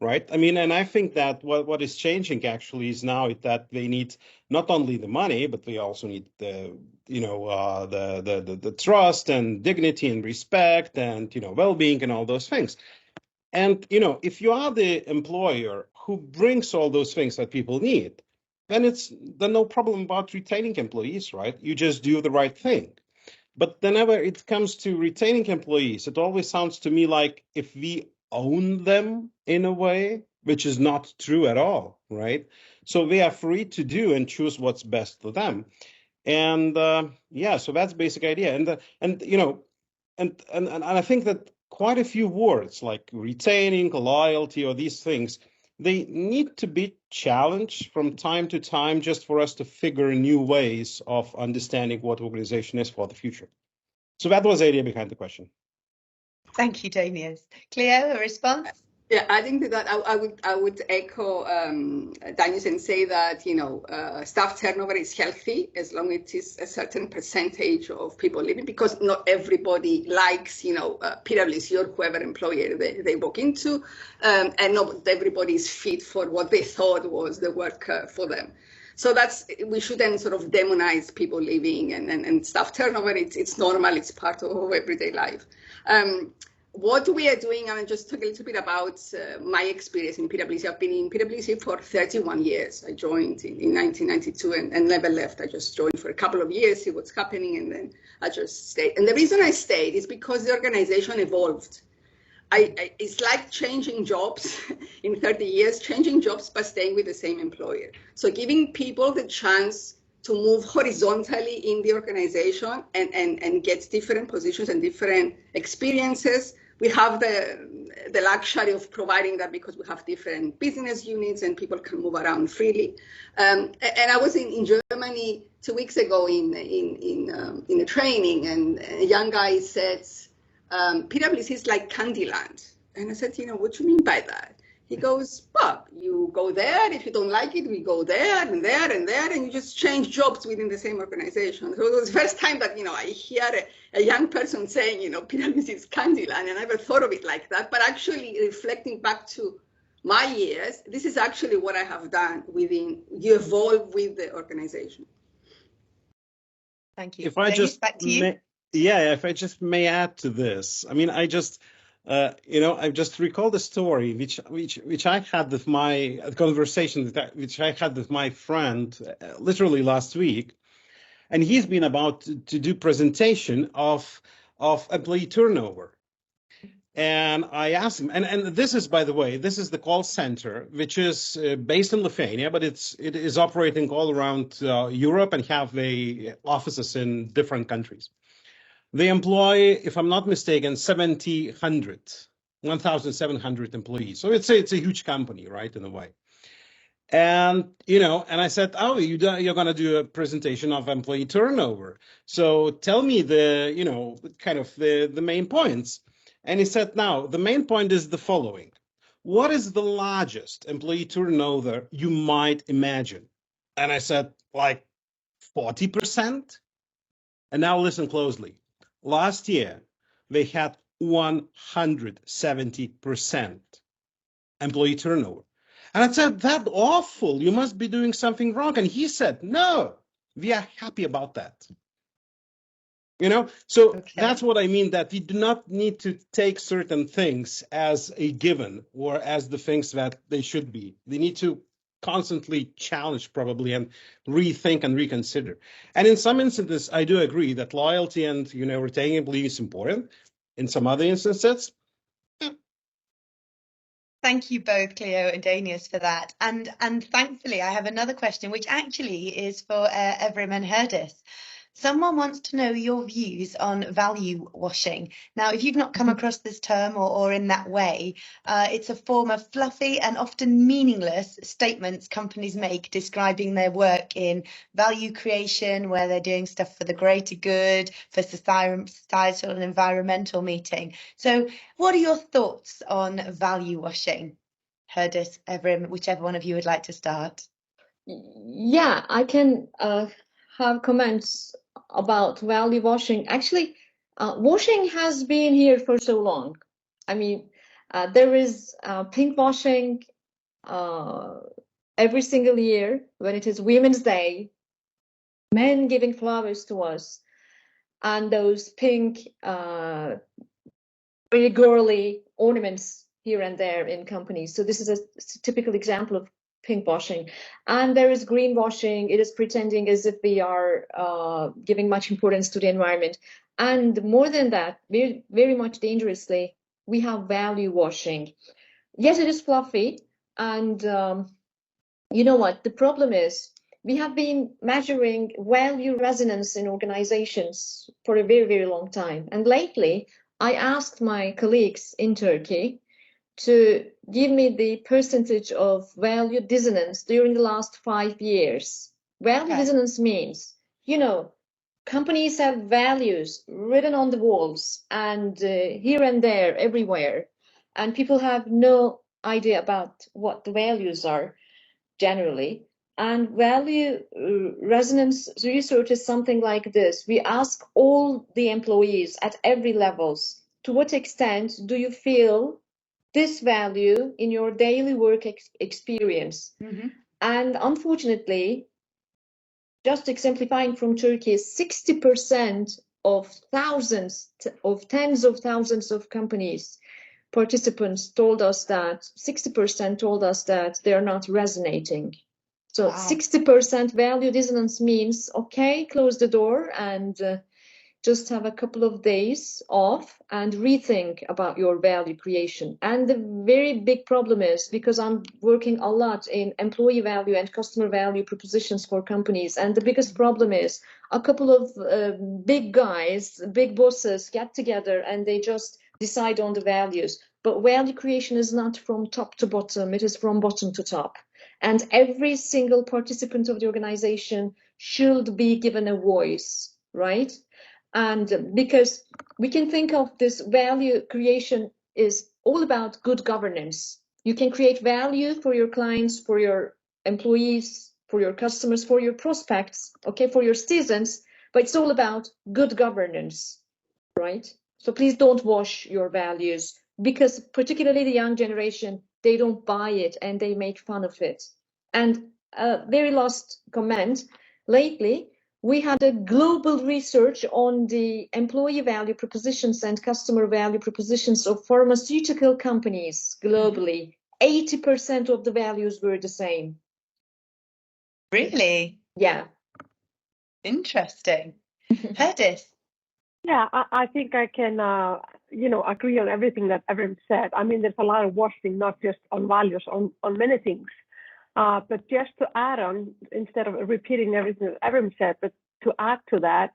S6: right? I mean, and I think that what is changing actually is now that they need not only the money, but we also need the, you know, the trust and dignity and respect and, you know, well-being and all those things. And, you know, if you are the employer who brings all those things that people need, then no problem about retaining employees, right? You just do the right thing. But whenever it comes to retaining employees, it always sounds to me like if we own them in a way, which is not true at all, right? So they are free to do and choose what's best for them. And yeah, so that's the basic idea. And you know, and I think that quite a few words like retaining, loyalty, or these things, they need to be challenged from time to time just for us to figure new ways of understanding what organization is for the future. So that was the idea behind the question.
S2: Thank you, Danius. Cleo, a response?
S10: Yeah, I think that I would echo Danius and say that, you know, staff turnover is healthy as long as it is a certain percentage of people leaving, because not everybody likes, you know, PwC or whoever employer they walk into, and not everybody is fit for what they thought was the work for them. So we shouldn't sort of demonize people leaving and staff turnover. It's normal. It's part of everyday life. What we are doing, I'm just talk a little bit about my experience in PwC. I've been in PwC for 31 years. I joined in 1992 and never left. I just joined for a couple of years, see what's happening, and then I just stayed. And the reason I stayed is because the organization evolved. It's like changing jobs in 30 years, changing jobs but staying with the same employer. So giving people the chance to move horizontally in the organization and get different positions and different experiences. We have the luxury of providing that because we have different business units and people can move around freely. And I was in Germany 2 weeks ago in a training, and a young guy said, PwC is like Candyland. And I said, you know, what do you mean by that? He goes, well, you go there. If you don't like it, we go there and there and there, and you just change jobs within the same organization. So it was the first time that, you know, I hear a young person saying, you know, PwC is Candyland, and I never thought of it like that. But actually reflecting back to my years, this is actually what I have done you evolve with the organization.
S2: Thank you.
S6: If I just
S2: back to you.
S6: if I just may add to this, I mean, I just, you know, I just recall the story which I had with my conversation which I had with my friend literally last week, and he's been about to do presentation of employee turnover. And I asked him, and this is, by the way, this is the call center, which is based in Lithuania, but it is operating all around Europe and have offices in different countries. They employ, if I'm not mistaken, 1,700 employees. So it's a huge company, right, in a way. And, you know, and I said, oh, you're going to do a presentation of employee turnover. So tell me the, you know, kind of the main points. And he said, now, the main point is the following. what is the largest employee turnover you might imagine? And I said, like 40%. And now listen closely. Last year, they had 170% employee turnover. And I said, that's awful. You must be doing something wrong. And he said, no, we are happy about that. You know, so
S2: Okay.
S6: that's what I mean, that we do not need to take certain things as a given or as the things that they should be. They need to constantly challenge probably and rethink and reconsider. And in some instances, I do agree that loyalty and, you know, retaining employees is important. In some other instances,
S2: Thank you both, Cleo and Danius, for that. And thankfully, I have another question, which actually is for Evrim and Herdis. Someone wants to know your views on value washing. Now, if you've not come across this term or in that way, it's a form of fluffy and often meaningless statements companies make describing their work in value creation, where they're doing stuff for the greater good, for societal and environmental meeting. So what are your thoughts on value washing? Herdis, Evrim, whichever one of you would like to start.
S8: Yeah, I can have comments about value washing. Actually, washing has been here for so long. I mean, there is pink washing every single year when it is Women's Day, men giving flowers to us, and those pink, very girly ornaments here and there in companies. So this is a typical example of pink washing. And there is green washing. It is pretending as if we are giving much importance to the environment. And more than that, very, very much dangerously, we have value washing. Yes, it is fluffy. And you know what? The problem is we have been measuring value resonance in organizations for a very, very long time. And lately, I asked my colleagues in Turkey to give me the percentage of value dissonance during the last 5 years. Value dissonance means, you know, companies have values written on the walls and here and there, everywhere. And people have no idea about what the values are generally. And value resonance research is something like this. We ask all the employees at every levels, to what extent do you feel this value in your daily work experience? Mm-hmm. And unfortunately, just exemplifying from Turkey, 60% of tens of thousands of companies, participants told us that 60% told us that they're not resonating. So wow. 60% value dissonance means, okay, close the door and just have a couple of days off and rethink about your value creation. And the very big problem is, because I'm working a lot in employee value and customer value propositions for companies, and the biggest problem is a couple of big guys, big bosses get together and they just decide on the values. But value creation is not from top to bottom, it is from bottom to top. And every single participant of the organization should be given a voice, right? And because we can think of this value creation is all about good governance. You can create value for your clients, for your employees, for your customers, for your prospects, okay, for your citizens, but it's all about good governance, right? So please don't wash your values, because particularly the young generation, they don't buy it and they make fun of it. And very last comment, lately, we had a global research on the employee value propositions and customer value propositions of pharmaceutical companies globally. 80% of the values were the same.
S2: Really?
S8: Yeah.
S2: Interesting. Herdis?
S4: Yeah, I think I can, agree on everything that Evrim said. I mean, there's a lot of washing, not just on values, on many things. But just to add on, instead of repeating everything that Evrim said, but to add to that,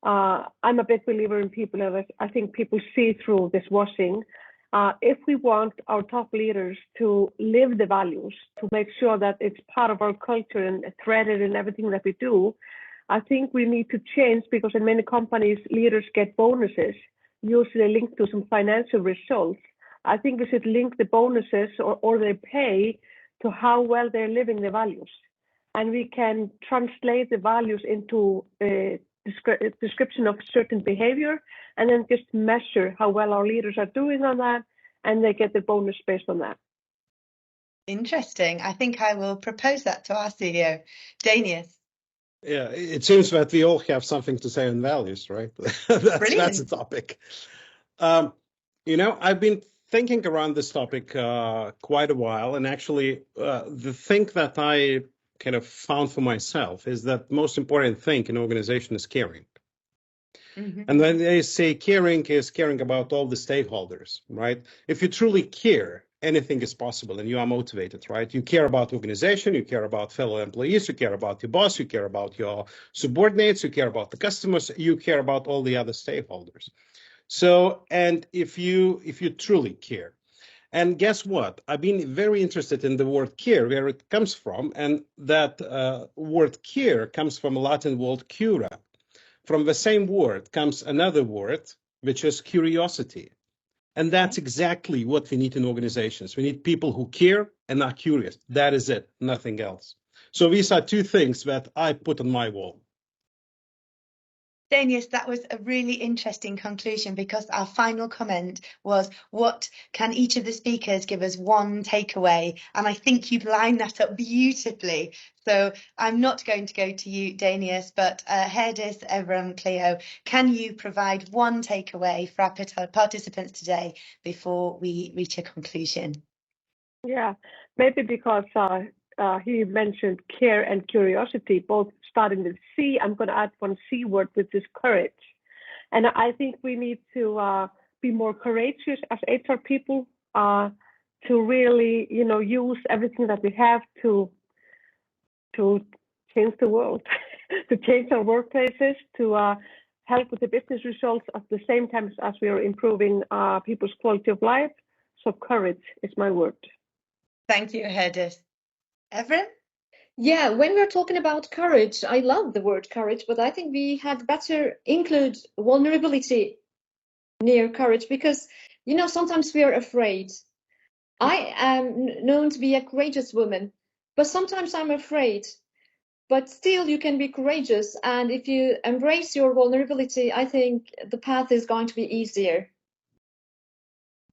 S4: I'm a big believer in people. And I think people see through this washing. If we want our top leaders to live the values, to make sure that it's part of our culture and threaded in everything that we do, I think we need to change, because in many companies, leaders get bonuses, usually linked to some financial results. I think we should link the bonuses or their pay to how well they're living the values. And we can translate the values into a description of certain behavior, and then just measure how well our leaders are doing on that, and they get the bonus based on that.
S2: Interesting. I think I will propose that to our CEO, Danius.
S6: Yeah, it seems that we all have something to say on values, right? That's the topic. You know, I've been thinking around this topic quite a while, and actually the thing that I kind of found for myself is that most important thing in organization is caring. Mm-hmm. And when they say caring is caring about all the stakeholders, right? If you truly care, anything is possible and you are motivated, right? You care about organization, you care about fellow employees, you care about your boss, you care about your subordinates, you care about the customers, you care about all the other stakeholders. So, and if you truly care, and guess what? I've been very interested in the word care, where it comes from, and that word care comes from a Latin word cura. From the same word comes another word, which is curiosity. And that's exactly what we need in organizations. We need people who care and are curious. That is it, nothing else. So these are two things that I put on my wall.
S2: Danius, that was a really interesting conclusion, because our final comment was, what can each of the speakers give us one takeaway? And I think you've lined that up beautifully. So I'm not going to go to you, Danius, but Herdis, Evram, Cleo, can you provide one takeaway for our participants today before we reach a conclusion?
S4: Yeah, maybe because he mentioned care and curiosity, both starting with C. I'm going to add one C word, which is courage. And I think we need to be more courageous as HR people to really, you know, use everything that we have to change the world, to change our workplaces, to help with the business results at the same time as we are improving people's quality of life. So courage is my word.
S2: Thank you, Herdis. Evren?
S8: Yeah, when we're talking about courage, I love the word courage, but I think we had better include vulnerability near courage, because, you know, sometimes we are afraid. I am known to be a courageous woman, but sometimes I'm afraid. But still, you can be courageous. And if you embrace your vulnerability, I think the path is going to be easier.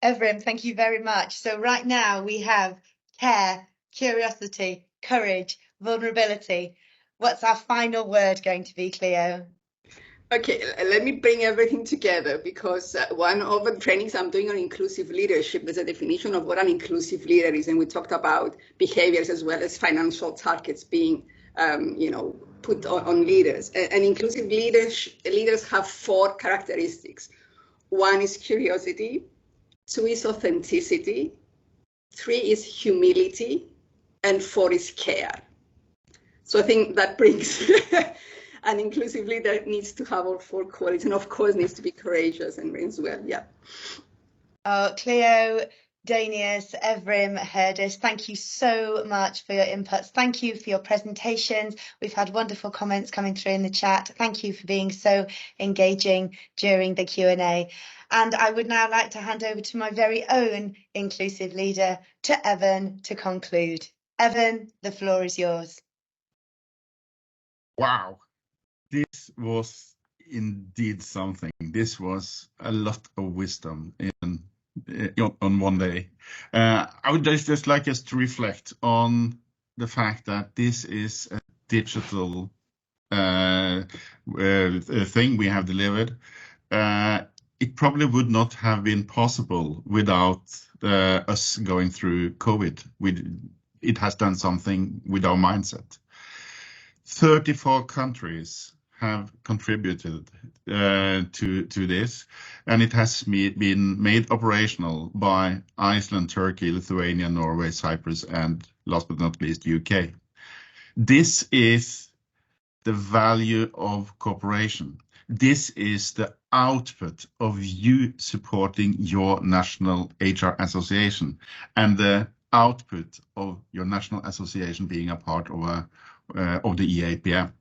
S2: Evren, thank you very much. So right now we have care, curiosity, courage, vulnerability. What's our final word going to be, Cleo?
S10: Okay, let me bring everything together, because one of the trainings I'm doing on inclusive leadership, there's a definition of what an inclusive leader is, and we talked about behaviors as well as financial targets being, you know, put on leaders. And inclusive leaders have 4 characteristics. 1 is curiosity, 2 is authenticity, 3 is humility, and 4 is care. So I think that brings an inclusive leader needs to have all 4 qualities, and of course needs to be courageous and as well. Yeah.
S2: Cleo, Danius, Evrim, Herdis, thank you so much for your inputs. Thank you for your presentations. We've had wonderful comments coming through in the chat. Thank you for being so engaging during the Q&A. And I would now like to hand over to my very own inclusive leader, to Evan, to conclude. Evan, the floor is yours.
S1: Wow, this was indeed something. This was a lot of wisdom on one day. I would just like us to reflect on the fact that this is a digital thing we have delivered. It probably would not have been possible without us going through COVID. It has done something with our mindset. 34 countries have contributed to this, and it has been made operational by Iceland, Turkey, Lithuania, Norway, Cyprus, and last but not least, UK. This is the value of cooperation. This is the output of you supporting your national HR association, and the output of your national association being a part of the EAPM.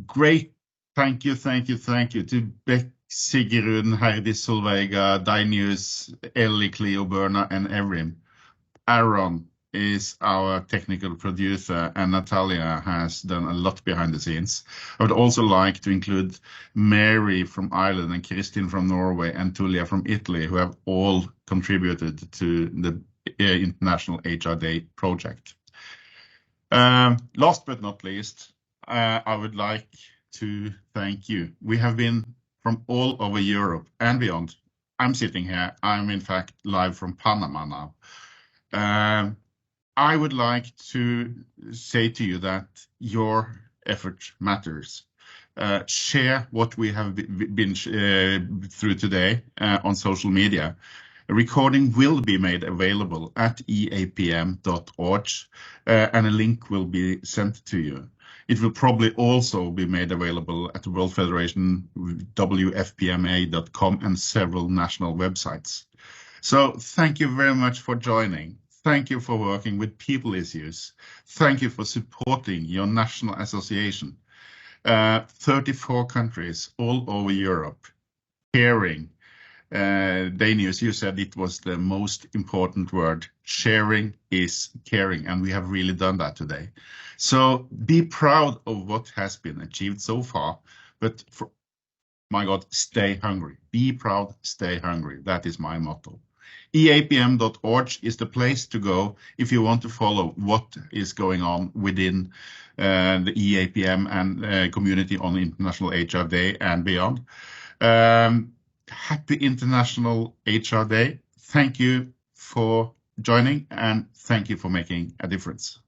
S1: Great, thank you to Sigrun, Heidi Solveiga, Dainius, Ellie, Cleo, Berna, and Evrim. Aaron is our technical producer, and Natalia has done a lot behind the scenes. I would also like to include Mary from Ireland and Kristin from Norway and Tulia from Italy, who have all contributed to the International HR Day project. Last but not least, I would like to thank you. We have been from all over Europe and beyond. I'm sitting here. I'm in fact live from Panama now. I would like to say to you that your effort matters. Share what we have been through today on social media. A recording will be made available at eapm.org, and a link will be sent to you. It will probably also be made available at the World Federation, WFPMA.com, and several national websites. So thank you very much for joining. Thank you for working with people issues. Thank you for supporting your national association. 34 countries all over Europe. Caring. Dainius, you said it was the most important word. Sharing is caring, and we have really done that today. So be proud of what has been achieved so far, but for, my God, stay hungry. Be proud, stay hungry. That is my motto. EAPM.org is the place to go if you want to follow what is going on within the EAPM and community on International HR Day and beyond. Happy International HR Day. Thank you for joining, and thank you for making a difference.